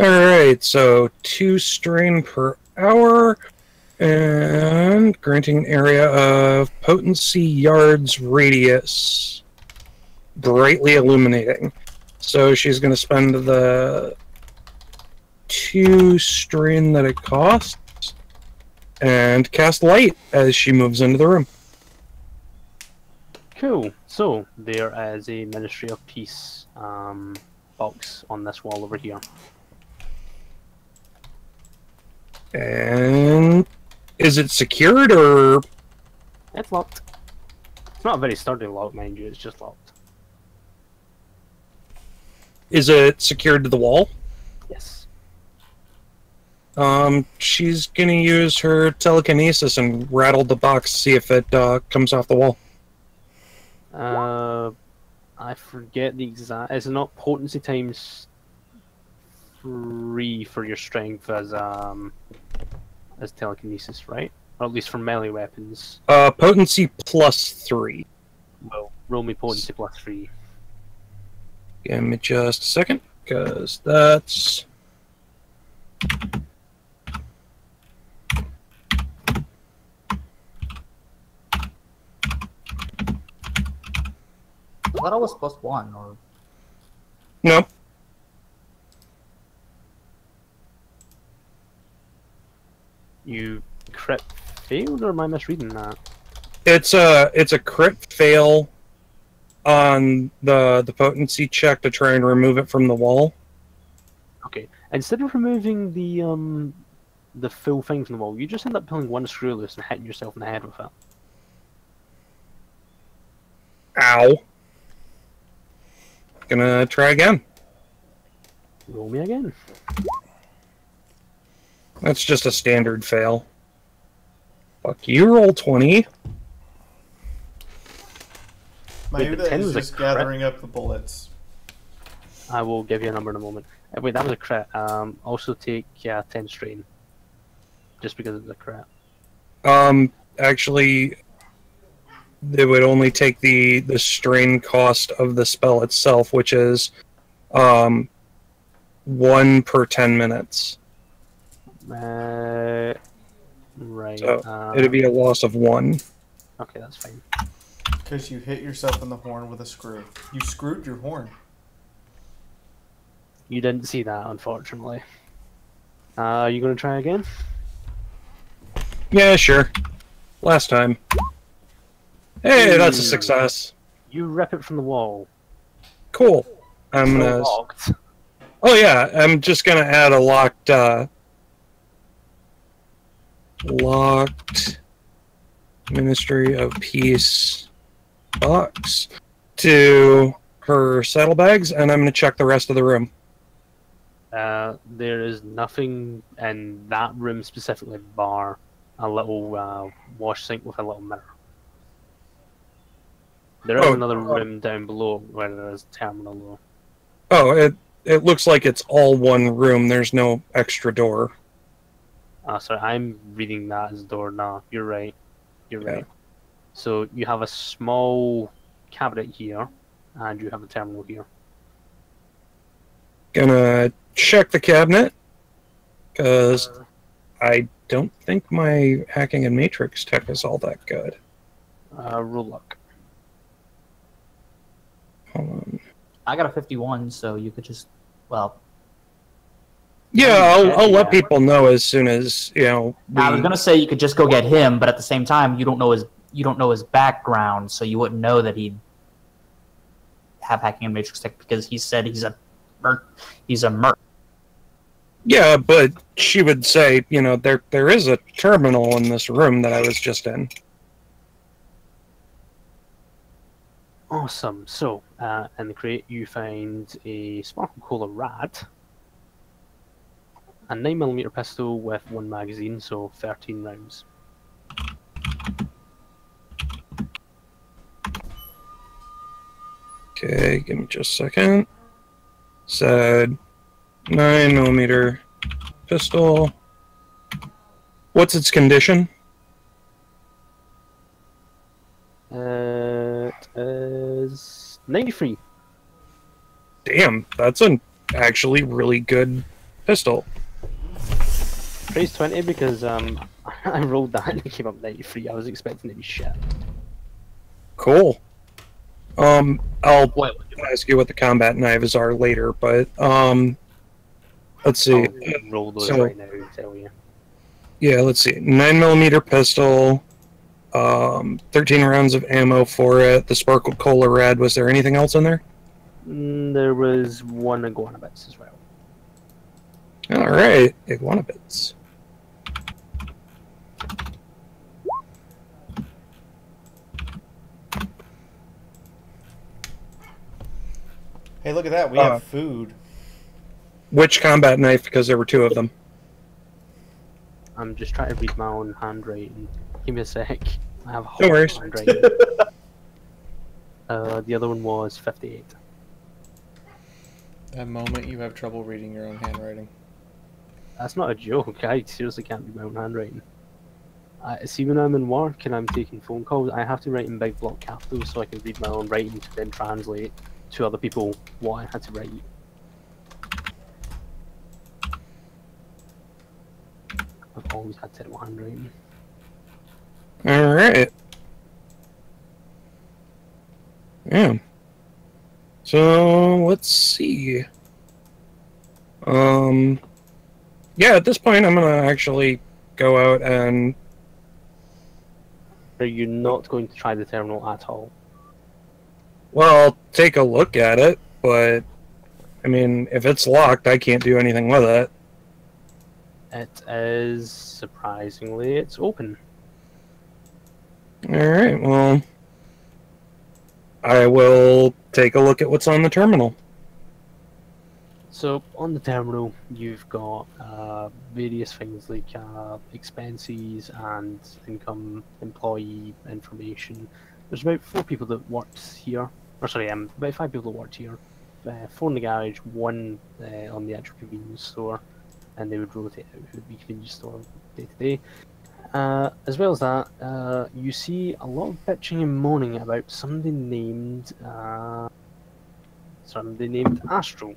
Alright, so 2 strain per hour, and granting an area of potency yards radius, brightly illuminating. So she's going to spend the 2 strain that it costs, and cast light as she moves into the room. Cool. So there is a Ministry of Peace box on this wall over here. And is it secured, or? It's locked. It's not a very sturdy lock, mind you. It's just locked. Is it secured to the wall? Yes. She's gonna use her telekinesis and rattle the box, see if it comes off the wall. I forget the exact. It's not potency times 3 for your strength as telekinesis, right? Or at least for melee weapons. Potency +3. Well, roll me potency +3. Give me just a second, because that's... I thought it was +1, or... Nope. You crit failed, or am I misreading that? It's a crit fail on the potency check to try and remove it from the wall. Okay. Instead of removing the full thing from the wall, you just end up pulling one screw loose and hitting yourself in the head with it. Ow. Gonna try again. Roll me again. That's just a standard fail. Fuck you, roll 20. Maybe the that 10 is was a just crit. gathering up the bullets. I will give you a number in a moment. Wait, that was a crit. Also take 10 strain. Just because it's a crit. Actually, it would only take the strain cost of the spell itself, which is 1 per 10 minutes. Right. So it'd be a loss of 1. Okay, that's fine. Because you hit yourself in the horn with a screw. You screwed your horn. You didn't see that, unfortunately. You gonna try again? Yeah, sure. Last time. Hey, that's a success. You rip it from the wall. Cool. I'm It's gonna. locked. Oh yeah, I'm just gonna add a locked Ministry of Peace box to her saddlebags, and I'm gonna check the rest of the room. There is nothing in that room specifically bar a little wash sink with a little mirror. There is Oh, another room down below where there is a terminal though. Oh, it looks like it's all one room. There's no extra door. Sorry, I'm reading that as door now. You're right. You're Yeah. right. So you have a small cabinet here, and you have a terminal here. Gonna check the cabinet, because I don't think my hacking and matrix tech is all that good. Roll luck. Hold on. I got a 51, so you could just, well, Yeah, I'll let people know as soon as, you know. I was gonna say you could just go get him, but at the same time, you don't know his background, so you wouldn't know that he'd have hacking and matrix tech because he said he's a merc. Yeah, but she would say, you know, there is a terminal in this room that I was just in. Awesome. So, in the crate, you find a Sparkle Cola Rad, a 9mm pistol with 1 magazine, so 13 rounds. Okay, give me just a second. Said 9mm pistol. What's its condition? It is 93. Damn, that's an actually really good pistol. Praise 20 because I rolled that and it came up 93. I was expecting it to be shit. Cool. I'll ask you what the combat knives are later, but let's see. I'll roll those So- right now and tell you. Yeah, let's see. 9mm pistol, 13 rounds of ammo for it. The Sparkle Cola Red. Was there anything else in there? There was 1 iguana bits as well. All right, iguana bits. Hey, look at that. We have food. Which combat knife? Because there were 2 of them. I'm just trying to read my own handwriting. Give me a sec. I have No worries. handwriting. The other one was 58. That moment you have trouble reading your own handwriting. That's not a joke. I seriously can't read my own handwriting. See, when I'm in work and I'm taking phone calls, I have to write in big block capitals so I can read my own writing to then translate to other people what I had to write. I've always had terrible handwriting. All right. Yeah. So let's see. Yeah, at this point, I'm gonna actually go out and. Are you not going to try the terminal at all? Well, I'll take a look at it, but I mean, if it's locked, I can't do anything with it. It is, surprisingly, it's open. Alright, well, I will take a look at what's on the terminal. So, on the terminal, you've got various things like expenses and income, employee information. There's about 4 people that worked here. Or sorry, about 5 people that worked here. 4 in the garage, 1 on the actual convenience store. And they would rotate out who would be convenience store day to day. As well as that, you see a lot of bitching and moaning about somebody named Astro.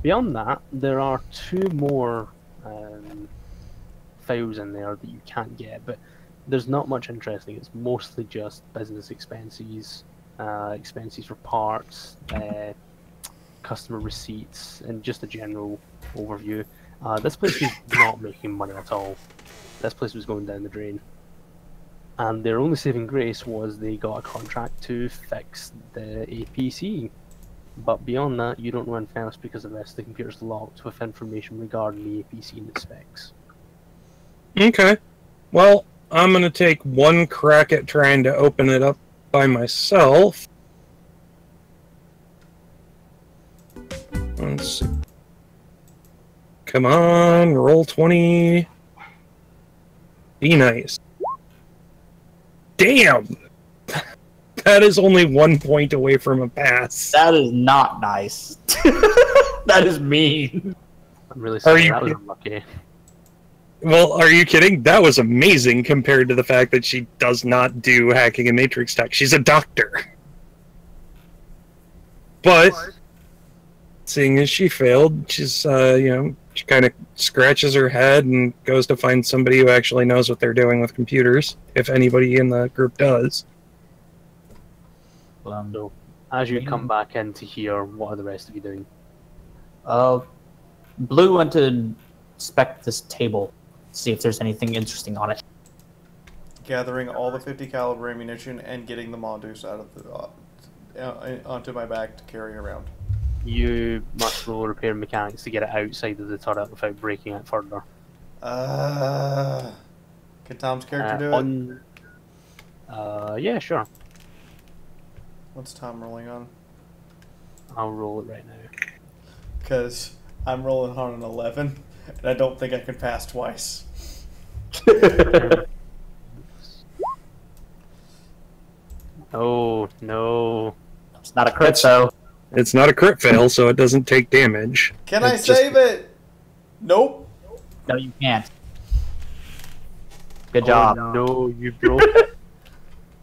Beyond that, there are 2 more files in there that you can't get, but there's not much interesting. It's mostly just business expenses, expenses for parts, customer receipts, and just a general overview. This place was not making money at all. This place was going down the drain. And their only saving grace was they got a contract to fix the APC. But beyond that, you don't know anything else because the rest of the computer's locked with information regarding the APC and its specs. Okay. Well, I'm going to take one crack at trying to open it up by myself. Let's see. Come on, roll 20. Be nice. Damn! That is only 1 point away from a pass. That is not nice. That is mean. I'm really sorry. you That was kidding? unlucky. Well, are you kidding? That was amazing compared to the fact that she does not do hacking and matrix tech. She's a doctor. But, seeing as she failed, she's, she kind of scratches her head and goes to find somebody who actually knows what they're doing with computers, if anybody in the group does. So, as you come back into here, what are the rest of you doing? Blue went to inspect this table, see if there's anything interesting on it. Gathering all the 50 caliber ammunition and getting the Mondoose out of the onto my back to carry around. You must roll repair mechanics to get it outside of the turret without breaking it further. Can Tom's character do it? Yeah, sure. What's Tom rolling on? I'll roll it right now. Because I'm rolling on an 11, and I don't think I can pass twice. Oh, no. It's not a crit, though. It's not a crit fail, so it doesn't take damage. Can I save it? Nope. No, you can't. Good job. No, you broke it.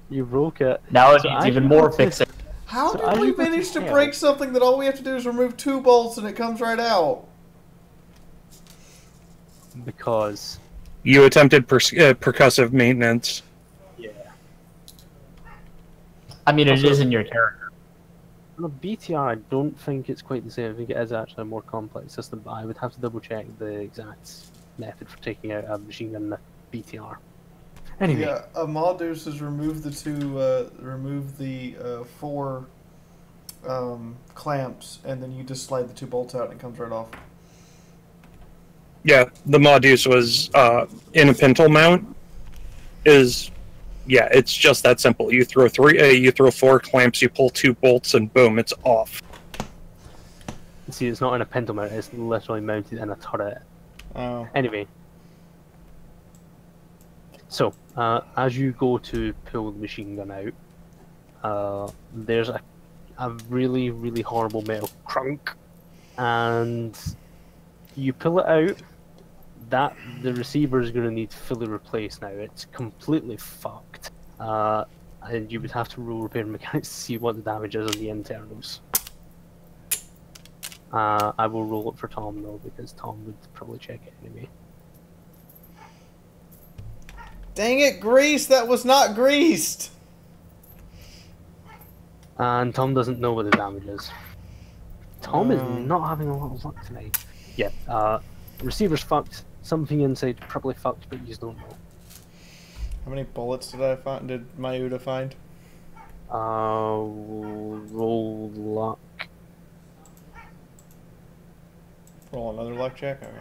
You broke it. Now it So needs I even should more go to- fixing. How So did as we you go to manage to hell- break something that all we have to do is remove 2 bolts and it comes right out? Because... You attempted percussive maintenance. Yeah. I mean, it is in your character. On a BTR, I don't think it's quite the same. I think it is actually a more complex system, but I would have to double check the exact method for taking out a machine gun in a BTR. Anyway, Yeah, a Mondoose is remove the 4 clamps, and then you just slide the 2 bolts out and it comes right off. Yeah, the Mondoose was in a pintle mount. It's just that simple. You throw 4 clamps, you pull 2 bolts, and boom, it's off. see, it's not in a pintle mount, it's literally mounted in a turret. Oh. Anyway, so as you go to pull the machine gun out, there's a really, really horrible metal crunk, and you pull it out. The receiver is going to need fully replaced now. It's completely fucked, and you would have to roll repair mechanics to see what the damage is on the internals. I will roll it for Tom though, because Tom would probably check it anyway. Dang it, grease! That was not greased! And Tom doesn't know what the damage is. Tom is not having a lot of luck tonight. Yeah, receiver's fucked. Something inside probably fucked, but you just don't know. How many bullets did Mayuda find? Roll luck. Roll another luck check? Okay.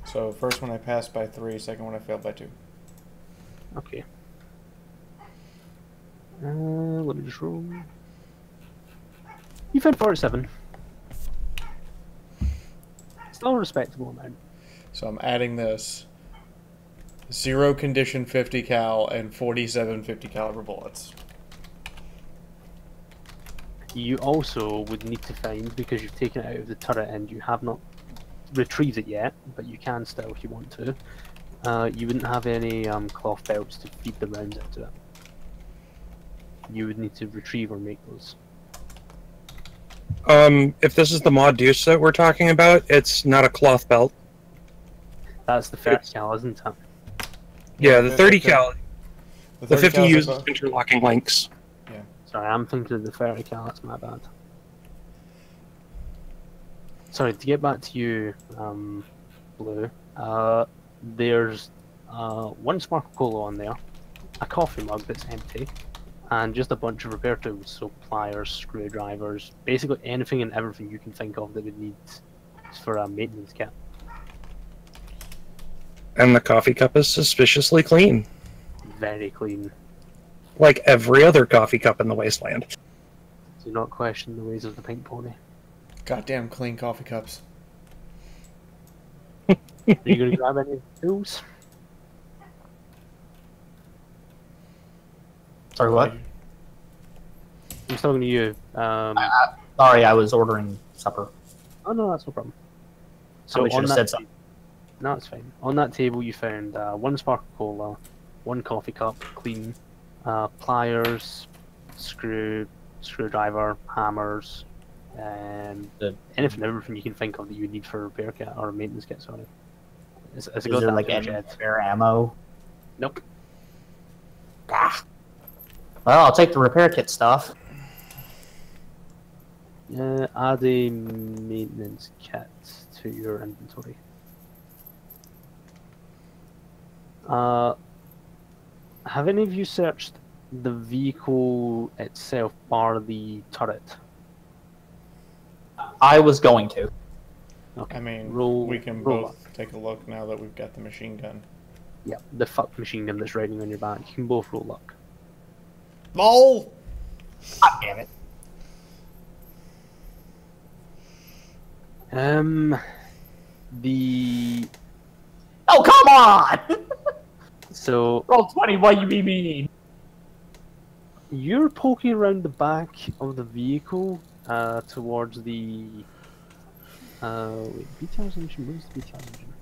So, first one I passed by 3, second one I failed by 2. Okay. Let me just roll. You found 47. Still a respectable amount. So I'm adding this. 0 condition 50 cal and 47 50 caliber bullets. You also would need to find, because you've taken it out of the turret and you have not retrieved it yet, but you can still if you want to. You wouldn't have any cloth belts to feed the rounds into it. You would need to retrieve or make those. If this is the Mondoose that we're talking about, it's not a cloth belt. That's the 30 cal, isn't it? Yeah, the 30 cal. The 50 cal is uses above- interlocking links. Sorry, I'm thinking of the 30 cal, that's my bad. Sorry, to get back to you, Blue, there's 1 Sparkle Cola on there, a coffee mug that's empty, and just a bunch of repair tools, so pliers, screwdrivers, basically anything and everything you can think of that would need for a maintenance kit. And the coffee cup is suspiciously clean. Very clean. Like every other coffee cup in the wasteland. Do not question the ways of the pink pony. Goddamn clean coffee cups. Are you going to grab any tools? Sorry, what? I'm talking to you. Sorry, I was ordering supper. Oh no, that's no problem. Somebody should on have that said something. No, it's fine. On that table, you found one sparkle cola, one coffee cup, clean, pliers, screwdriver, hammers, and anything, everything you can think of that you would need for a repair kit or a maintenance kit. Sorry. Is there like any spare ammo? Nope. Ah. Well, I'll take the repair kit stuff. Add a maintenance kit to your inventory. Have any of you searched the vehicle itself, bar the turret? I was going to. Okay. I mean, roll, we can roll both take a look now that we've got the machine gun. Yeah, the fuck machine gun that's riding on your back. You can both roll luck. LOL! God damn it. The Oh, come on! so Roll 20, why you be mean? you're poking around the back of the vehicle towards the wait, BTR's engine. Where's the BTR engine?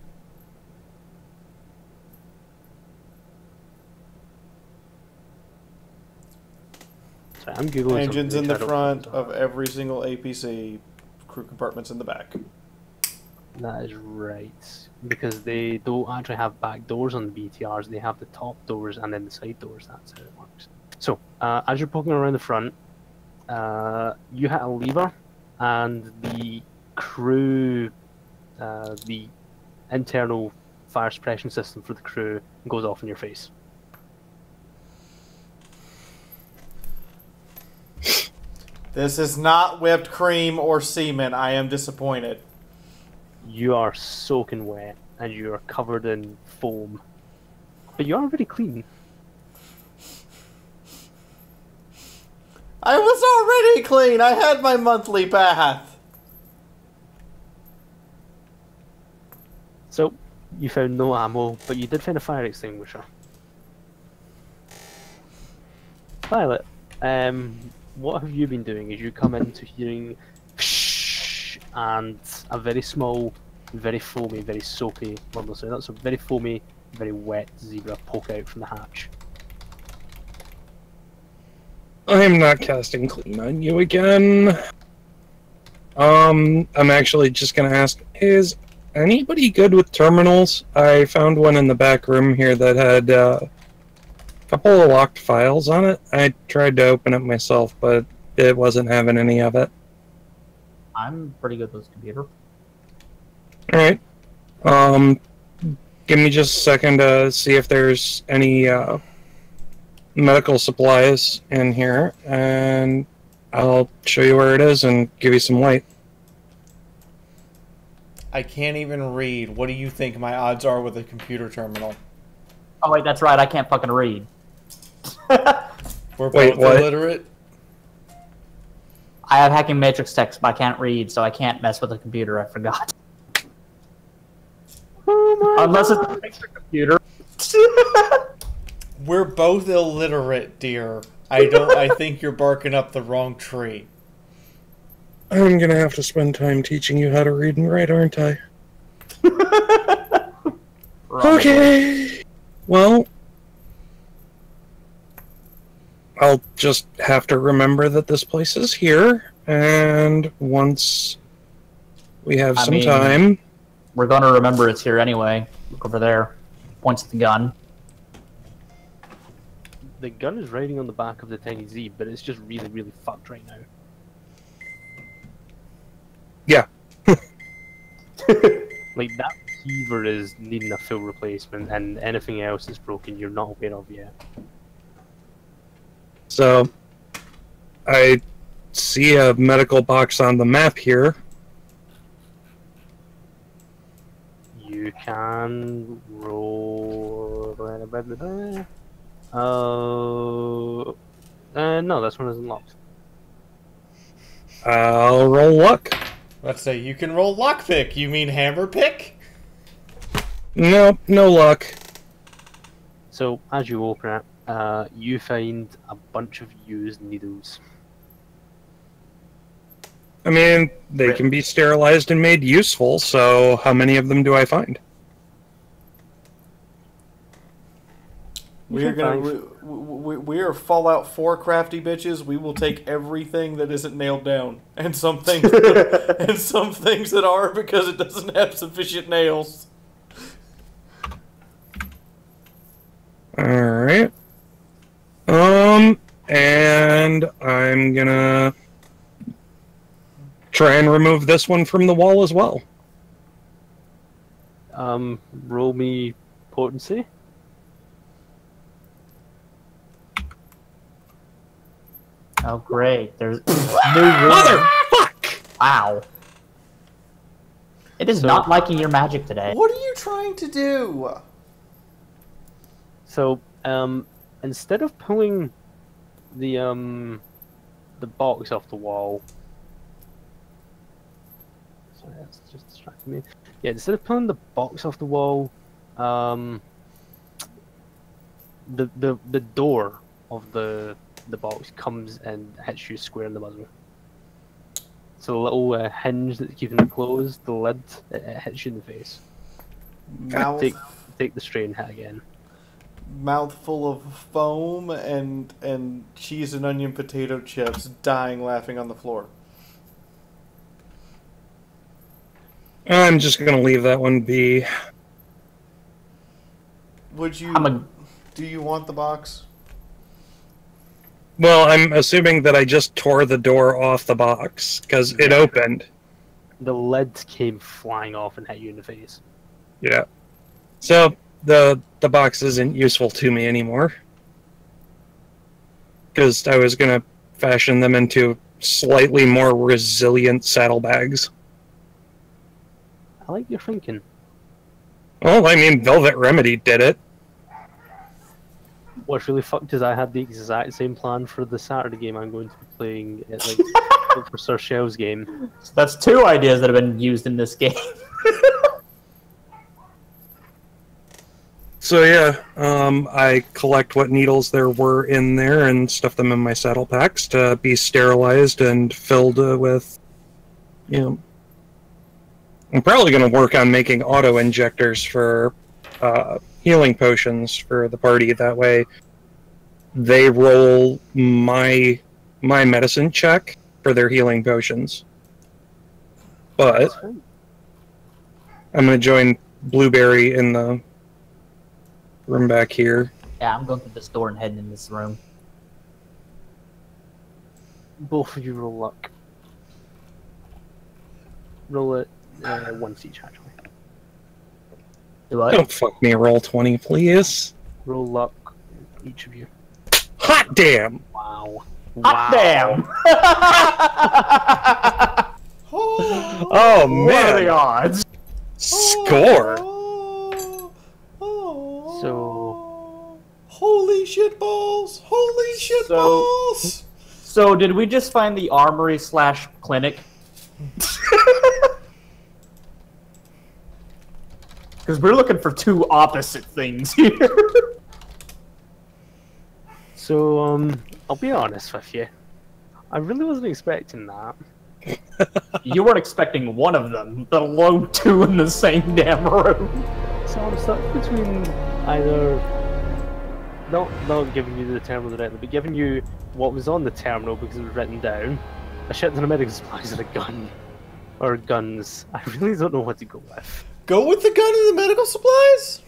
Sorry, I'm googling. Engines something in to the make sure I front don't- of every single APC, crew compartments in the back. That is right, because they don't actually have back doors on the BTRs. They have the top doors and then the side doors. That's how it works. So, as you're poking around the front, you hit a lever, and the crew, the internal fire suppression system for the crew goes off in your face. This is not whipped cream or semen. I am disappointed. You are soaking wet, and you are covered in foam. But you are very clean. I was already clean. I had my monthly bath. So, you found no ammo, but you did find a fire extinguisher. Violet, what have you been doing as you come into hearing and a very small, very foamy, very soapy, well, no, sorry, that's a very foamy, very wet zebra poke out from the hatch. I'm not casting clean on you again. I'm actually just gonna ask, is anybody good with terminals? I found one in the back room here that had a couple of locked files on it. I tried to open it myself, but it wasn't having any of it. I'm pretty good with computer. Alright. Give me just a second to see if there's any medical supplies in here, and I'll show you where it is and give you some light. I can't even read. What do you think my odds are with a computer terminal? Oh wait, that's right, I can't fucking read. We're Wait, both what? illiterate. I have hacking matrix text, but I can't read, so I can't mess with a computer, I forgot. Unless it's an extra computer. We're both illiterate, dear. I think you're barking up the wrong tree. I'm gonna have to spend time teaching you how to read and write, aren't I? Okay. Well, I'll just have to remember that this place is here, and once we have I some mean- time... We're gonna remember it's here anyway. Look over there. Points at the gun. The gun is riding on the back of the tiny Z, but it's just really, really fucked right now. Yeah. Like, that receiver is needing a full replacement, and anything else that's broken you're not aware of yet. So, I see a medical box on the map here. You can roll... no, this one isn't locked. I'll roll luck. Let's say you can roll lockpick. You mean hammer pick? Nope, no luck. So, as you open it, you find a bunch of used needles. I mean, they can be sterilized and made useful, so how many of them do I find? We are Fallout 4 crafty bitches. We will take everything that isn't nailed down, and some things and some things that are because it doesn't have sufficient nails. All right. And I'm gonna try and remove this one from the wall as well. Roll me potency. Oh, great. There's new room. Motherfuck! Wow. It is not liking your magic today. What are you trying to do? So, instead of pulling the box off the wall, sorry, that's just distracting me. Yeah, instead of pulling the box off the wall, the door of the box comes and hits you square in the muzzle. So the little hinge that's keeping it closed, the lid, it hits you in the face. Mouth, Take the strain hit again. mouth full of foam and cheese and onion potato chips, dying laughing on the floor. I'm just gonna leave that one be. Would you? Do you want the box? Well, I'm assuming that I just tore the door off the box, because it opened. The lid came flying off and hit you in the face. Yeah. So, the box isn't useful to me anymore. Because I was going to fashion them into slightly more resilient saddlebags. I like your thinking. Well, I mean, Velvet Remedy did it. What's really fucked is I had the exact same plan for the Saturday game I'm going to be playing at for Sir Shell's game. So that's 2 ideas that have been used in this game. So yeah, I collect what needles there were in there and stuff them in my saddle packs to be sterilized and filled with, you know... I'm probably going to work on making auto-injectors for healing potions for the party. That way they roll my medicine check for their healing potions. But I'm going to join Blueberry in the room back here. Yeah, I'm going through this door and heading in this room. Both of you roll luck. Roll it once each, actually. Do I? Don't fuck me, roll 20, please. Roll luck, each of you. Hot damn! Wow. Hot damn! Oh, man! What are the odds? Score! So... Holy shit balls! Holy shit balls! So did we just find the armory / clinic? Because we're looking for 2 opposite things here. So, I'll be honest with you. I really wasn't expecting that. You weren't expecting one of them, let alone 2 in the same damn room. So I'm stuck between either not giving you the terminal directly, but giving you what was on the terminal because it was written down, a shit ton of medical supplies and a gun. Or guns. I really don't know what to go with. Go with the gun and the medical supplies?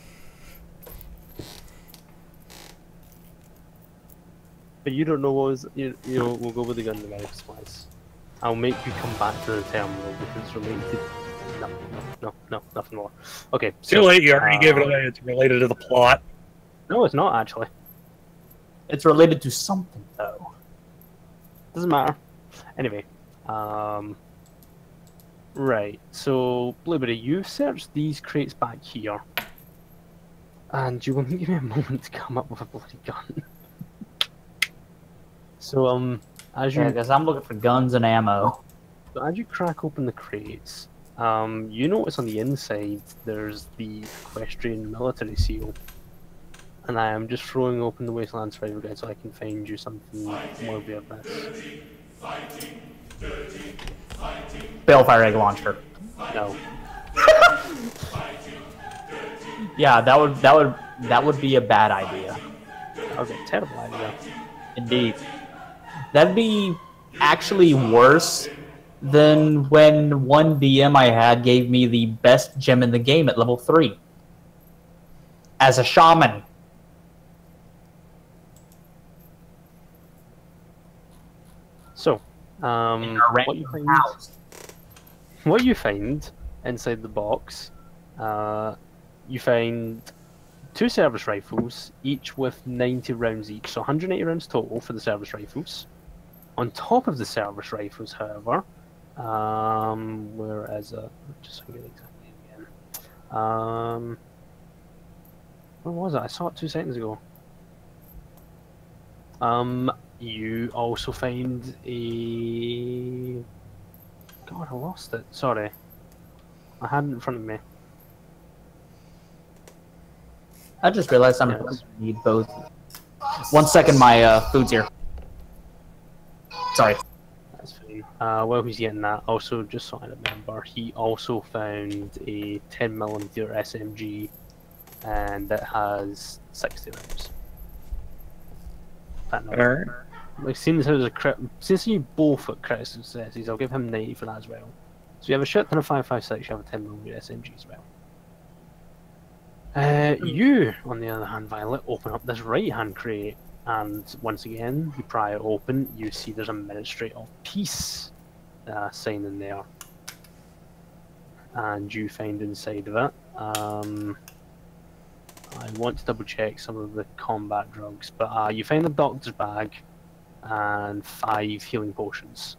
But you don't know what was... You know, we'll go with the gun and the medical supplies. I'll make you come back to the terminal because it's related... No, nothing more. Okay, so... Too late, you already gave it away. It's related to the plot. No, it's not, actually. It's related to something, though. Doesn't matter. Anyway, right, so, Blueberry, you've searched these crates back here. And you will give me a moment to come up with a bloody gun. So, as you... Yeah, because I'm looking for guns and ammo. So as you crack open the crates, you notice on the inside there's the Equestrian military seal. And I am just throwing open the Wasteland Survivor Guide so I can find you something worthy of this. Balefire egg launcher. No. Yeah, that would be a bad idea. That would be a terrible idea. Indeed. That'd be actually worse than when one DM I had gave me the best gem in the game at level 3. As a shaman. So, In a what you random find, house. what you find inside the box, you find 2 service rifles, each with 90 rounds each, so 180 rounds total for the service rifles. On top of the service rifles, however, where is it? Just so I get it exactly again. Where was it? I saw it 2 seconds ago. You also find a... God, I lost it. Sorry. I had it in front of me. I just realized I'm Yes. going to need both. 1 second, my food's here. Sorry. That's fine. While he's getting that, also, just so I remember, he also found a 10mm SMG, and it has 60 rounds. That number. Alright. Like, since you both at critical successes, I'll give him 90 for that as well. So you have a shit ton of 5.56, you have a 10mm SMG as well. You, on the other hand, Violet, open up this right-hand crate, and once again, you pry it open, you see there's a Ministry of Peace sign in there. And you find inside of it, I want to double check some of the combat drugs, but you find the doctor's bag and 5 healing potions.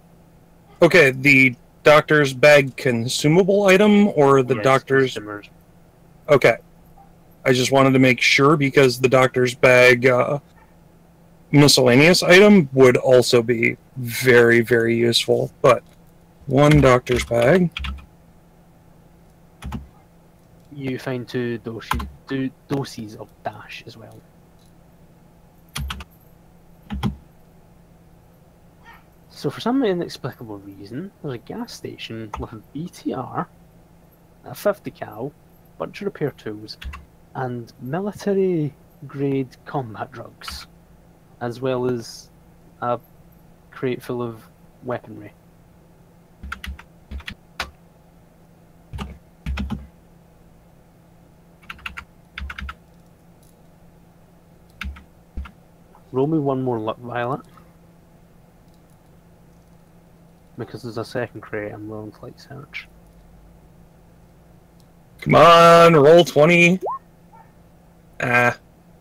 Okay, the doctor's bag consumable item or the Yes, doctor's... consumers. Okay. I just wanted to make sure because the doctor's bag miscellaneous item would also be very, very useful. But 1 doctor's bag. You find 2 doses of dash as well. So for some inexplicable reason, there's a gas station with a BTR, a 50 cal, bunch of repair tools, and military-grade combat drugs, as well as a crate full of weaponry. Roll me 1 more luck, Violet. Because there's a second crate, I'm rolling flight search. Come on, roll 20.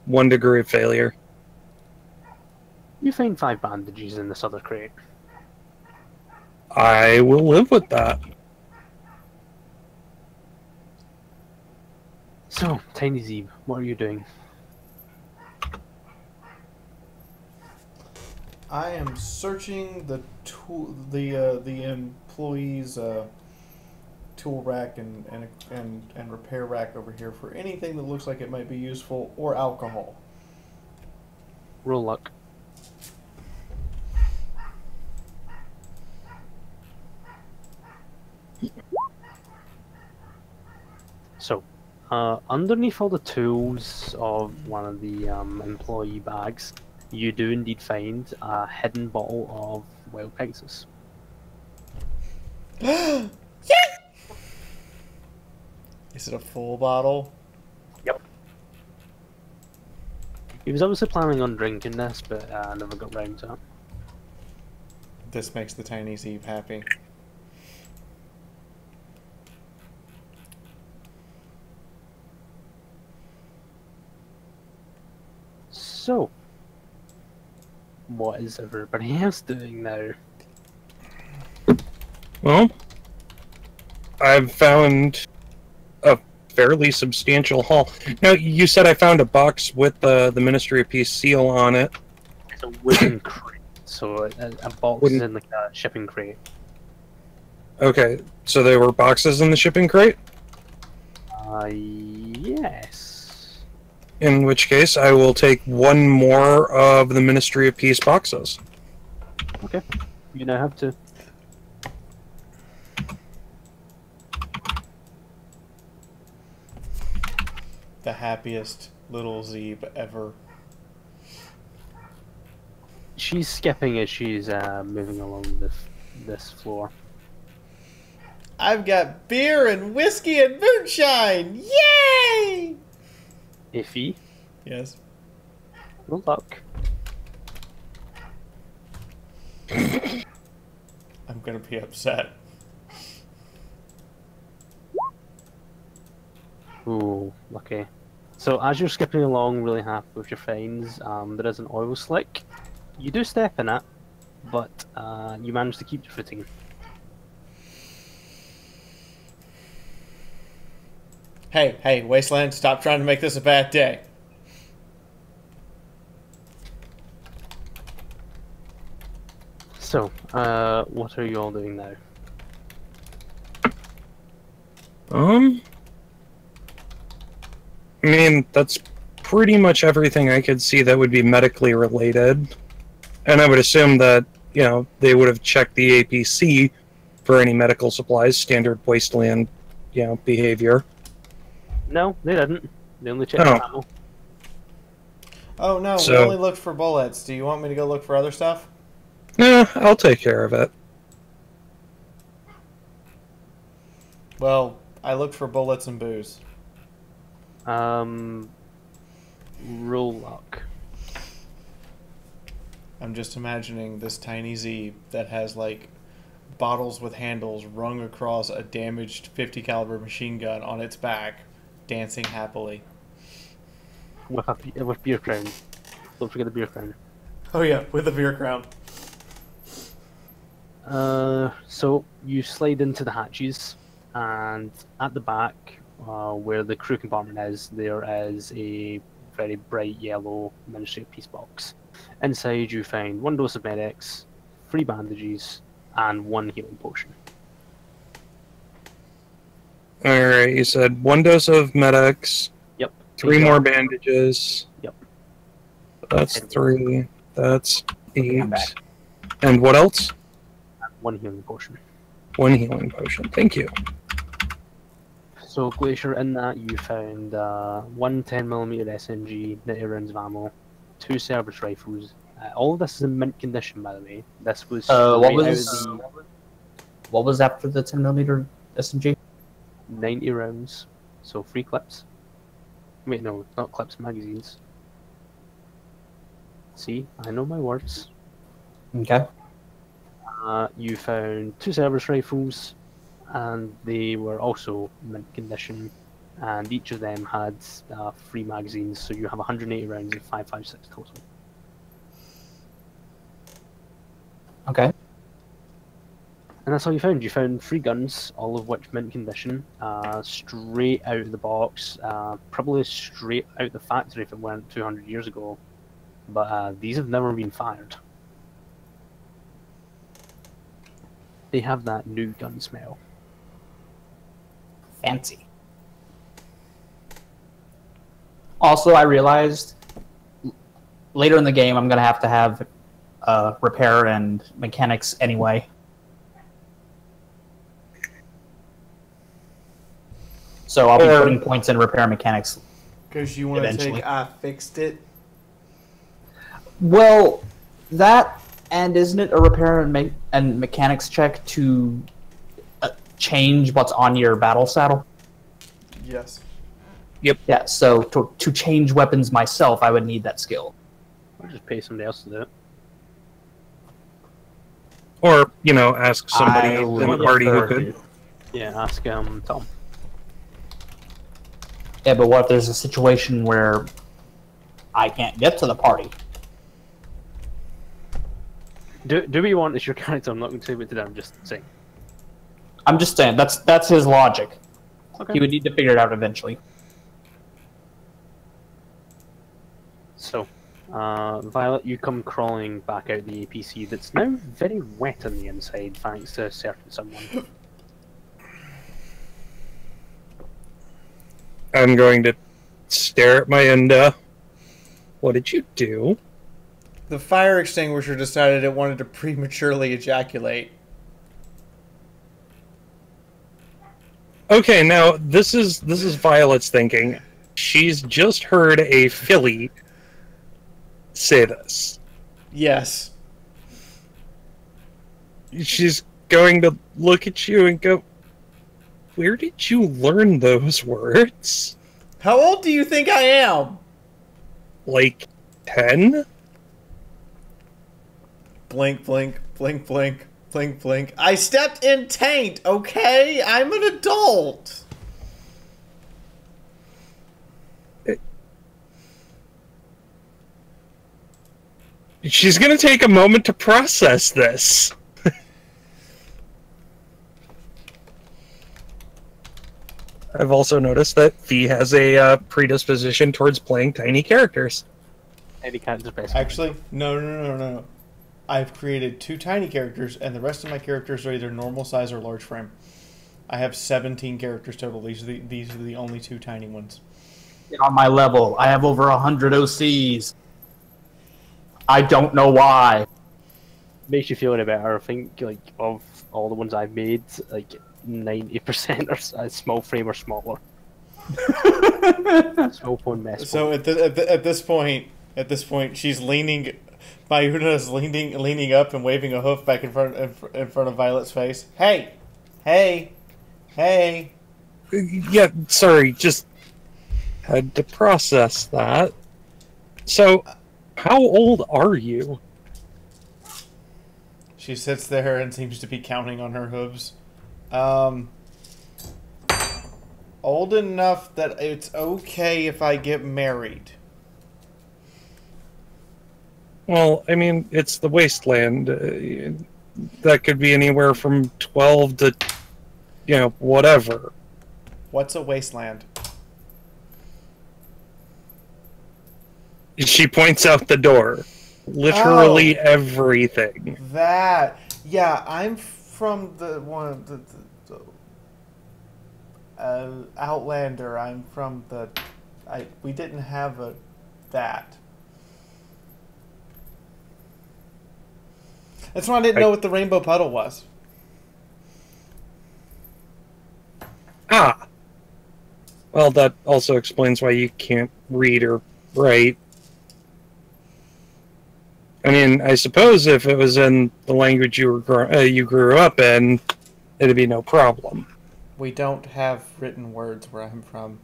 1 degree of failure. You find 5 bandages in this other crate. I will live with that. So, Tiny Zeeb, what are you doing? I am searching the the employees' tool rack and repair rack over here for anything that looks like it might be useful or alcohol. Roll luck. So, underneath all the tools of one of the employee bags, you do indeed find a hidden bottle of wild Pegasus. Is it a full bottle? Yep. He was obviously planning on drinking this, but never got round to it. This makes the Tiny Zeeb happy. So, what is everybody else doing now? Well, I've found a fairly substantial haul. Now, you said I found a box with the Ministry of Peace seal on it. It's a wooden crate, so a box is in like a shipping crate. Okay, so there were boxes in the shipping crate? Yes. In which case, I will take one more of the Ministry of Peace boxes. Okay. You now have to. The happiest little Zeeb ever. She's skipping as she's moving along this floor. I've got beer and whiskey and moonshine! Yay! Iffy. Yes. Good luck. I'm gonna be upset. Ooh, lucky. So as you're skipping along really happy with your finds, there is an oil slick. You do step in it, but you manage to keep your footing. Hey, Wasteland, stop trying to make this a bad day. So, what are you all doing now? I mean, that's pretty much everything I could see that would be medically related. And I would assume that, you know, they would have checked the APC for any medical supplies, standard wasteland, you know, behavior. No, they didn't. They only checked Oh. the ammo. Oh no, we So- only looked for bullets. Do you want me to go look for other stuff? Nah, I'll take care of it. Well, I looked for bullets and booze. Roll luck. I'm just imagining this tiny Z that has like bottles with handles rung across a damaged 50 caliber machine gun on its back, dancing happily. With beer crown. Don't forget the beer crown. Oh yeah, with a beer crown. So you slide into the hatches, and at the back, where the crew compartment is, there is a very bright yellow Ministry of Peace box. Inside you find 1 dose of medics, 3 bandages, and 1 healing potion. Alright, you said 1 dose of medics, Yep. 3 Take more out- bandages. Yep. That's 3. That's 8. I'm back. And what else? 1 healing potion. 1 healing potion. Thank you. So Glacier, in that you found 1 10mm SMG, 90 rounds of ammo, 2 Cerberus rifles. All of this is in mint condition, by the way. This was What straight was out of the what was after the 10mm SMG? 90 rounds, so 3 clips. Wait, no, not clips, magazines. See, I know my words. Okay. You found 2 Cerberus rifles, and they were also mint condition, and each of them had 3 magazines, so you have 180 rounds of 5.56 total. Okay. And that's all you found. You found 3 guns, all of which mint condition, straight out of the box, probably straight out the factory if it weren't 200 years ago, but these have never been fired. They have that new gun smell. Fancy. Also, I realized later in the game I'm gonna have to have repair and mechanics anyway. So I'll be putting points in repair and mechanics. Because you want to Eventually. take I fixed it. Well, that and isn't it a repair and mechanics check to change what's on your battle saddle? Yes. Yeah. So to change weapons myself, I would need that skill. I'll just pay somebody else to do it. Or, you know, ask somebody I in the would party who prefer- could. Yeah, ask Tom. Yeah, but what if there's a situation where I can't get to the party? Do what you want as your character. I'm not going to say what to do. I'm just saying. I'm just saying that's his logic. Okay. He would need to figure it out eventually. So, Violet, you come crawling back out the APC that's now very wet on the inside, thanks to a certain someone. I'm going to stare at my Enda. What did you do? The fire extinguisher decided it wanted to prematurely ejaculate. Okay, now this is Violet's thinking. She's just heard a filly say this. Yes. She's going to look at you and go, "Where did you learn those words?" How old do you think I am? Like 10? Blink, blink, blink, blink, blink, blink. I stepped in taint, okay? I'm an adult. She's gonna take a moment to process this. I've also noticed that Fee has a predisposition towards playing tiny characters. Any kind of best. Actually, no. I've created 2 tiny characters, and the rest of my characters are either normal size or large frame. I have 17 characters total. These are the only 2 tiny ones. On my level, I have over 100 OCs. I don't know why. Makes you feel any better. I think like of all the ones I've made, like 90% are small frame or smaller. Small phone mess. So at this point, she's leaning. Mayuna's leaning up and waving a hoof back in front of Violet's face. Hey. Yeah, sorry, just had to process that. So, how old are you? She sits there and seems to be counting on her hooves. Old enough that it's okay if I get married. Well, I mean, it's the wasteland. That could be anywhere from 12 to, whatever. What's a wasteland? She points out the door. Literally everything. That. Yeah, I'm from the one Outlander. I'm from the. We didn't have that. That's why I didn't know what the rainbow puddle was. Ah. Well, that also explains why you can't read or write. I mean, I suppose if it was in the language you grew up in, it'd be no problem. We don't have written words where I'm from.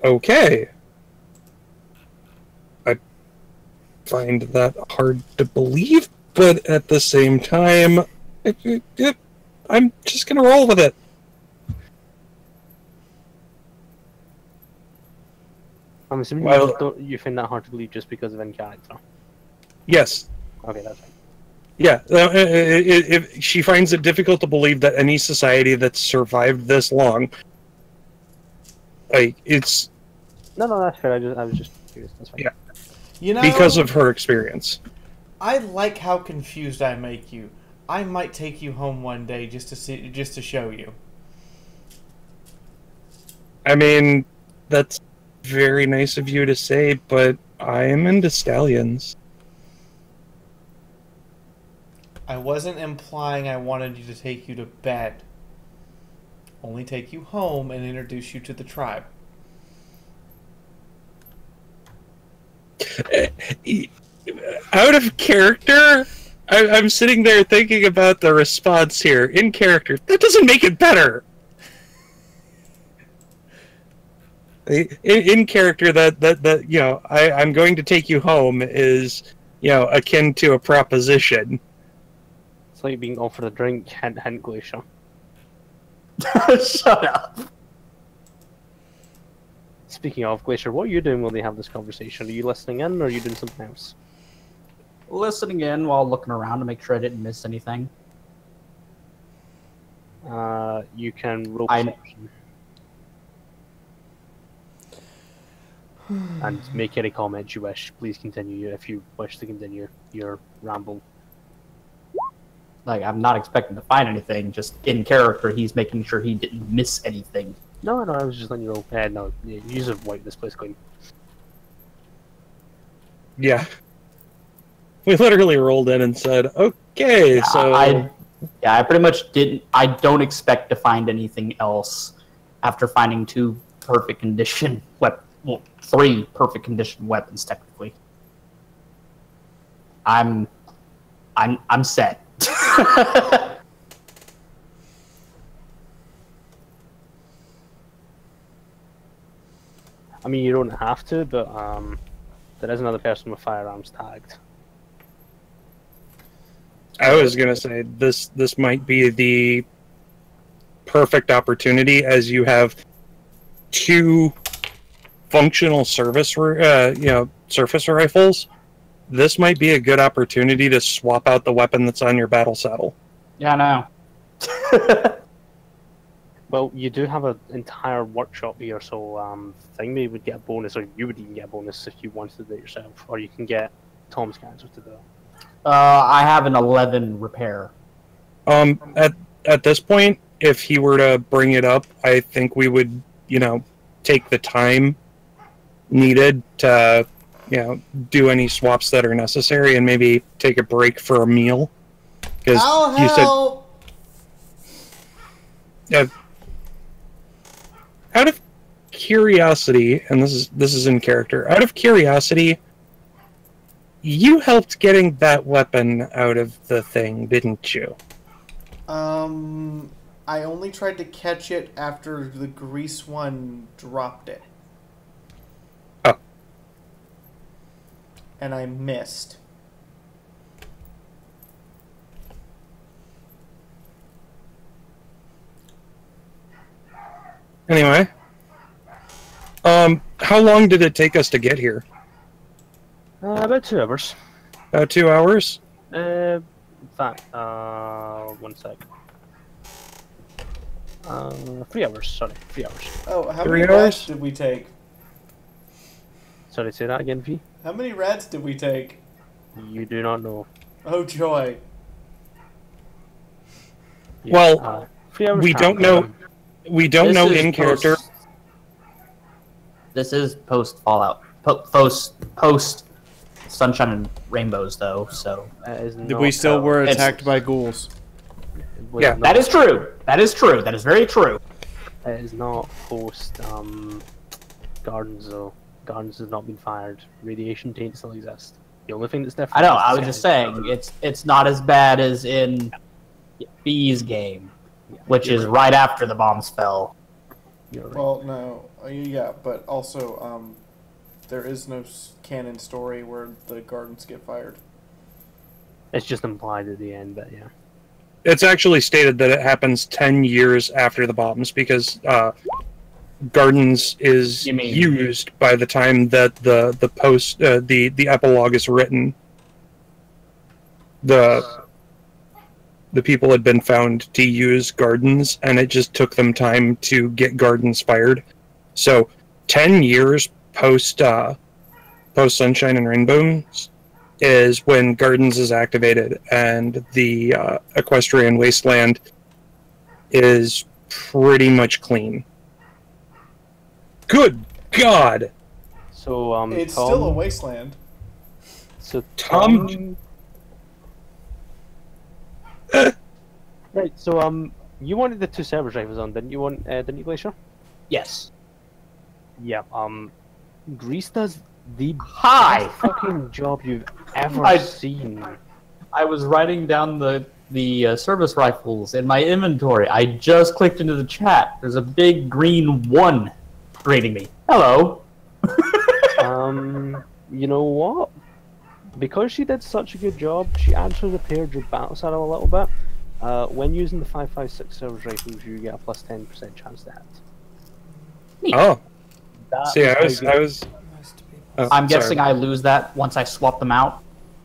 Okay. I find that hard to believe, but at the same time, I'm just gonna roll with it. I'm assuming you find that hard to believe just because of in character. Yes. Okay, that's fine. Yeah, if she finds it difficult to believe that any society that's survived this long, it's... No, that's fair. I was just curious. That's fine. Yeah. Because of her experience. I like how confused I make you. I might take you home one day just to show you. I mean, that's very nice of you to say, but I am into stallions. I wasn't implying I wanted you to take you to bed. Only take you home and introduce you to the tribe. Out of character, I'm sitting there thinking about the response here. In character, that doesn't make it better. In character, that I'm going to take you home is akin to a proposition. It's like being offered a drink. Hint, hint, Glacier. Shut up. Speaking of Glacier, what are you doing when they have this conversation? Are you listening in, or are you doing something else? Listening in while looking around to make sure I didn't miss anything. You can roll perception. And make any comments you wish. Please continue if you wish to continue your ramble. Like, I'm not expecting to find anything. Just in character, he's making sure he didn't miss anything. No, I was just letting you know. No, you just have wiped this place clean. Yeah. We literally rolled in and said, okay, Yeah, so... I pretty much didn't... I don't expect to find anything else after finding 2 perfect condition weapons. Well, 3 perfect condition weapons, technically. I'm set. I mean, you don't have to, but there is another person with firearms tagged. I was gonna say, this might be the perfect opportunity, as you have 2 functional surface rifles. This might be a good opportunity to swap out the weapon that's on your battle saddle. Yeah, I know. Well, you do have an entire workshop here, so Thingy would get a bonus, or you would even get a bonus if you wanted to do it yourself, or you can get Tom's character to do it. I have an 11 repair. At this point, if he were to bring it up, I think we would, take the time needed to, do any swaps that are necessary, and maybe take a break for a meal. Because you said, out of curiosity, and this is in character. Out of curiosity, you helped getting that weapon out of the thing, didn't you? I only tried to catch it after the grease one dropped it. Oh. And I missed. Anyway. How long did it take us to get here? About 2 hours. About 2 hours? In fact, 1 sec. 3 hours, sorry, 3 hours. Oh, how 3 many hours? rats did we take? Sorry, say that again, V? How many rats did we take? You do not know. Oh, joy. Yeah, Well, 3 hours. we don't know. We don't This know is in character. This is post Fallout. Post Sunshine and Rainbows, though, so... We still were It's- attacked by ghouls. Yeah, That is true. That is true. That is very true. It is not post Gardens, though. Gardens has not been fired. Radiation taint still exists. The only thing that's different. I know, is I the was just sky. saying, it's not as bad as in B's game, which is right after the bombs fell. You're right. Well, no. Yeah, but also, there is no canon story where the gardens get fired. It's just implied at the end, but yeah. It's actually stated that it happens 10 years after the bombs, because Gardens is You mean- used by the time that the epilogue is written. The people had been found to use Gardens, and it just took them time to get Gardens fired. So 10 years post Sunshine and Rainbows is when Gardens is activated, and the Equestrian Wasteland is pretty much clean. Good God! So It's Tom, still a wasteland. So Tom- right. So you wanted the 2 servers rifles on, didn't you? Didn't you, Glacier? Yes. Yeah. Grease does the Hi! best fucking job you've ever I- seen. I was writing down the service rifles in my inventory. I just clicked into the chat. There's a big green 1 greeting me. Hello. You know what? Because she did such a good job, she actually repaired your battle saddle a little bit. When using the 5.56 service rifles, you get a plus 10% chance to hit. Oh, That see, is how I good- was. Nice to be Oh, I'm sorry. guessing I lose that once I swap them out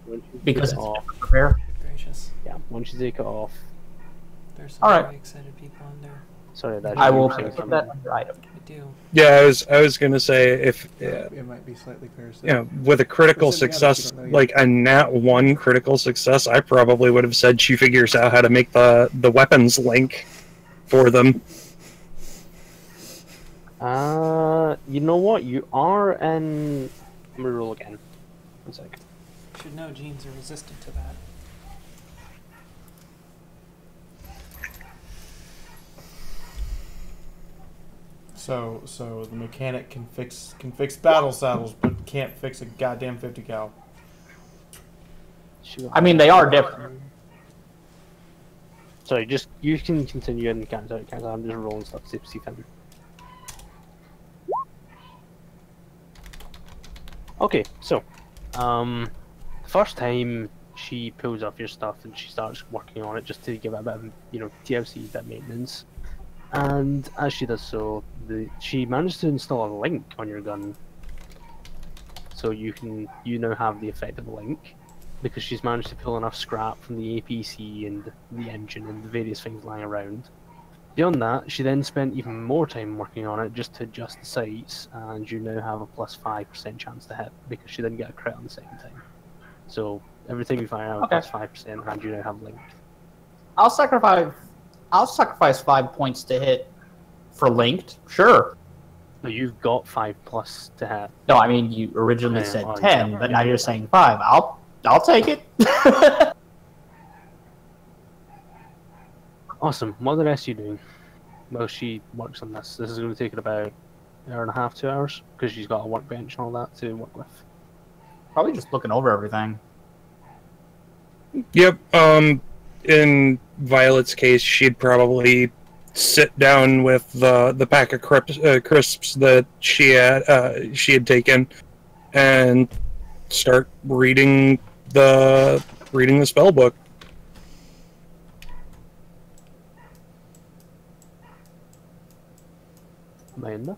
once you because take it's it off, different repair. gracious. yeah, once you take it off. There's some All right. very excited people in there. Sorry, that I you will were saying put something. that under item. I do. Yeah, I was gonna say if It might be slightly parasitic. you know, with a critical It's in the others, success, you don't know yet. like a nat 1 critical success, I probably would have said she figures out how to make the weapons link for them. You know what? You are in. Let me roll again. 1 sec. You should know genes are resistant to that. So the mechanic can fix battle saddles, but can't fix a goddamn 50 cal. I mean, they are different. Sorry, just you can continue and count out. I'm just rolling stuff to see if I can. Okay, so, first time she pulls off your stuff and she starts working on it just to give it a bit of, TLC, bit of maintenance. And as she does so, she managed to install a link on your gun, so you now have the effect of a link, because she's managed to pull enough scrap from the APC and the engine and the various things lying around. Beyond that, she then spent even more time working on it just to adjust the sights, and you now have a plus 5% chance to hit, because she didn't get a crit on the second time. So everything you fire out, Okay. plus 5%, and you now have linked. I'll sacrifice 5 points to hit for linked. Sure. So you've got 5+ to hit. No, I mean you originally Yeah, said well, 10, yeah. but now you're saying 5. I'll take it. Awesome. What are the rest of you doing? Well, she works on this. This is going to take her about an hour and a half, 2 hours, because she's got a workbench and all that to work with. Probably just looking over everything. Yep. In Violet's case, she'd probably sit down with the pack of crisps that she had taken, and start reading the spell book. Amanda?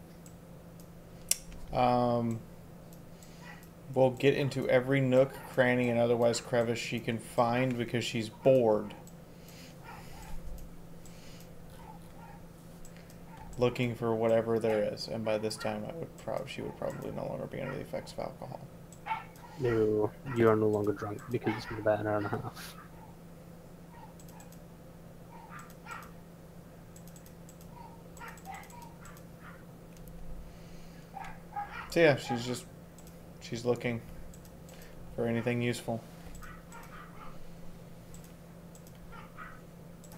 We'll get into every nook, cranny, and otherwise crevice she can find because she's bored. Looking for whatever there is, and by this time she would probably no longer be under the effects of alcohol. No, you are no longer drunk because it's been about an hour and a half. So yeah, she's looking for anything useful.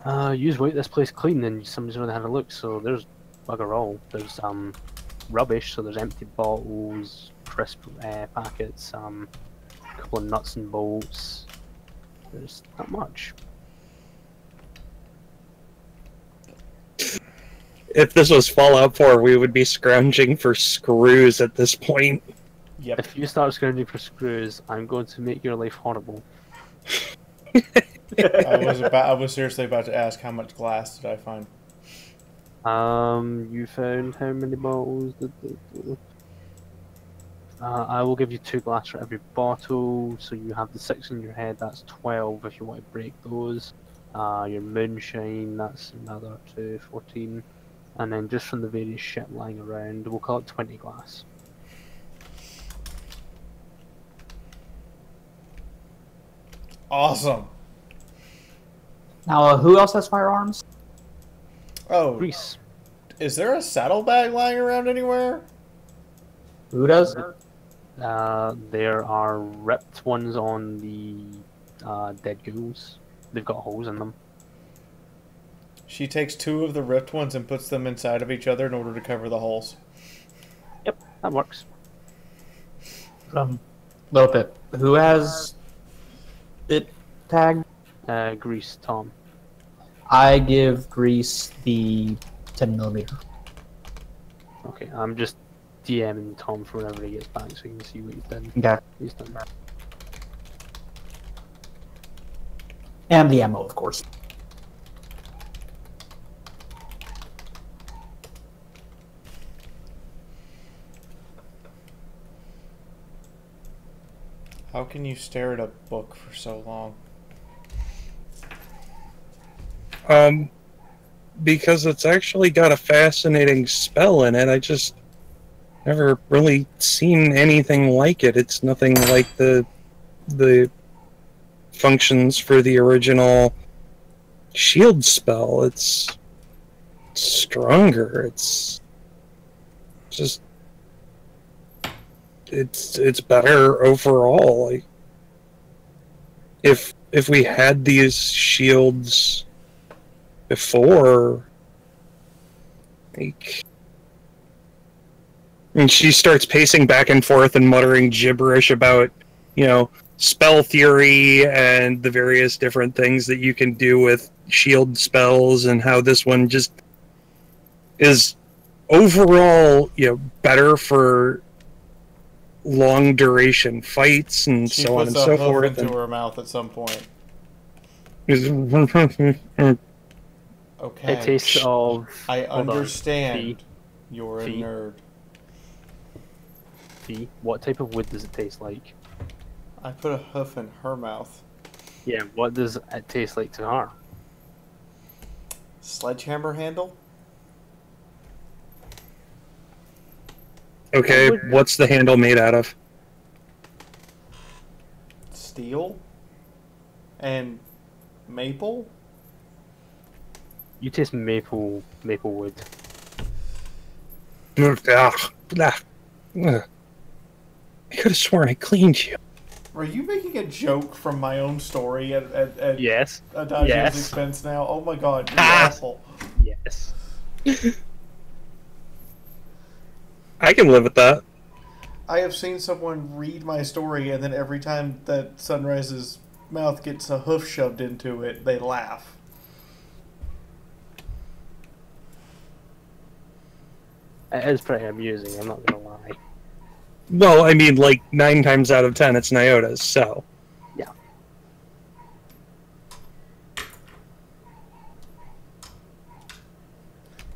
Use wipe this place clean and somebody's going to have a look, so there's bugger all. There's rubbish, so there's empty bottles, crisp packets, a couple of nuts and bolts. There's not much. If this was Fallout 4, we would be scrounging for screws at this point. Yep. If you start scrounging for screws, I'm going to make your life horrible. I was seriously about to ask how much glass did I find. You found how many bottles? I will give you 2 glass for every bottle, so you have the 6 in your head, that's 12 if you want to break those. Your moonshine, that's another 2, 14. And then just from the various shit lying around, we'll call it 20 glass. Awesome. Now, who else has firearms? Oh, Grease. is there a saddlebag lying around anywhere? Who does? There are ripped ones on the dead ghouls. They've got holes in them. She takes 2 of the ripped ones and puts them inside of each other in order to cover the holes. Yep, that works. Little Pip. Who has it tagged? Grease, Tom. I give Grease the 10mm. Okay, I'm just DMing Tom for whenever he gets back so you can see what he's done. Okay. He's done that. And the ammo, of course. How can you stare at a book for so long? because it's actually got a fascinating spell in it. I just never really seen anything like it. It's nothing like the functions for the original shield spell. It's stronger. It's just it's better overall. Like if we had these shields before, like, and she starts pacing back and forth and muttering gibberish about, you know, spell theory and the various different things that you can do with shield spells, and how this one just is overall, you know, better for long duration fights and She so on puts and a so hoof forth. into her mouth at some point. Okay. It tastes of. I hold on. understand. Fee. You're a Fee. nerd. Fee. What type of wood does it taste like? I put a hoof in her mouth. Yeah, what does it taste like to her? Sledgehammer handle? Okay, what's the handle made out of? Steel? And maple? You taste maple wood. I could have sworn I cleaned you. Are you making a joke from my own story at Yes. Adagio's Yes. expense now? Oh my god, you're awful. Yes. I can live with that. I have seen someone read my story, and then every time that Sunrise's mouth gets a hoof shoved into it, they laugh. It is pretty amusing, I'm not gonna lie. Well, I mean, like 9 times out of 10, it's Nyota's, so. Yeah.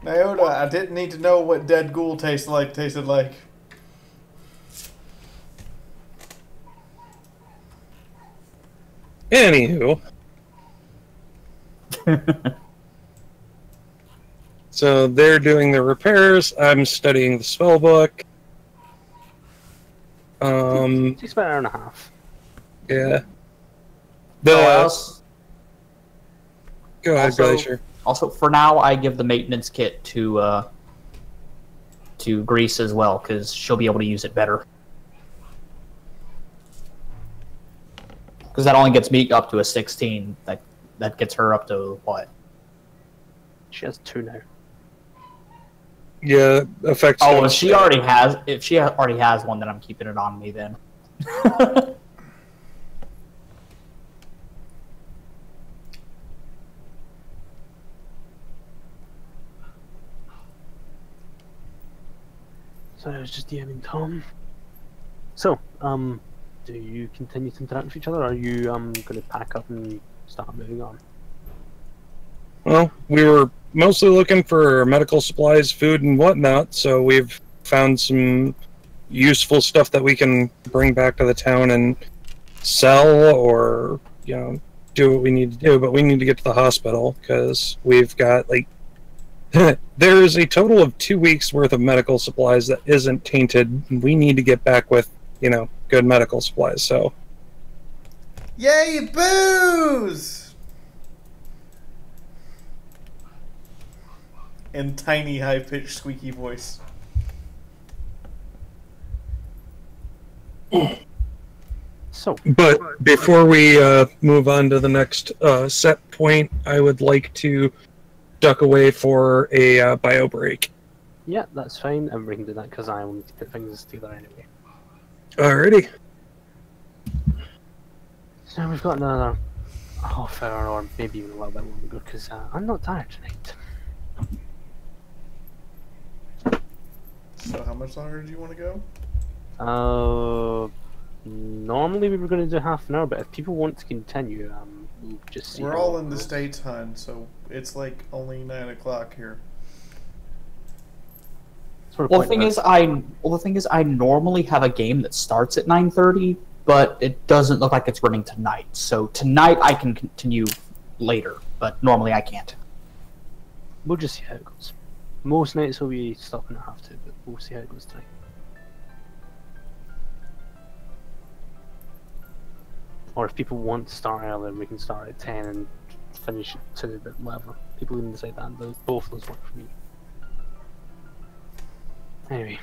Nyota, I didn't need to know what dead ghoul tasted like. Anywho. So they're doing the repairs. I'm studying the spell book. It takes about an hour and a half. Yeah. Go ahead, Also- Glacier. Also, for now, I give the maintenance kit to Grease as well, because she'll be able to use it better. Because that only gets me up to a 16. That gets her up to what? She has 2 now. Yeah, affects. Oh, if she already has one, then I'm keeping it on me then. So I was just DMing Tom. So, do you continue to interact with each other, or are you going to pack up and start moving on? Well, we were mostly looking for medical supplies, food, and whatnot, so we've found some useful stuff that we can bring back to the town and sell, or, you know, do what we need to do. But we need to get to the hospital, because we've got, like, there's a total of 2 weeks worth of medical supplies that isn't tainted. We need to get back with, you know, good medical supplies, so. Yay, booze! In tiny, high-pitched, squeaky voice. So, But before we move on to the next set point, I would like to duck away for a bio break. yeah, that's fine, and we can do that because I will need to put things together anyway. Alrighty. So we've got another half hour, or maybe even a little bit longer, because I'm not tired tonight. So how much longer do you want to go? Normally we were going to do half an hour, but if people want to continue, we'll just see. We're how all it in the goes. States, hun, so it's like only 9 o'clock here. So we're Well, the playing thing is, I normally have a game that starts at 9:30, but it doesn't look like it's running tonight. So tonight I can continue later, but normally I can't. We'll just see how it goes. Most nights will be stopping at half 2, but we'll see how it goes tonight. Or if people want to start earlier, we can start at 10 and finish at 2, but whatever. People can decide that. Both of those work for me. Anyway.